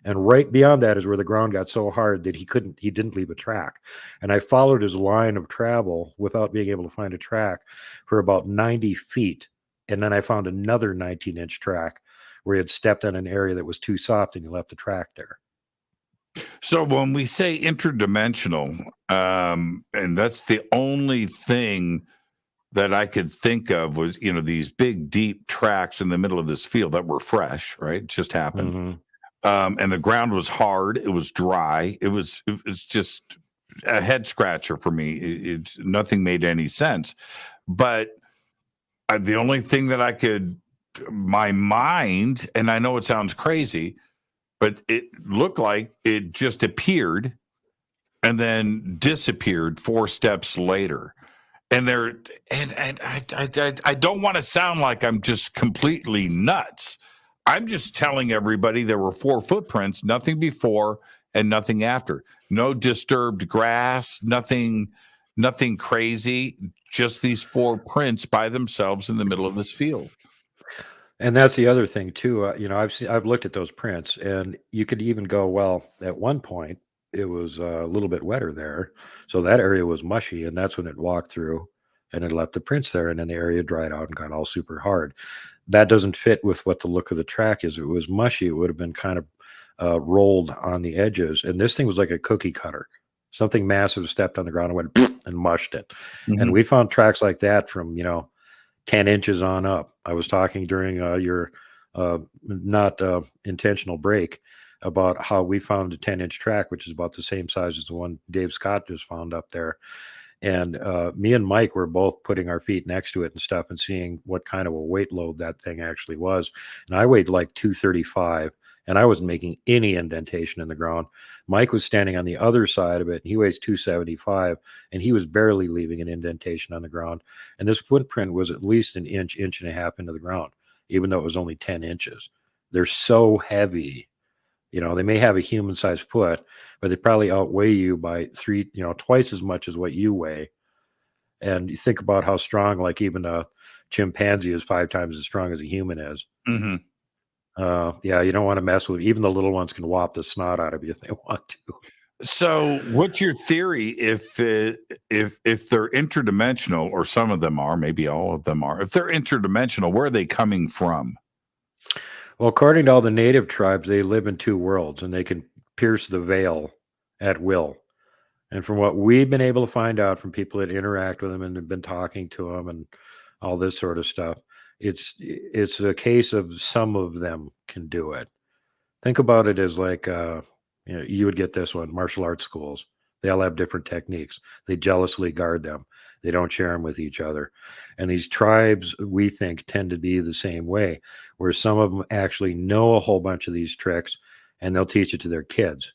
And right beyond that is where the ground got so hard that he didn't leave a track. And I followed his line of travel without being able to find a track for about 90 feet. And then I found another 19-inch track where he had stepped on an area that was too soft, and he left the track there. So when we say interdimensional, And that's the only thing that I could think of was, these big, deep tracks in the middle of this field that were fresh, right? It just happened. And the ground was hard. It was dry. It was just a head scratcher for me. Nothing made any sense. But the only thing that I could, my mind, and I know it sounds crazy, but it looked like it just appeared and then disappeared 4 steps later. And I don't want to sound like I'm just completely nuts. I'm just telling everybody there were 4 footprints, nothing before and nothing after. No disturbed grass, nothing crazy, just these 4 prints by themselves in the middle of this field. And that's the other thing too. I've looked at those prints, and you could even go, well, at one point it was a little bit wetter there, so that area was mushy, and that's when it walked through and it left the prints there, and then the area dried out and got all super hard. That doesn't fit with what the look of the track is. If it was mushy, it would have been kind of rolled on the edges, and this thing was like a cookie cutter. Something massive stepped on the ground and went and mushed it. And we found tracks like that from 10 inches on up. I was talking during your not intentional break about how we found a 10-inch track, which is about the same size as the one Dave Scott just found up there. And me and Mike were both putting our feet next to it and stuff and seeing what kind of a weight load that thing actually was. And I weighed like 235, and I wasn't making any indentation in the ground. Mike was standing on the other side of it, and he weighs 275, and he was barely leaving an indentation on the ground. And this footprint was at least an inch and a half into the ground, even though it was only 10 inches. They're so heavy. They may have a human-sized foot, but they probably outweigh you by twice as much as what you weigh. And you think about how strong, like even a chimpanzee is 5 times as strong as a human is. Yeah, you don't want to mess with. Even the little ones can whop the snot out of you if they want to. So, what's your theory if they're interdimensional, or some of them are, maybe all of them are? If they're interdimensional, where are they coming from? Well, according to all the native tribes, they live in 2 worlds, and they can pierce the veil at will. And from what we've been able to find out from people that interact with them and have been talking to them and all this sort of stuff, it's a case of some of them can do it. Think about it as like, you would get this one, martial arts schools. They all have different techniques. They jealously guard them. They don't share them with each other. And these tribes, we think, tend to be the same way, where some of them actually know a whole bunch of these tricks, and they'll teach it to their kids.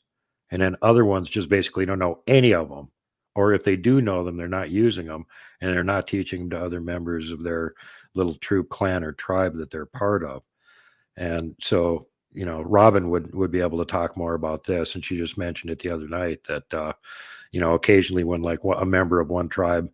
And then other ones just basically don't know any of them. Or if they do know them, they're not using them, and they're not teaching them to other members of their little troop, clan, or tribe that they're part of. And so, Robin would be able to talk more about this. And she just mentioned it the other night that, occasionally when like a member of one tribe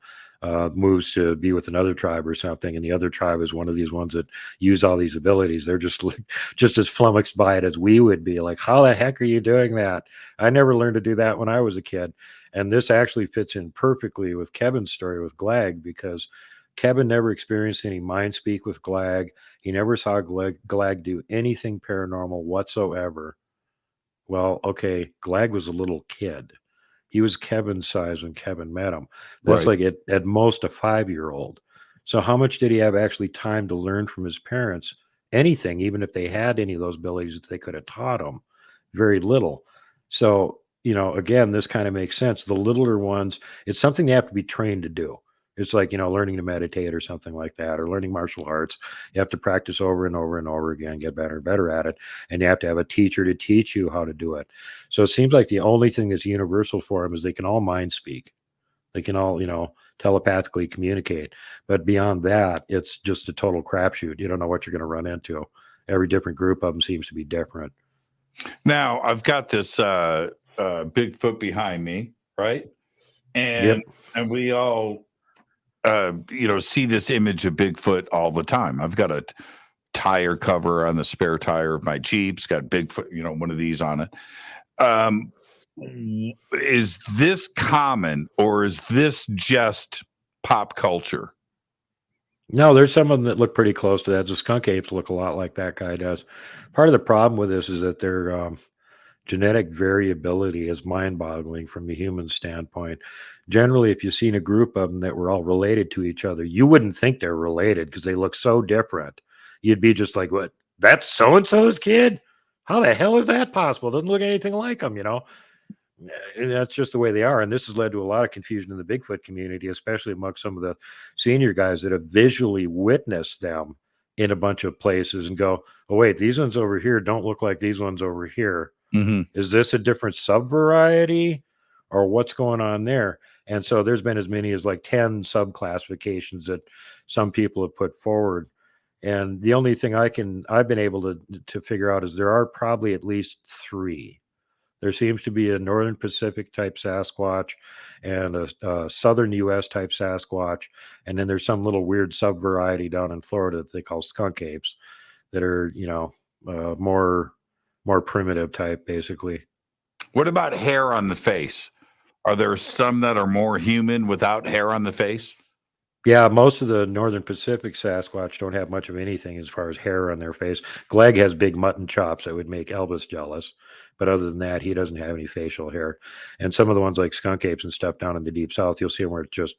moves to be with another tribe or something, and the other tribe is one of these ones that use all these abilities, they're just as flummoxed by it as we would be. Like, how the heck are you doing that? I never learned to do that when I was a kid. And this actually fits in perfectly with Kevin's story with Glag, because Kevin never experienced any mind speak with Glag. He never saw Glag do anything paranormal whatsoever. Well, okay, Glag was a little kid. He was Kevin's size when Kevin met him. That's Right. like at most a 5-year-old. So how much did he have actually time to learn from his parents? Anything, even if they had any of those abilities that they could have taught him? Very little. So, again, this kind of makes sense. The littler ones, it's something they have to be trained to do. It's like, learning to meditate or something like that, or learning martial arts. You have to practice over and over and over again, get better and better at it. And you have to have a teacher to teach you how to do it. So it seems like the only thing that's universal for them is they can all mind speak. They can all, telepathically communicate. But beyond that, it's just a total crapshoot. You don't know what you're going to run into. Every different group of them seems to be different. Now, I've got this Bigfoot behind me, right? And we all see this image of Bigfoot all the time. I've got a tire cover on the spare tire of my Jeep. It's got Bigfoot, one of these on it. Is this common, or is this just pop culture? No, there's some of them that look pretty close to that. The skunk apes look a lot like that guy does. Part of the problem with this is that they're genetic variability is mind-boggling from the human standpoint. Generally, if you've seen a group of them that were all related to each other, you wouldn't think they're related because they look so different. You'd be just like, what? That's so-and-so's kid? How the hell is that possible? Doesn't look anything like them, And that's just the way they are. And this has led to a lot of confusion in the Bigfoot community, especially amongst some of the senior guys that have visually witnessed them in a bunch of places and go, oh, wait, these ones over here don't look like these ones over here. Mm-hmm. Is this a different subvariety or what's going on there? And so there's been as many as like 10 subclassifications that some people have put forward. And the only thing I've been able to figure out is there are probably at least 3. There seems to be a Northern Pacific type Sasquatch and a Southern U.S. type Sasquatch. And then there's some little weird subvariety down in Florida that they call skunk apes that are, more primitive type, basically. What about hair on the face? Are there some that are more human without hair on the face? Yeah, most of the Northern Pacific Sasquatch don't have much of anything as far as hair on their face. Glegg has big mutton chops that would make Elvis jealous. But other than that, he doesn't have any facial hair. And some of the ones like skunk apes and stuff down in the deep south, you'll see them where it's just,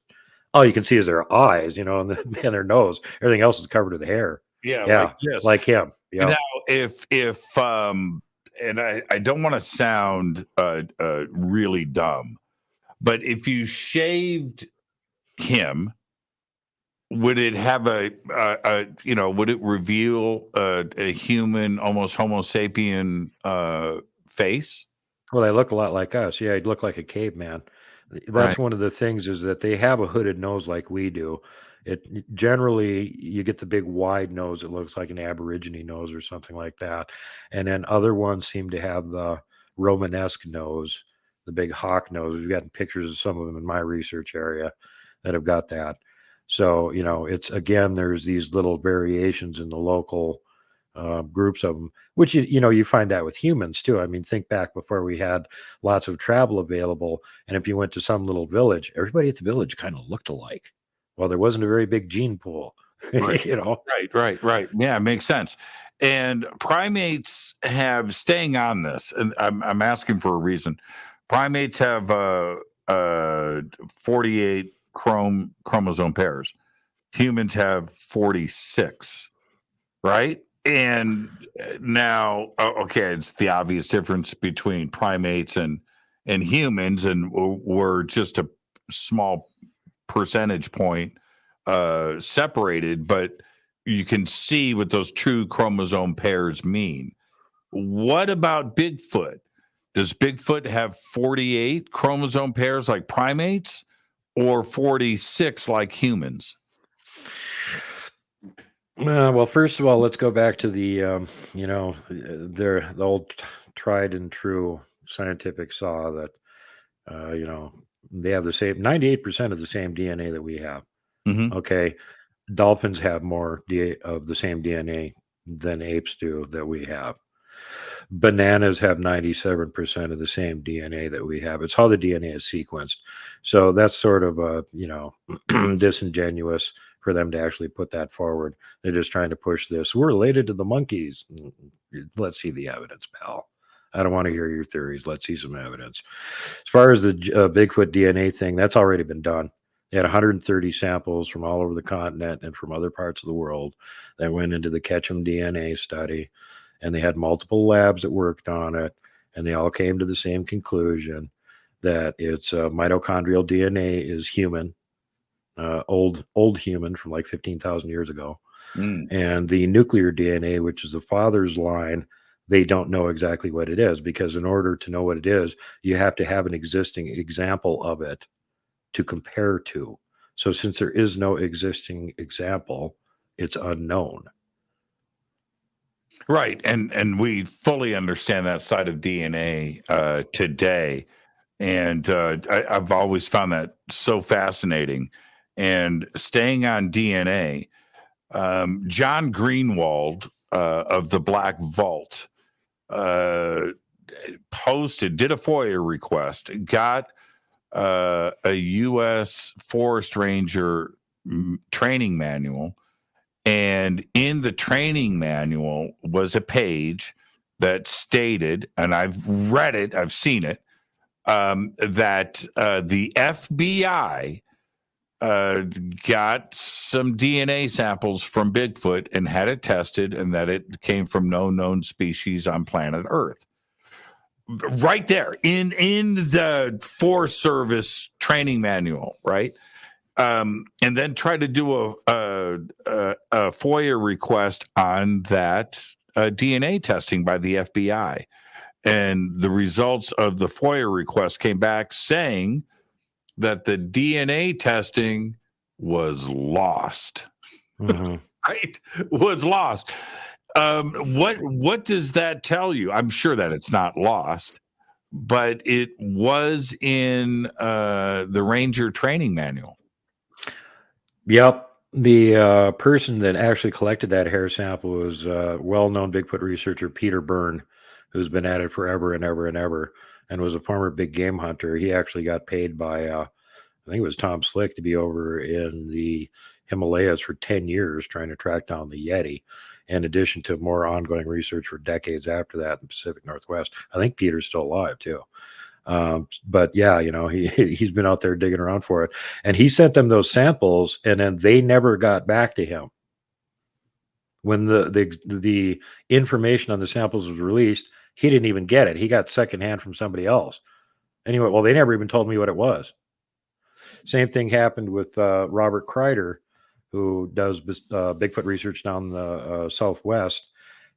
all you can see is their eyes, and their nose. Everything else is covered with hair. Yeah, like him. Yeah. Now, if and I don't want to sound really dumb, but if you shaved him, would it have would it reveal a human, almost Homo sapien face? Well, they look a lot like us. Yeah, he'd look like a caveman. That's Right. one of the things is that they have a hooded nose like we do. It generally, you get the big wide nose. It looks like an Aborigine nose or something like that. And then other ones seem to have the Romanesque nose, the big hawk nose. We've gotten pictures of some of them in my research area that have got that. So, it's, again, there's these little variations in the local groups of them, which, you find that with humans too. I mean, think back before we had lots of travel available. And if you went to some little village, everybody at the village kind of looked alike. Well, there wasn't a very big gene pool, Right. Right. Yeah, it makes sense. And primates have, staying on this, and I'm asking for a reason. Primates have 48 chromosome pairs. Humans have 46, right? And now, okay, it's the obvious difference between primates and humans, and we're just a small percentage point separated, but you can see what those true chromosome pairs mean. What about Bigfoot? Does Bigfoot have 48 chromosome pairs like primates, or 46 like humans? Well, first of all, let's go back to the, the old tried and true scientific saw that, they have the same 98% of the same DNA that we have. Mhm. Okay. Dolphins have more of the same DNA than apes do that we have. Bananas have 97% of the same DNA that we have. It's how the DNA is sequenced. So that's sort of disingenuous for them to actually put that forward. They're just trying to push this. We're related to the monkeys. Let's see the evidence, pal. I don't want to hear your theories. Let's see some evidence. As far as the Bigfoot DNA thing, that's already been done. They had 130 samples from all over the continent and from other parts of the world that went into the Ketchum DNA study. And they had multiple labs that worked on it. And they all came to the same conclusion that it's mitochondrial DNA is human, old human from like 15,000 years ago. And the nuclear DNA, which is the father's line, they don't know exactly what it is, because in order to know what it is, you have to have an existing example of it to compare to. So since there is no existing example, it's unknown. Right. And we fully understand that side of DNA today. And I've always found that so fascinating. And staying on DNA, John Greenwald of the Black Vault did a FOIA request, got a U.S. Forest Ranger training manual. And in the training manual was a page that stated, and I've read it, I've seen it, that the FBI got some DNA samples from Bigfoot and had it tested, and that it came from no known species on planet Earth. Right there in the Forest Service training manual, right? And then try to do a FOIA request on that DNA testing by the FBI. And the results of the FOIA request came back saying that the DNA testing was lost. Mm-hmm. Right? Was lost. What does that tell you? I'm sure that it's not lost, but it was in the Ranger training manual. Yep. The person that actually collected that hair sample was well-known Bigfoot researcher Peter Byrne, who's been at it forever and ever and ever, and was a former big game hunter. He actually got paid by, I think it was Tom Slick, to be over in the Himalayas for 10 years trying to track down the Yeti, in addition to more ongoing research for decades after that in the Pacific Northwest. I think Peter's still alive, too. But yeah, you know, he's been out there digging around for it, and he sent them those samples, and then they never got back to him. When the information on the samples was released, he didn't even get it. He got secondhand from somebody else. Anyway, well, they never even told me what it was. Same thing happened with Robert Kreider, who does Bigfoot research down the Southwest,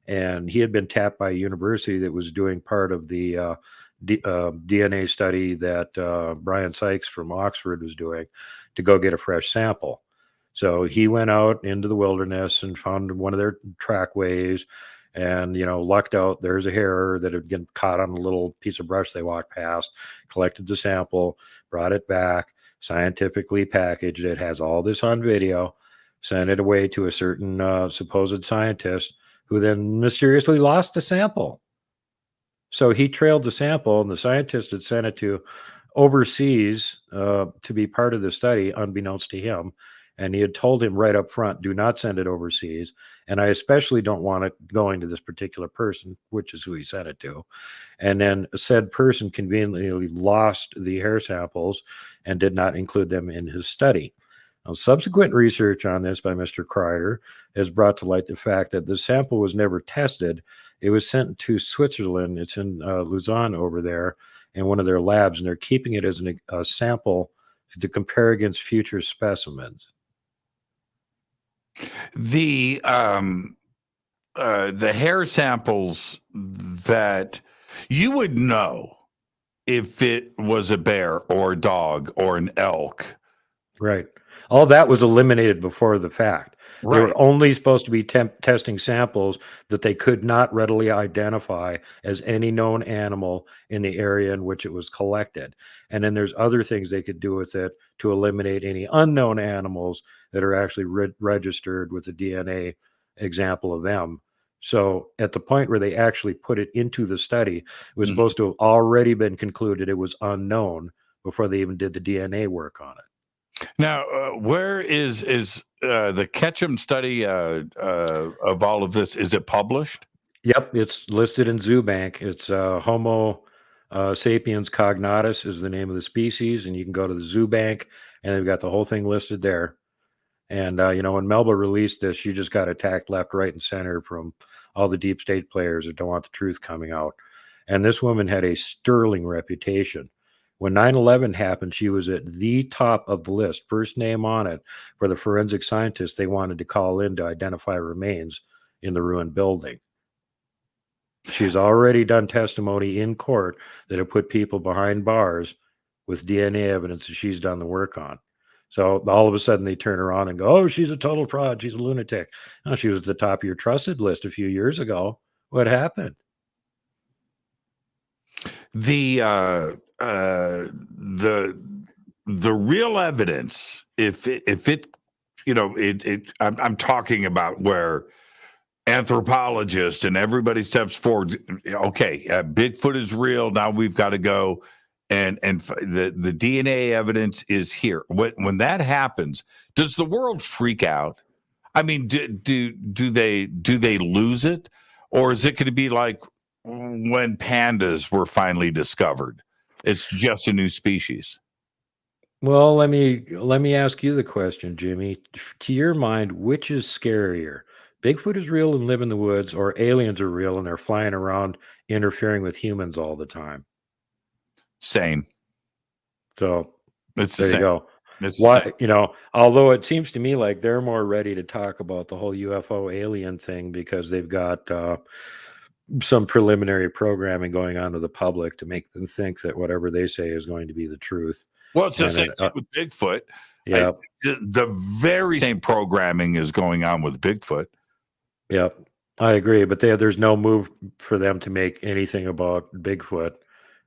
and he had been tapped by a university that was doing part of the DNA study that Brian Sykes from Oxford was doing to go get a fresh sample. So he went out into the wilderness and found one of their trackways and, you know, lucked out. There's a hare that had been caught on a little piece of brush they walked past, collected the sample, brought it back, scientifically packaged it, has all this on video, sent it away to a certain supposed scientist who then mysteriously lost the sample. So he trailed the sample, and the scientist had sent it to overseas to be part of the study, unbeknownst to him. And he had told him right up front, do not send it overseas. And I especially don't want it going to this particular person, which is who he sent it to. And then said person conveniently lost the hair samples and did not include them in his study. Now, subsequent research on this by Mr. Kreider has brought to light the fact that the sample was never tested. It was sent to Switzerland. It's in Lausanne over there in one of their labs, and they're keeping it as a sample to compare against future specimens. The hair samples that you would know if it was a bear or a dog or an elk. Right. All that was eliminated before the fact. Right. They were only supposed to be testing samples that they could not readily identify as any known animal in the area in which it was collected. And then there's other things they could do with it to eliminate any unknown animals that are actually registered with a DNA example of them. So at the point where they actually put it into the study, it was supposed to have already been concluded it was unknown before they even did the DNA work on it. Now, where is the Ketchum study of all of this? Is it published? Yep, it's listed in ZooBank. It's Homo sapiens cognatus is the name of the species, and you can go to the ZooBank, and they've got the whole thing listed there. And, you know, when Melba released this, she just got attacked left, right, and center from all the deep state players that don't want the truth coming out. And this woman had a sterling reputation. When 9/11 happened, she was at the top of the list, first name on it, for the forensic scientists they wanted to call in to identify remains in the ruined building. She's already done testimony in court that have put people behind bars with DNA evidence that she's done the work on. So all of a sudden they turn around and go, oh, she's a total fraud. She's a lunatic. No, she was at the top of your trusted list a few years ago. What happened? The real evidence, if it, you know, I'm talking about where anthropologists and everybody steps forward. Okay, Bigfoot is real. Now we've got to go, and the DNA evidence is here. When that happens, does the world freak out? I mean, do they lose it, or is it going to be like when pandas were finally discovered. It's just a new species. Well, let me ask you the question, Jimmy. To your mind, which is scarier? Bigfoot is real and live in the woods, or aliens are real and they're flying around interfering with humans all the time? Same. So it's there the you same. go. It's Why, although it seems to me like they're more ready to talk about the whole UFO alien thing because they've got some preliminary programming going on to the public to make them think that whatever they say is going to be the truth. Well, it's the same thing with Bigfoot. Yeah. The very same programming is going on with Bigfoot. Yep, I agree. But there's no move for them to make anything about Bigfoot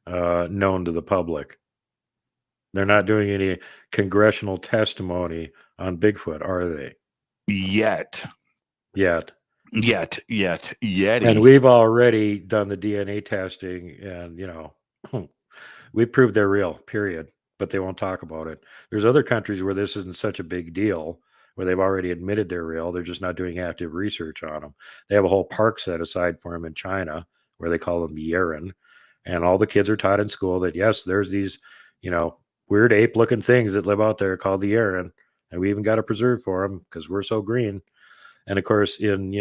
known to the public. They're not doing any congressional testimony on Bigfoot, are they? Yet. And we've already done the DNA testing, and we proved they're real, period. But they won't talk about it. There's other countries where this isn't such a big deal, where they've already admitted they're real. They're just not doing active research on them. They have a whole park set aside for them in China, where they call them Yeren. And all the kids are taught in school that, yes, there's these, weird ape-looking things that live out there called the Yeren. And we even got a preserve for them because we're so green. And of course, in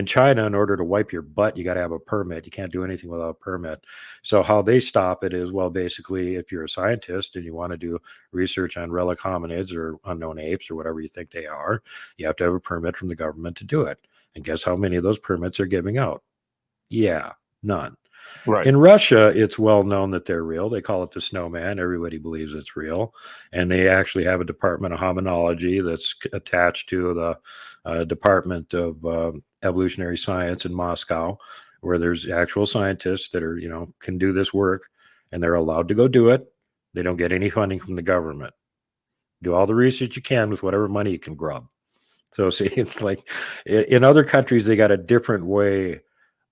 China, in order to wipe your butt, you got to have a permit. You can't do anything without a permit. So how they stop it is, well, basically, if you're a scientist and you want to do research on relic hominids or unknown apes or whatever you think they are, you have to have a permit from the government to do it. And guess how many of those permits are giving out? Yeah, none. Right. In Russia, it's well known that they're real. They call it the snowman. Everybody believes it's real. And they actually have a department of hominology that's attached to the Department of Evolutionary Science in Moscow, where there's actual scientists that are, can do this work, and they're allowed to go do it. They don't get any funding from the government. Do all the research you can with whatever money you can grub. So see, it's like in other countries, they got a different way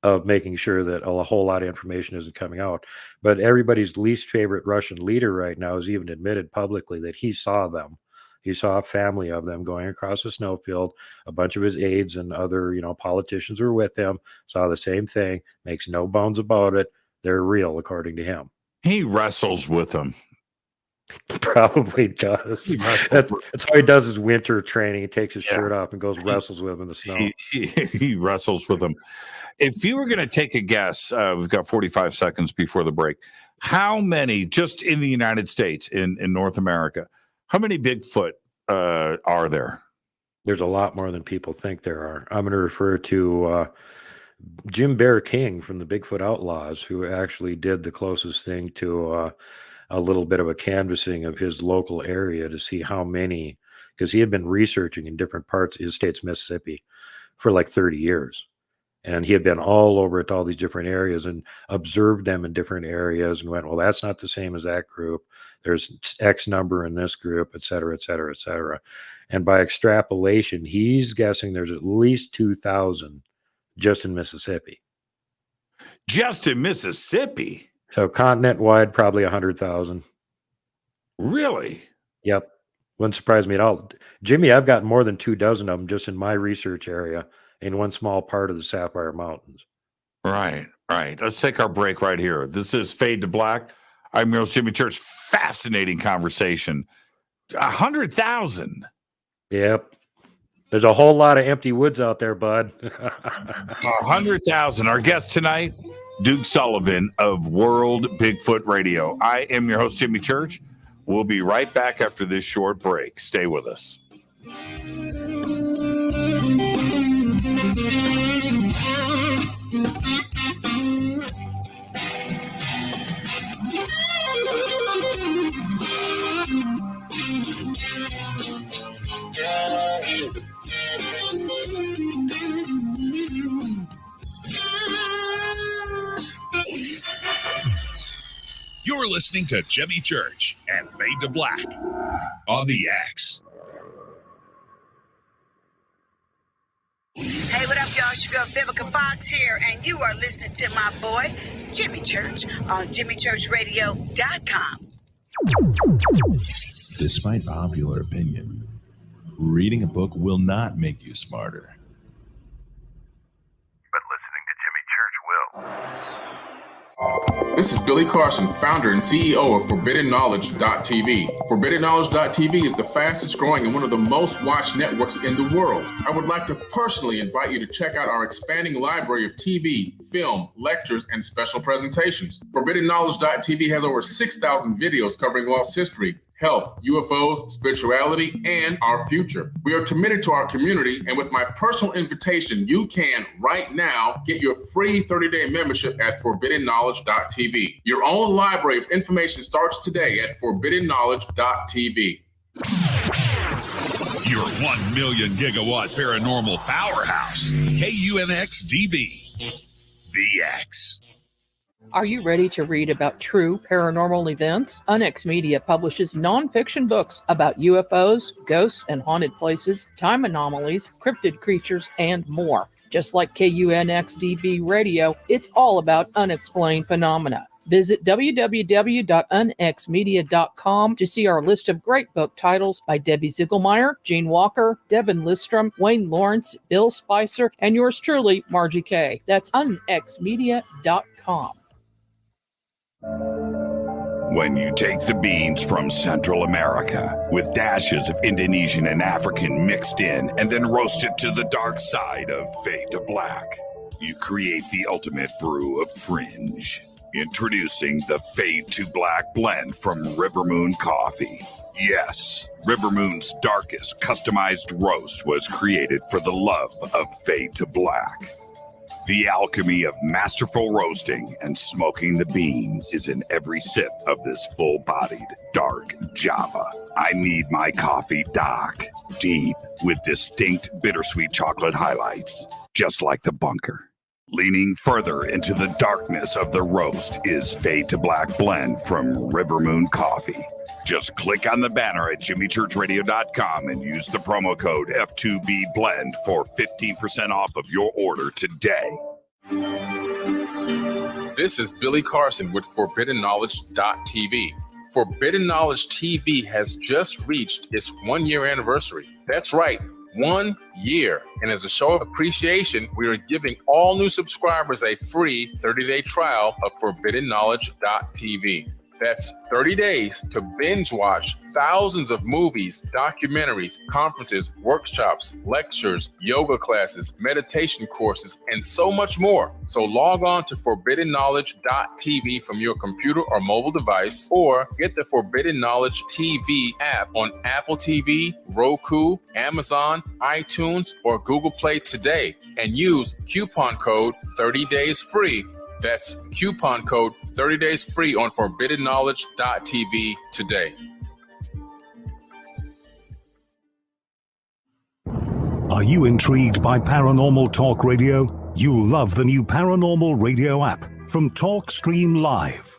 of making sure that a whole lot of information isn't coming out. But everybody's least favorite Russian leader right now has even admitted publicly that he saw them. He saw a family of them going across the snowfield. A bunch of his aides and other, politicians were with him, saw the same thing, makes no bones about it. They're real, according to him. He wrestles with them. Probably does. That's how he does his winter training. He takes his shirt off and goes wrestles with him in the snow. He wrestles with them. If you were going to take a guess, we've got 45 seconds before the break. How many, just in the United States, in North America, how many Bigfoot are there? There's a lot more than people think there are. I'm going to refer to Jim Bear King from the Bigfoot Outlaws, who actually did the closest thing to a little bit of a canvassing of his local area to see how many, because he had been researching in different parts of his state's Mississippi for like 30 years. And he had been all over at all these different areas and observed them in different areas and went, well, that's not the same as that group. There's X number in this group, et cetera, et cetera, et cetera. And by extrapolation, he's guessing there's at least 2,000 just in Mississippi. Just in Mississippi? So continent-wide, probably 100,000. Really? Yep. Wouldn't surprise me at all. Jimmy, I've got more than 24 of them just in my research area in one small part of the Sapphire Mountains. Right. Let's take our break right here. This is Fade to Black. I'm your host, Jimmy Church. Fascinating conversation. 100,000. Yep. There's a whole lot of empty woods out there, bud. 100,000. Our guest tonight, Duke Sullivan of World Bigfoot Radio. I am your host, Jimmy Church. We'll be right back after this short break. Stay with us. You're listening to Jimmy Church and Fade to Black on the X. Hey, what up, y'all? It's your girl, Vivica Fox here, and you are listening to my boy, Jimmy Church, on jimmychurchradio.com. Despite popular opinion, reading a book will not make you smarter. But listening to Jimmy Church will. This is Billy Carson, founder and CEO of ForbiddenKnowledge.tv. ForbiddenKnowledge.tv is the fastest growing and one of the most watched networks in the world. I would like to personally invite you to check out our expanding library of TV, film, lectures, and special presentations. ForbiddenKnowledge.tv has over 6,000 videos covering lost history, health, UFOs, spirituality, and our future. We are committed to our community, and with my personal invitation, you can, right now, get your free 30-day membership at ForbiddenKnowledge.tv. Your own library of information starts today at ForbiddenKnowledge.tv. Your 1 million gigawatt paranormal powerhouse, KUNX-DB, the X. Are you ready to read about true paranormal events? UNX Media publishes nonfiction books about UFOs, ghosts and haunted places, time anomalies, cryptid creatures, and more. Just like KUNX-DB Radio, it's all about unexplained phenomena. Visit www.unxmedia.com to see our list of great book titles by Debbie Ziegelmeyer, Gene Walker, Devin Listrom, Wayne Lawrence, Bill Spicer, and yours truly, Margie Kay. That's unxmedia.com. When you take the beans from Central America with dashes of Indonesian and African mixed in and then roast it to the dark side of fade to black, you create the ultimate brew of fringe. Introducing the Fade to Black blend from Rivermoon Coffee. Yes, Rivermoon's darkest customized roast was created for the love of Fade to Black. The alchemy of masterful roasting and smoking the beans is in every sip of this full-bodied, dark Java. I need my coffee dark, deep, with distinct bittersweet chocolate highlights, just like the bunker. Leaning further into the darkness of the roast is Fade to Black blend from Rivermoon Coffee. Just click on the banner at jimmychurchradio.com and use the promo code F2BBLEND for 15% off of your order today. This is Billy Carson with ForbiddenKnowledge.tv. Forbidden Knowledge TV has just reached its 1-year anniversary. That's right, 1 year. And as a show of appreciation, we are giving all new subscribers a free 30-day trial of ForbiddenKnowledge.tv. That's 30 days to binge watch thousands of movies, documentaries, conferences, workshops, lectures, yoga classes, meditation courses, and so much more. So log on to ForbiddenKnowledge.tv from your computer or mobile device, or get the Forbidden Knowledge TV app on Apple TV, Roku, Amazon, iTunes, or Google Play today, and use coupon code 30 days free. That's coupon code 30 days free on ForbiddenKnowledge.tv today. Are you intrigued by Paranormal Talk Radio? You'll love the new Paranormal Radio app from TalkStream Live.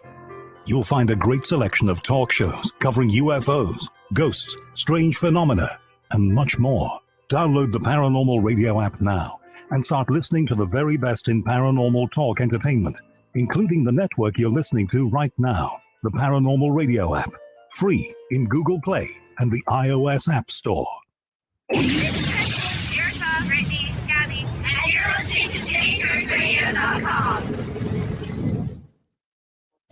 You'll find a great selection of talk shows covering UFOs, ghosts, strange phenomena, and much more. Download the Paranormal Radio app now and start listening to the very best in paranormal talk entertainment, including the network you're listening to right now, the Paranormal Radio app, free in Google Play and the iOS App Store. Brittany, Gabby, and you're listening to JamieChurchRadio.com.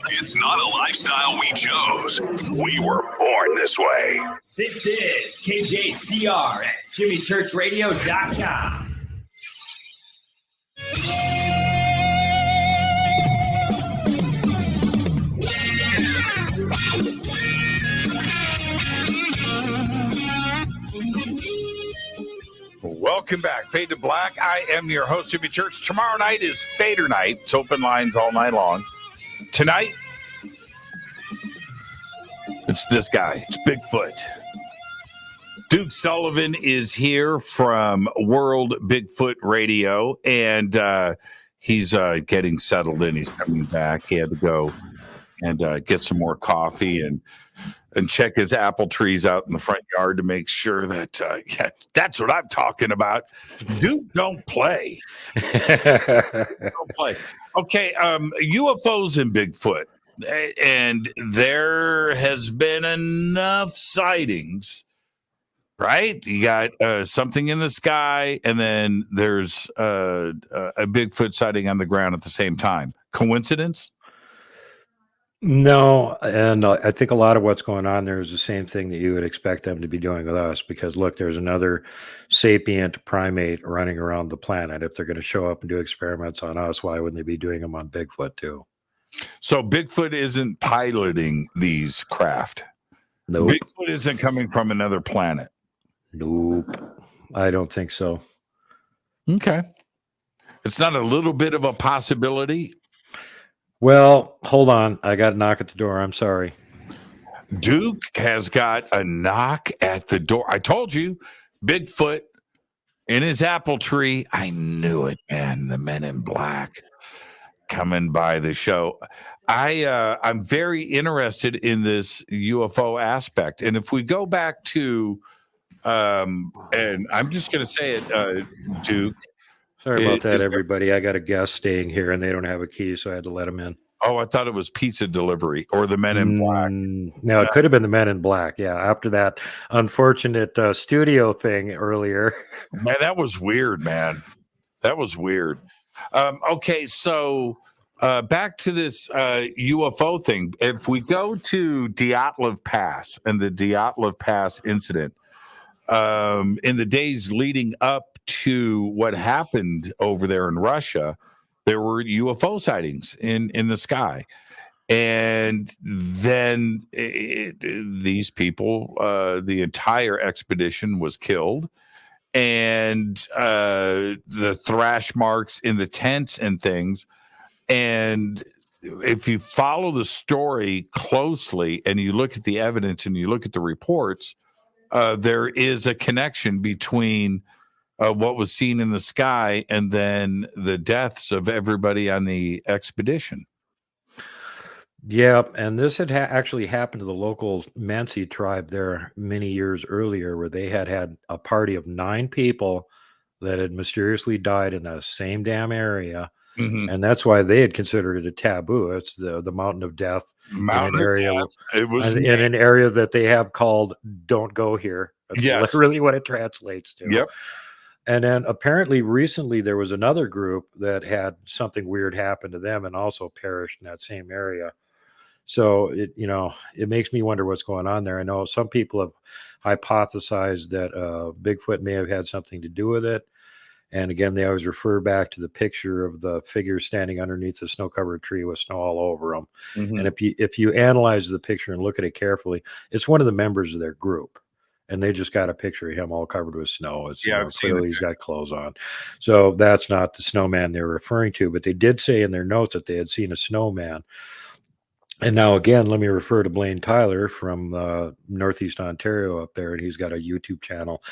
It's not a lifestyle we chose. We were born this way. This is KJCR at JimmyChurchRadio.com. Welcome back. Fade to Black. I am your host, Jimmy Church. Tomorrow night is Fader Night. It's open lines all night long. Tonight, it's this guy. It's Bigfoot. Duke Sullivan is here from World Bigfoot Radio, and he's getting settled in. He's coming back. He had to go and get some more coffee and check his apple trees out in the front yard to make sure that, that's what I'm talking about. Duke, don't play. Don't play. Okay, UFOs and Bigfoot. And there has been enough sightings, right? You got something in the sky, and then there's a Bigfoot sighting on the ground at the same time. Coincidence? No, and I think a lot of what's going on there is the same thing that you would expect them to be doing with us. Because look, there's another sapient primate running around the planet. If they're going to show up and do experiments on us, why wouldn't they be doing them on Bigfoot too? So Bigfoot isn't piloting these craft. Nope. Bigfoot isn't coming from another planet. Nope. I don't think so. Okay. It's not a little bit of a possibility. Well, hold on. I got a knock at the door. I'm sorry. Duke has got a knock at the door. I told you, Bigfoot in his apple tree. I knew it, man. The Men in Black coming by the show. I'm very interested in this UFO aspect. And if we go back to, and I'm just going to say it, Duke. Sorry about that, everybody. I got a guest staying here, and they don't have a key, so I had to let them in. Oh, I thought it was pizza delivery or the Men in Black. No, it could have been the Men in Black. Yeah, after that unfortunate studio thing earlier. Man, that was weird, man. That was weird. Okay, so back to this UFO thing. If we go to Diatlov Pass and the Diatlov Pass incident, in the days leading up to what happened over there in Russia, there were UFO sightings in the sky. And then these people, the entire expedition was killed. And the thrash marks in the tents and things. And if you follow the story closely and you look at the evidence and you look at the reports, there is a connection between what was seen in the sky and then the deaths of everybody on the expedition. Yeah, and this had actually happened to the local Mansi tribe there many years earlier, where they had a party of 9 people that had mysteriously died in the same damn area. Mm-hmm. And that's why they had considered it a taboo. It's the mountain of death. Mountain of Death. It was in an area that they have called "Don't Go Here." That's Yes. literally what it translates to. Yep. And then apparently recently there was another group that had something weird happen to them and also perished in that same area. So it makes me wonder what's going on there. I know some people have hypothesized that Bigfoot may have had something to do with it. And again, they always refer back to the picture of the figure standing underneath the snow-covered tree with snow all over them. Mhm. And if you analyze the picture and look at it carefully, it's one of the members of their group. And they just got a picture of him all covered with snow. It's Yeah, I've seen clearly it. he's got clothes on. So that's not the snowman they're referring to. But they did say in their notes that they had seen a snowman. And now, again, let me refer to Blaine Tyler from Northeast Ontario up there, and he's got a YouTube channel.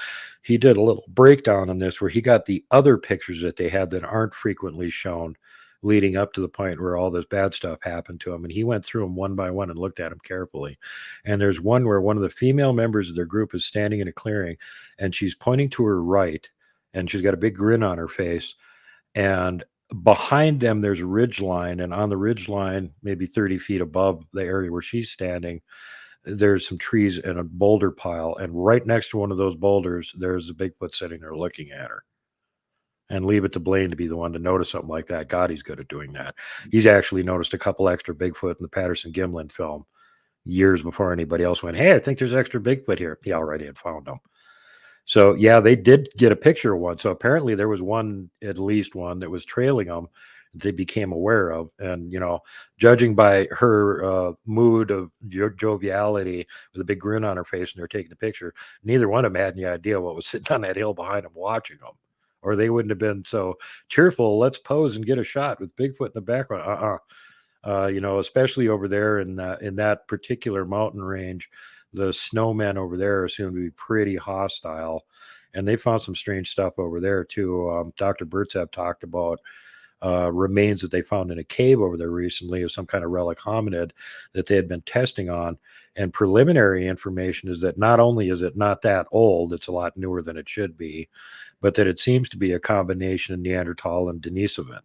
He did a little breakdown on this where he got the other pictures that they had that aren't frequently shown leading up to the point where all this bad stuff happened to him. And he went through them one by one and looked at them carefully. And there's one where one of the female members of their group is standing in a clearing, and she's pointing to her right, and she's got a big grin on her face. And behind them there's a ridge line, and on the ridge line, maybe 30 feet above the area where she's standing, there's some trees and a boulder pile, and right next to one of those boulders there's a Bigfoot sitting there looking at her. And leave it to Blaine to be the one to notice something like that. God, he's good at doing that. He's actually noticed a couple extra Bigfoot in the Patterson-Gimlin film years before anybody else went, hey, I think there's extra Bigfoot here. He already had found them. So, yeah, they did get a picture of one. So apparently there was one, at least one, that was trailing them that they became aware of. And, judging by her mood of joviality with a big grin on her face and they're taking the picture, neither one of them had any idea what was sitting on that hill behind them watching them. Or they wouldn't have been so cheerful. Let's pose and get a shot with Bigfoot in the background. Especially over there in that particular mountain range, the snowmen over there are assumed to be pretty hostile, and they found some strange stuff over there too. Dr. Burtzap talked about remains that they found in a cave over there recently of some kind of relic hominid that they had been testing on. And preliminary information is that not only is it not that old, it's a lot newer than it should be, but that it seems to be a combination of Neanderthal and Denisovan.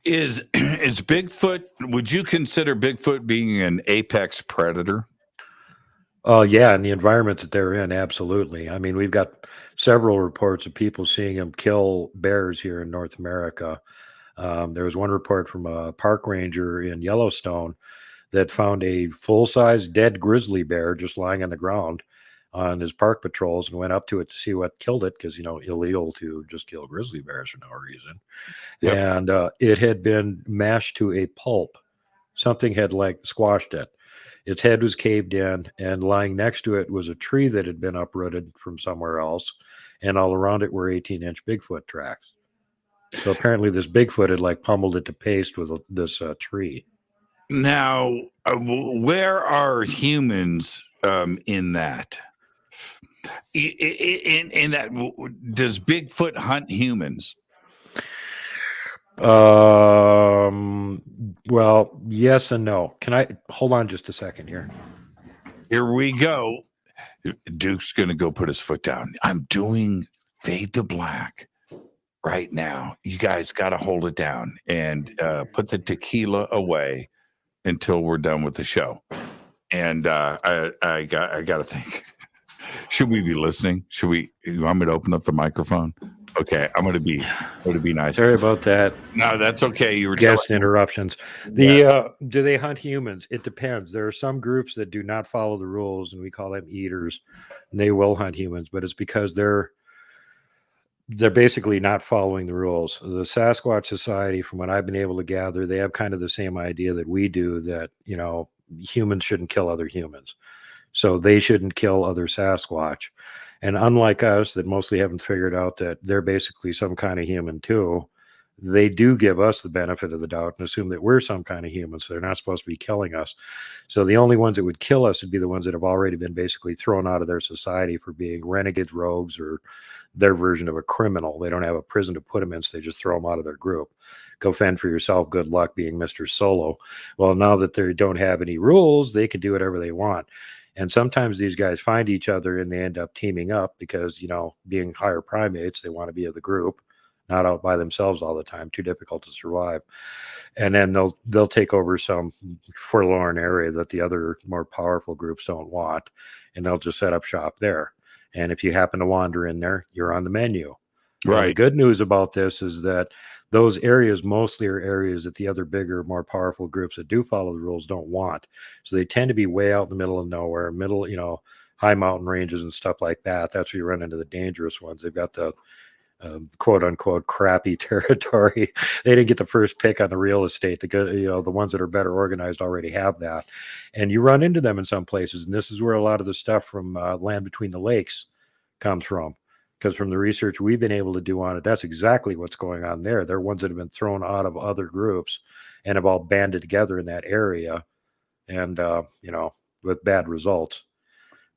Is Bigfoot, would you consider Bigfoot being an apex predator? Yeah, in the environment that they're in, absolutely. I mean, we've got several reports of people seeing them kill bears here in North America. There was one report from a park ranger in Yellowstone that found a full-size dead grizzly bear just lying on the ground on his park patrols and went up to it to see what killed it, because, illegal to just kill grizzly bears for no reason. Yep. And it had been mashed to a pulp. Something had squashed it. Its head was caved in, and lying next to it was a tree that had been uprooted from somewhere else, and all around it were 18-inch Bigfoot tracks. So apparently this Bigfoot had pummeled it to paste with this tree. Now, where are humans in that? In that, does Bigfoot hunt humans? Well, yes and no. Can I hold on just a second here? Here we go. Duke's gonna go put his foot down. I'm doing Fade to Black right now. You guys got to hold it down and put the tequila away until we're done with the show. And I got to think. Should we be listening? You want me to open up the microphone? Okay, I'm going to be nice. Sorry about that. No, that's okay. You were guest interruptions. Do they hunt humans? It depends. There are some groups that do not follow the rules, and we call them eaters, and they will hunt humans, but it's because they're basically not following the rules. The Sasquatch Society, from what I've been able to gather, they have kind of the same idea that we do, that humans shouldn't kill other humans, so they shouldn't kill other Sasquatch. And unlike us, that mostly haven't figured out that they're basically some kind of human too, they do give us the benefit of the doubt and assume that we're some kind of human, so they're not supposed to be killing us. So the only ones that would kill us would be the ones that have already been basically thrown out of their society for being renegades, rogues, or their version of a criminal. They don't have a prison to put them in, so they just throw them out of their group. Go fend for yourself. Good luck being Mr. Solo. Well, now that they don't have any rules, they can do whatever they want. And sometimes these guys find each other and they end up teaming up because, being higher primates, they want to be of the group, not out by themselves all the time, too difficult to survive. And then they'll take over some forlorn area that the other more powerful groups don't want, and they'll just set up shop there. And if you happen to wander in there, you're on the menu. Right. And the good news about this is that those areas mostly are areas that the other bigger, more powerful groups that do follow the rules don't want. So they tend to be way out in the middle of nowhere, high mountain ranges and stuff like that. That's where you run into the dangerous ones. They've got the quote unquote crappy territory. They didn't get the first pick on the real estate. The good, the ones that are better organized already have that. And you run into them in some places. And this is where a lot of the stuff from Land Between the Lakes comes from. Because from the research we've been able to do on it, that's exactly what's going on there. They're ones that have been thrown out of other groups and have all banded together in that area, and with bad results.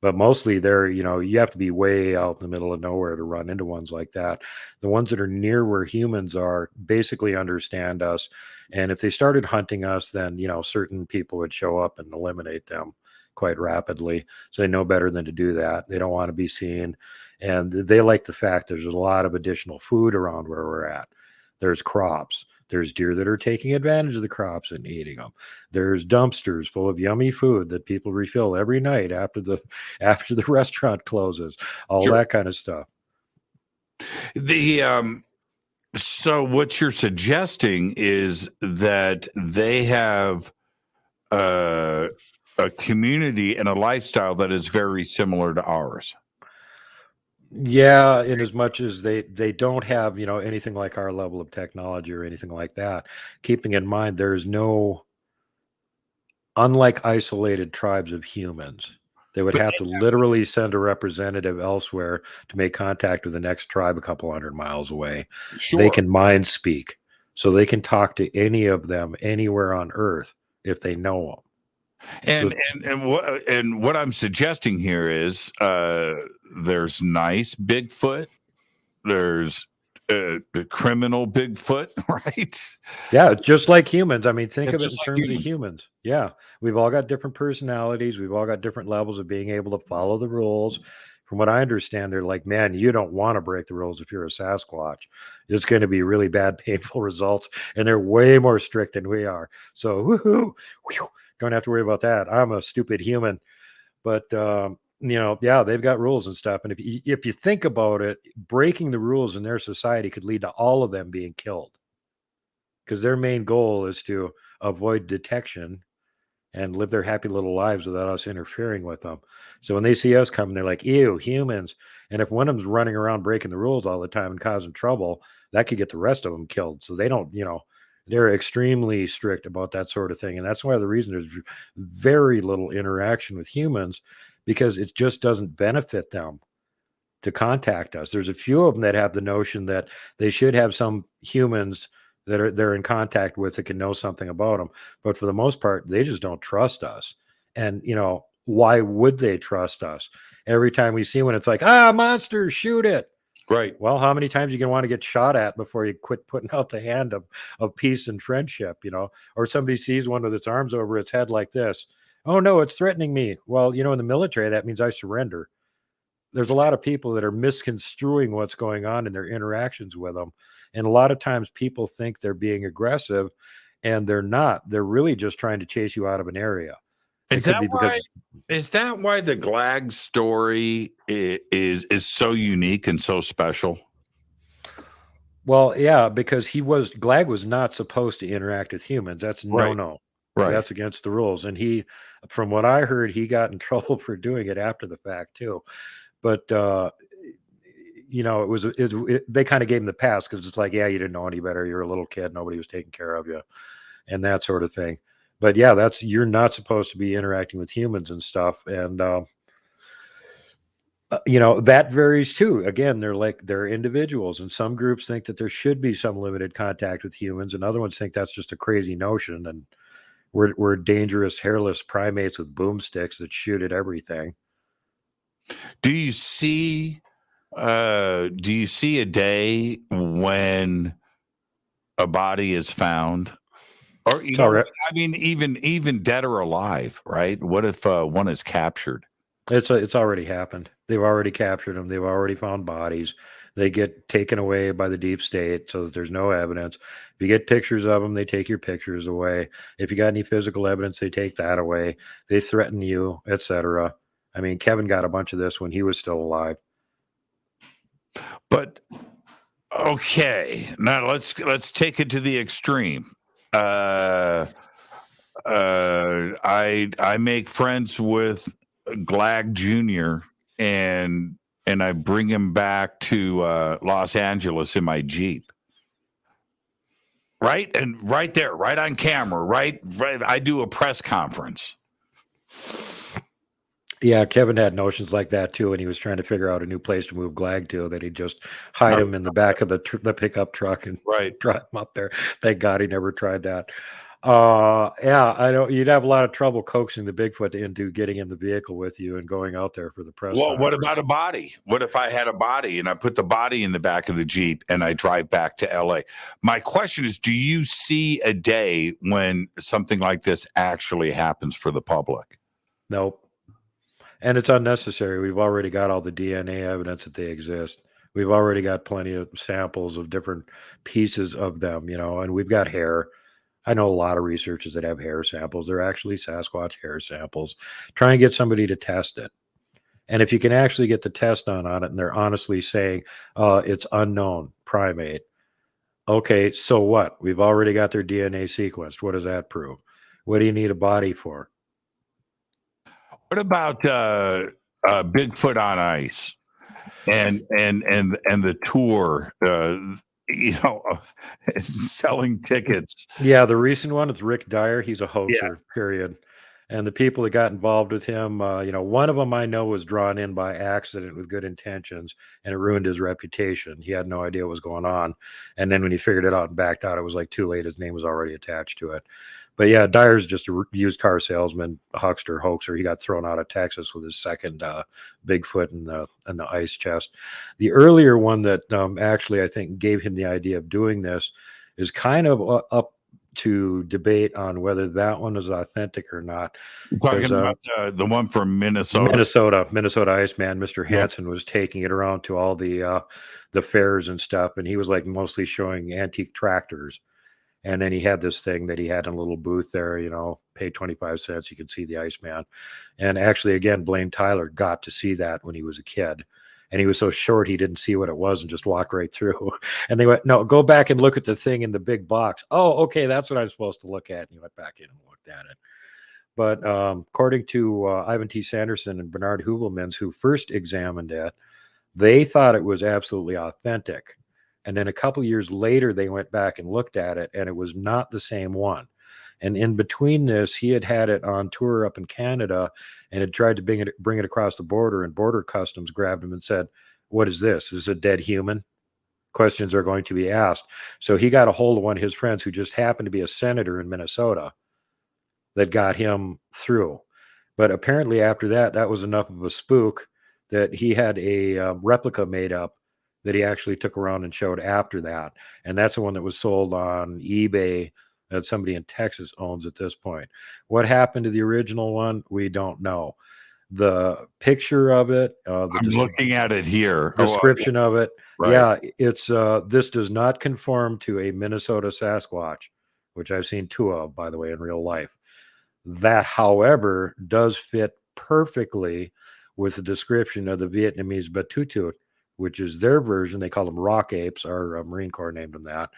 But mostly they're, you have to be way out in the middle of nowhere to run into ones like that. The ones that are near where humans are basically understand us. And if they started hunting us, then, certain people would show up and eliminate them quite rapidly. So they know better than to do that. They don't want to be seen. And they like the fact there's a lot of additional food around where we're at. There's crops. There's deer that are taking advantage of the crops and eating them. There's dumpsters full of yummy food that people refill every night after the restaurant closes. All that kind of stuff. So what you're suggesting is that they have a community and a lifestyle that is very similar to ours. Yeah, in as much as they don't have, anything like our level of technology or anything like that. Keeping in mind, there's no, unlike isolated tribes of humans, they would have to literally send a representative elsewhere to make contact with the next tribe a couple 100 miles away. Sure. They can mind speak, so they can talk to any of them anywhere on Earth if they know them. And what I'm suggesting here is there's nice Bigfoot, there's the criminal Bigfoot, right? Yeah, just like humans. I mean, think of it in terms of humans. Yeah, we've all got different personalities. We've all got different levels of being able to follow the rules. From what I understand, they're like, man, you don't want to break the rules if you're a Sasquatch. It's going to be really bad, painful results, and they're way more strict than we are. So, woohoo! Whew, don't have to worry about that. I'm a stupid human, but they've got rules and stuff. And if you think about it, breaking the rules in their society could lead to all of them being killed, because their main goal is to avoid detection and live their happy little lives without us interfering with them. So when they see us coming, they're like, ew, humans. And if one of them's running around breaking the rules all the time and causing trouble, that could get the rest of them killed. So they don't, they're extremely strict about that sort of thing. And that's why the reason there's very little interaction with humans, because it just doesn't benefit them to contact us. There's a few of them that have the notion that they should have some humans that they're in contact with that can know something about them. But for the most part, they just don't trust us. And, why would they trust us? Every time we see one, it's like, monster, shoot it. Right. Well, how many times are you going to want to get shot at before you quit putting out the hand of peace and friendship, Or somebody sees one with its arms over its head like this. Oh, no, it's threatening me. Well, in the military, that means I surrender. There's a lot of people that are misconstruing what's going on in their interactions with them. And a lot of times people think they're being aggressive, and they're not. They're really just trying to chase you out of an area. Is that why the Glag story is so unique and so special? Well, yeah, because Glag was not supposed to interact with humans. That's no. Right. That's against the rules. And he, from what I heard, he got in trouble for doing it after the fact too. But they kind of gave him the pass because it's like, yeah, you didn't know any better. You're a little kid. Nobody was taking care of you, and that sort of thing. But yeah, you're not supposed to be interacting with humans and stuff. And, that varies too. Again, they're individuals, and some groups think that there should be some limited contact with humans, and other ones think that's just a crazy notion. And we're dangerous, hairless primates with boomsticks that shoot at everything. Do you see a day when a body is found? Or even dead or alive, right? What if one is captured? It's already happened. They've already captured them. They've already found bodies. They get taken away by the deep state so that there's no evidence. If you get pictures of them, they take your pictures away. If you got any physical evidence, they take that away. They threaten you, etc. I mean, Kevin got a bunch of this when he was still alive. But okay, now let's take it to the extreme. I make friends with Glag Jr. and I bring him back to Los Angeles in my Jeep. Right? And right there, right on camera, right, I do a press conference. Yeah, Kevin had notions like that too, and he was trying to figure out a new place to move Glag to, that he'd just hide him in the back of the pickup truck and drive him up there. Thank God he never tried that. Yeah, I know you'd have a lot of trouble coaxing the Bigfoot into getting in the vehicle with you and going out there for the press. Well, what about a body? What if I had a body and I put the body in the back of the Jeep and I drive back to LA? My question is, do you see a day when something like this actually happens for the public? Nope. And it's unnecessary. We've already got all the DNA evidence that they exist. We've already got plenty of samples of different pieces of them, and we've got hair. I know a lot of researchers that have hair samples. They're actually Sasquatch hair samples. Try and get somebody to test it. And if you can actually get the test on it and they're honestly saying it's unknown primate, okay, so what? We've already got their DNA sequenced. What does that prove? What do you need a body for? What about Bigfoot on Ice and the tour? Selling tickets. Yeah, the recent one is Rick Dyer. He's a hoaxer, period. And the people that got involved with him, one of them I know was drawn in by accident with good intentions, and it ruined his reputation. He had no idea what was going on. And then when he figured it out and backed out, it was like too late. His name was already attached to it. But yeah, Dyer's just a used car salesman, a huckster, hoaxer. He got thrown out of Texas with his second Bigfoot in the ice chest. The earlier one that actually I think gave him the idea of doing this is kind of up to debate on whether that one is authentic or not. You're talking about the one from Minnesota. Minnesota Iceman. Mr. Hansen was taking it around to all the fairs and stuff, and he was like mostly showing antique tractors. And then he had this thing that he had in a little booth there, pay 25 cents. You can see the Iceman. And actually, again, Blaine Tyler got to see that when he was a kid. And he was so short, he didn't see what it was and just walked right through. And they went, no, go back and look at the thing in the big box. Oh, okay, that's what I'm supposed to look at. And he went back in and looked at it. But according to Ivan T. Sanderson and Bernard Hubelmans, who first examined it, they thought it was absolutely authentic. And then a couple years later, they went back and looked at it, and it was not the same one. And in between this, he had it on tour up in Canada and had tried to bring it across the border, and Border Customs grabbed him and said, "What is this? Is this a dead human?" Questions are going to be asked. So he got a hold of one of his friends who just happened to be a senator in Minnesota that got him through. But apparently after that, that was enough of a spook that he had a replica made up that he actually took around and showed after that. And that's the one that was sold on eBay that somebody in Texas owns at this point. What happened to the original one? We don't know. The picture of it, I'm looking at it here. Description of it. Right. Yeah, it's this does not conform to a Minnesota Sasquatch, which I've seen 2 of, by the way, in real life. That, however, does fit perfectly with the description of the Vietnamese Batutut, which is their version. They call them rock apes. Our Marine Corps named them that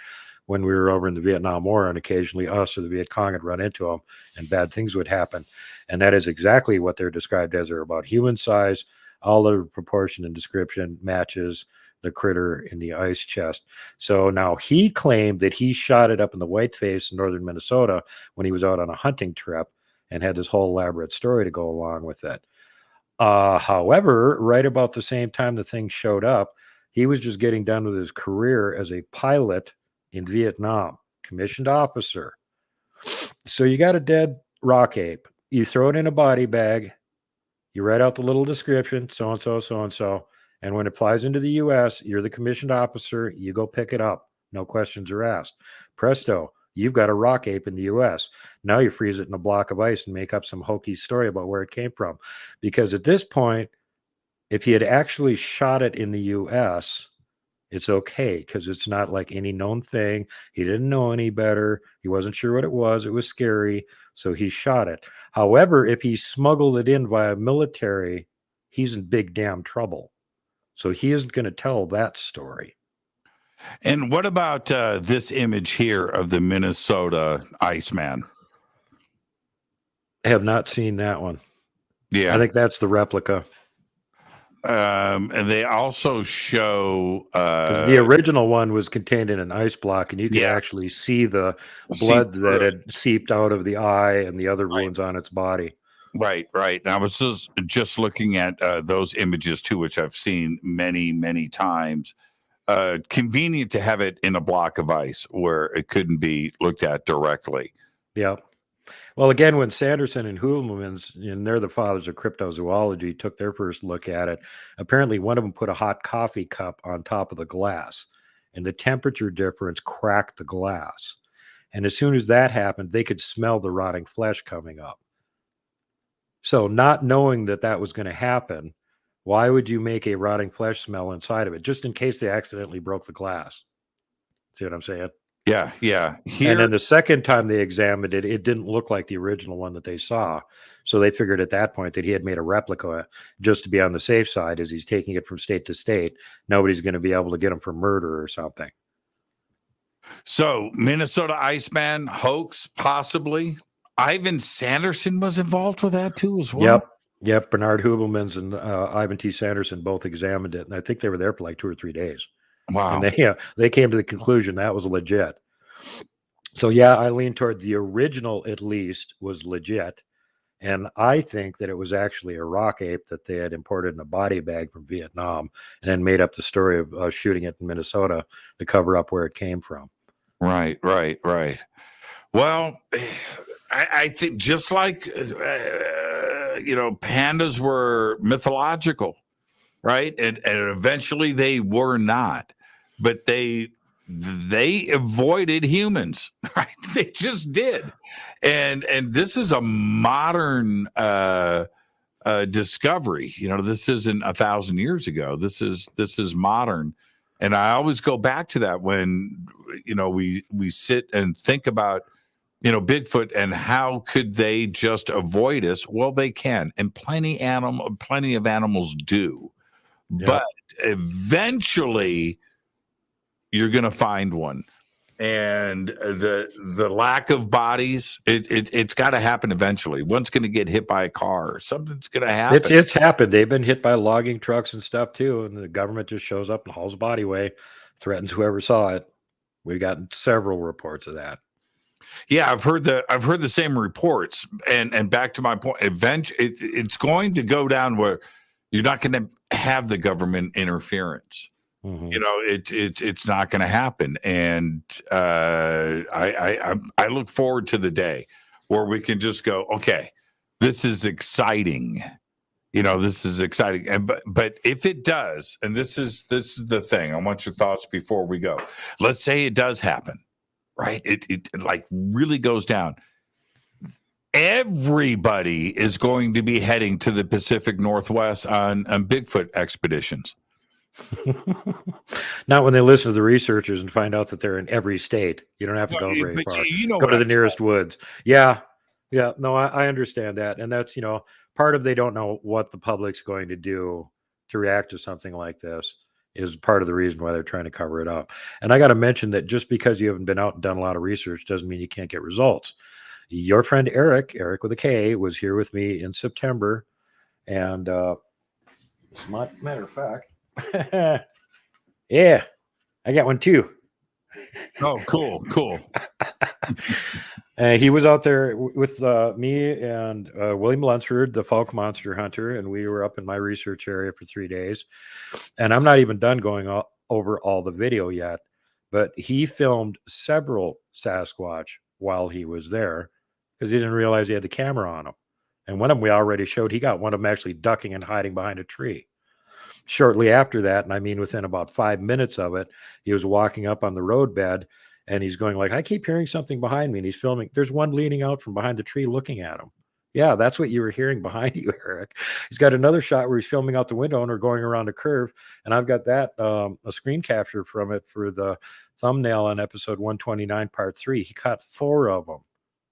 when we were over in the Vietnam War, and occasionally us or the Viet Cong would run into them and bad things would happen. And that is exactly what they're described as. They're about human size. All the proportion and description matches the critter in the ice chest. So now he claimed that he shot it up in the Whiteface in northern Minnesota when he was out on a hunting trip and had this whole elaborate story to go along with it. However, right about the same time the thing showed up, he was just getting done with his career as a pilot in Vietnam, commissioned officer. So you got a dead rock ape. You throw it in a body bag. You write out the little description, so-and-so, so-and-so. And when it flies into the U.S., you're the commissioned officer. You go pick it up. No questions are asked. Presto, you've got a rock ape in the U.S. Now you freeze it in a block of ice and make up some hokey story about where it came from. Because at this point, if he had actually shot it in the U.S., it's okay, because it's not like any known thing. He didn't know any better. He wasn't sure what it was. It was scary, so he shot it. However, if he smuggled it in via military, he's in big damn trouble. So he isn't going to tell that story. And what about this image here of the Minnesota Iceman? I have not seen that one. Yeah. I think that's the replica. And they also show the original one was contained in an ice block, and you could actually see the blood that had seeped out of the eye and the other wounds on its body. Right. And I was just looking at those images too, which I've seen many, many times. Convenient to have it in a block of ice where it couldn't be looked at directly. Yeah. Well, again, when Sanderson and Hubelmans, and they're the fathers of cryptozoology, took their first look at it, apparently one of them put a hot coffee cup on top of the glass, and the temperature difference cracked the glass. And as soon as that happened, they could smell the rotting flesh coming up. So not knowing that that was going to happen, why would you make a rotting flesh smell inside of it? Just in case they accidentally broke the glass. See what I'm saying? Yeah. And then the second time they examined it, it didn't look like the original one that they saw. So they figured at that point that he had made a replica just to be on the safe side as he's taking it from state to state. Nobody's going to be able to get him for murder or something. So Minnesota Iceman hoax, possibly. Ivan Sanderson was involved with that too as well. Yep. Bernard Hubelmans and Ivan T. Sanderson both examined it, and I think they were there for like 2 or 3 days. Wow. And they came to the conclusion that was legit. So yeah, I lean toward the original at least was legit. And I think that it was actually a rock ape that they had imported in a body bag from Vietnam and then made up the story of shooting it in Minnesota to cover up where it came from. Right. Well, I think just like, pandas were mythological, right? And eventually they were not, but they avoided humans, right? They just did. And this is a modern discovery. This isn't 1,000 years ago. This is modern. And I always go back to that when, we sit and think about, Bigfoot and how could they just avoid us? Well, they can. And plenty of animals do. Yeah. But eventually you're going to find one. And the lack of bodies, it's got to happen eventually. One's going to get hit by a car, or something's going to happen. It's happened. They've been hit by logging trucks and stuff too, and the government just shows up and hauls a body away, threatens whoever saw it. We've gotten several reports of that. Yeah, I've heard the same reports. And back to my point, eventually it's going to go down where you're not going to have the government interference. Mm-hmm. You know, it's not going to happen. And I look forward to the day where we can just go, okay, this is exciting. You know, this is exciting. And but if it does, and this is the thing, I want your thoughts before we go. Let's say it does happen, right? It like really goes down. Everybody is going to be heading to the Pacific Northwest on Bigfoot expeditions. Not when they listen to the researchers and find out that they're in every state. You don't have to go very far. Go to the nearest woods. Yeah. No, I understand that. And that's, part of they don't know what the public's going to do to react to something like this is part of the reason why they're trying to cover it up. And I got to mention that just because you haven't been out and done a lot of research doesn't mean you can't get results. Your friend Eric with a K, was here with me in September. And as a matter of fact, yeah, I got one too. Oh, cool. He was out there with me and William Lunsford, the Falk monster hunter, and we were up in my research area for 3 days. And I'm not even done going over all the video yet, but he filmed several Sasquatch while he was there because he didn't realize he had the camera on him. And one of them we already showed, he got one of them actually ducking and hiding behind a tree. Shortly after that, and I mean within about 5 minutes of it, he was walking up on the roadbed and he's going like, I keep hearing something behind me. And he's filming. There's one leaning out from behind the tree looking at him. Yeah, that's what you were hearing behind you, Eric. He's got another shot where he's filming out the window and we're going around a curve. And I've got that, a screen capture from it for the thumbnail on episode 129, part 3. He caught 4 of them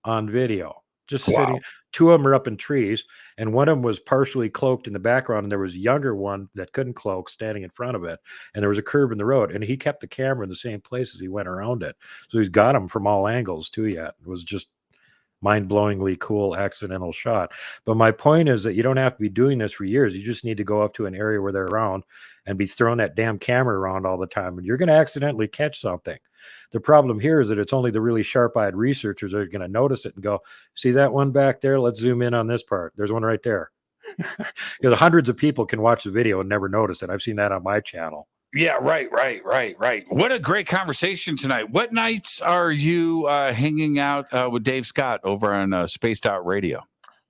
on video. Just sitting. 2 of them are up in trees, and one of them was partially cloaked in the background, and there was a younger one that couldn't cloak standing in front of it, and there was a curve in the road, and he kept the camera in the same place as he went around it. So he's got them from all angles too yet. It was just mind-blowingly cool accidental shot. But my point is that you don't have to be doing this for years. You just need to go up to an area where they're around and be throwing that damn camera around all the time, and you're going to accidentally catch something. The problem here is that it's only the really sharp-eyed researchers that are going to notice it and go, see that one back there? Let's zoom in on this part. There's one right there. Because hundreds of people can watch the video and never notice it. I've seen that on my channel. Yeah, right. What a great conversation tonight. What nights are you hanging out with Dave Scott over on Spaced Out Radio?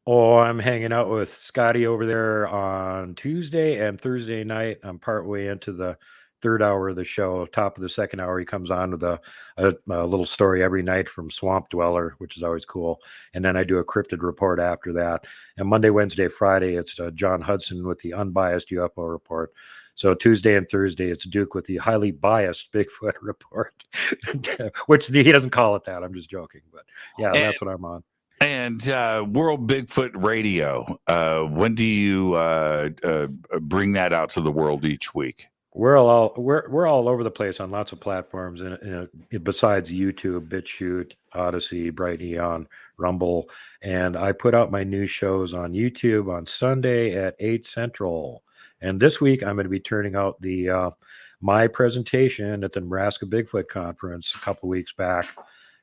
Oh, I'm hanging out with Scotty over there on Tuesday and Thursday night. I'm partway into the 3rd hour of the show. Top of the 2nd hour, he comes on with a little story every night from Swamp Dweller, which is always cool. And then I do a cryptid report after that. And Monday, Wednesday, Friday, it's John Hudson with the unbiased UFO report. So Tuesday and Thursday, it's Duke with the highly biased Bigfoot report, which he doesn't call it that. I'm just joking. But yeah, that's what I'm on. And World Bigfoot Radio, when do you bring that out to the world each week? We're all over the place on lots of platforms, and besides YouTube, BitChute, Odyssey, Bright Eon, Rumble, and I put out my new shows on YouTube on Sunday at 8 Central. And this week I'm going to be turning out the my presentation at the Nebraska Bigfoot conference a couple weeks back,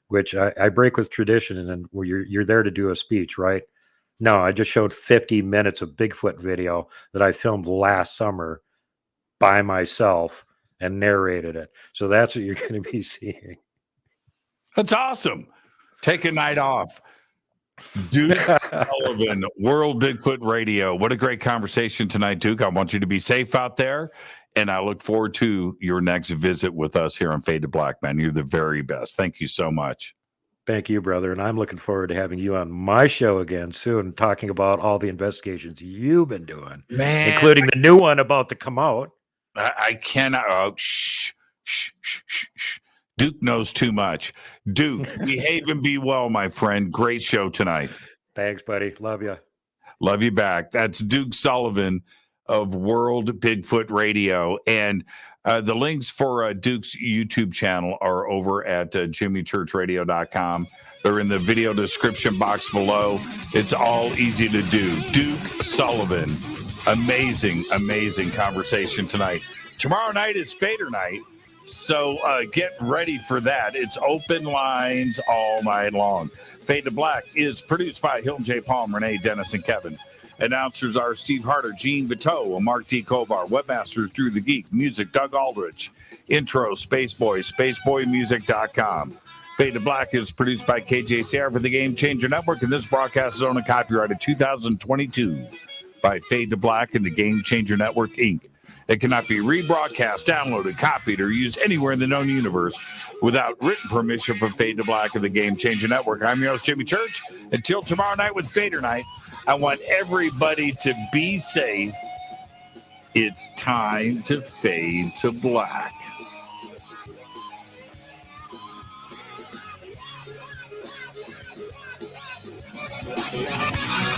which I break with tradition, and then you're there to do a speech, right? No, I just showed 50 minutes of Bigfoot video that I filmed last summer by myself and narrated it. So that's what you're going to be seeing. That's awesome. Take a night off. Duke Sullivan, World Bigfoot Radio. What a great conversation tonight, Duke. I want you to be safe out there, and I look forward to your next visit with us here on Fade to Black, man. You're the very best. Thank you so much. Thank you, brother. And I'm looking forward to having you on my show again soon, talking about all the investigations you've been doing, man, including the new one about to come out. I cannot. Oh, shh. Duke knows too much. Duke, behave and be well, my friend. Great show tonight. Thanks, buddy. Love you. Love you back. That's Duke Sullivan of World Bigfoot Radio. And the links for Duke's YouTube channel are over at jimmychurchradio.com. They're in the video description box below. It's all easy to do. Duke Sullivan. Amazing, amazing conversation tonight. Tomorrow night is Fader night, so get ready for that. It's open lines all night long. Fade to Black is produced by Hilton J. Palm, Renee, Dennis, and Kevin. Announcers are Steve Harder, Gene Bateau, and Mark D. Kovar. Webmasters, Drew the Geek. Music, Doug Aldrich. Intro, Spaceboy, spaceboymusic.com. Fade to Black is produced by KJCR for the Game Changer Network, and this broadcast is owned and copyrighted 2022 by Fade to Black and the Game Changer Network, Inc. It cannot be rebroadcast, downloaded, copied, or used anywhere in the known universe without written permission from Fade to Black and the Game Changer Network. I'm your host, Jimmy Church. Until tomorrow night with Fader Night, I want everybody to be safe. It's time to fade to black. Yeah.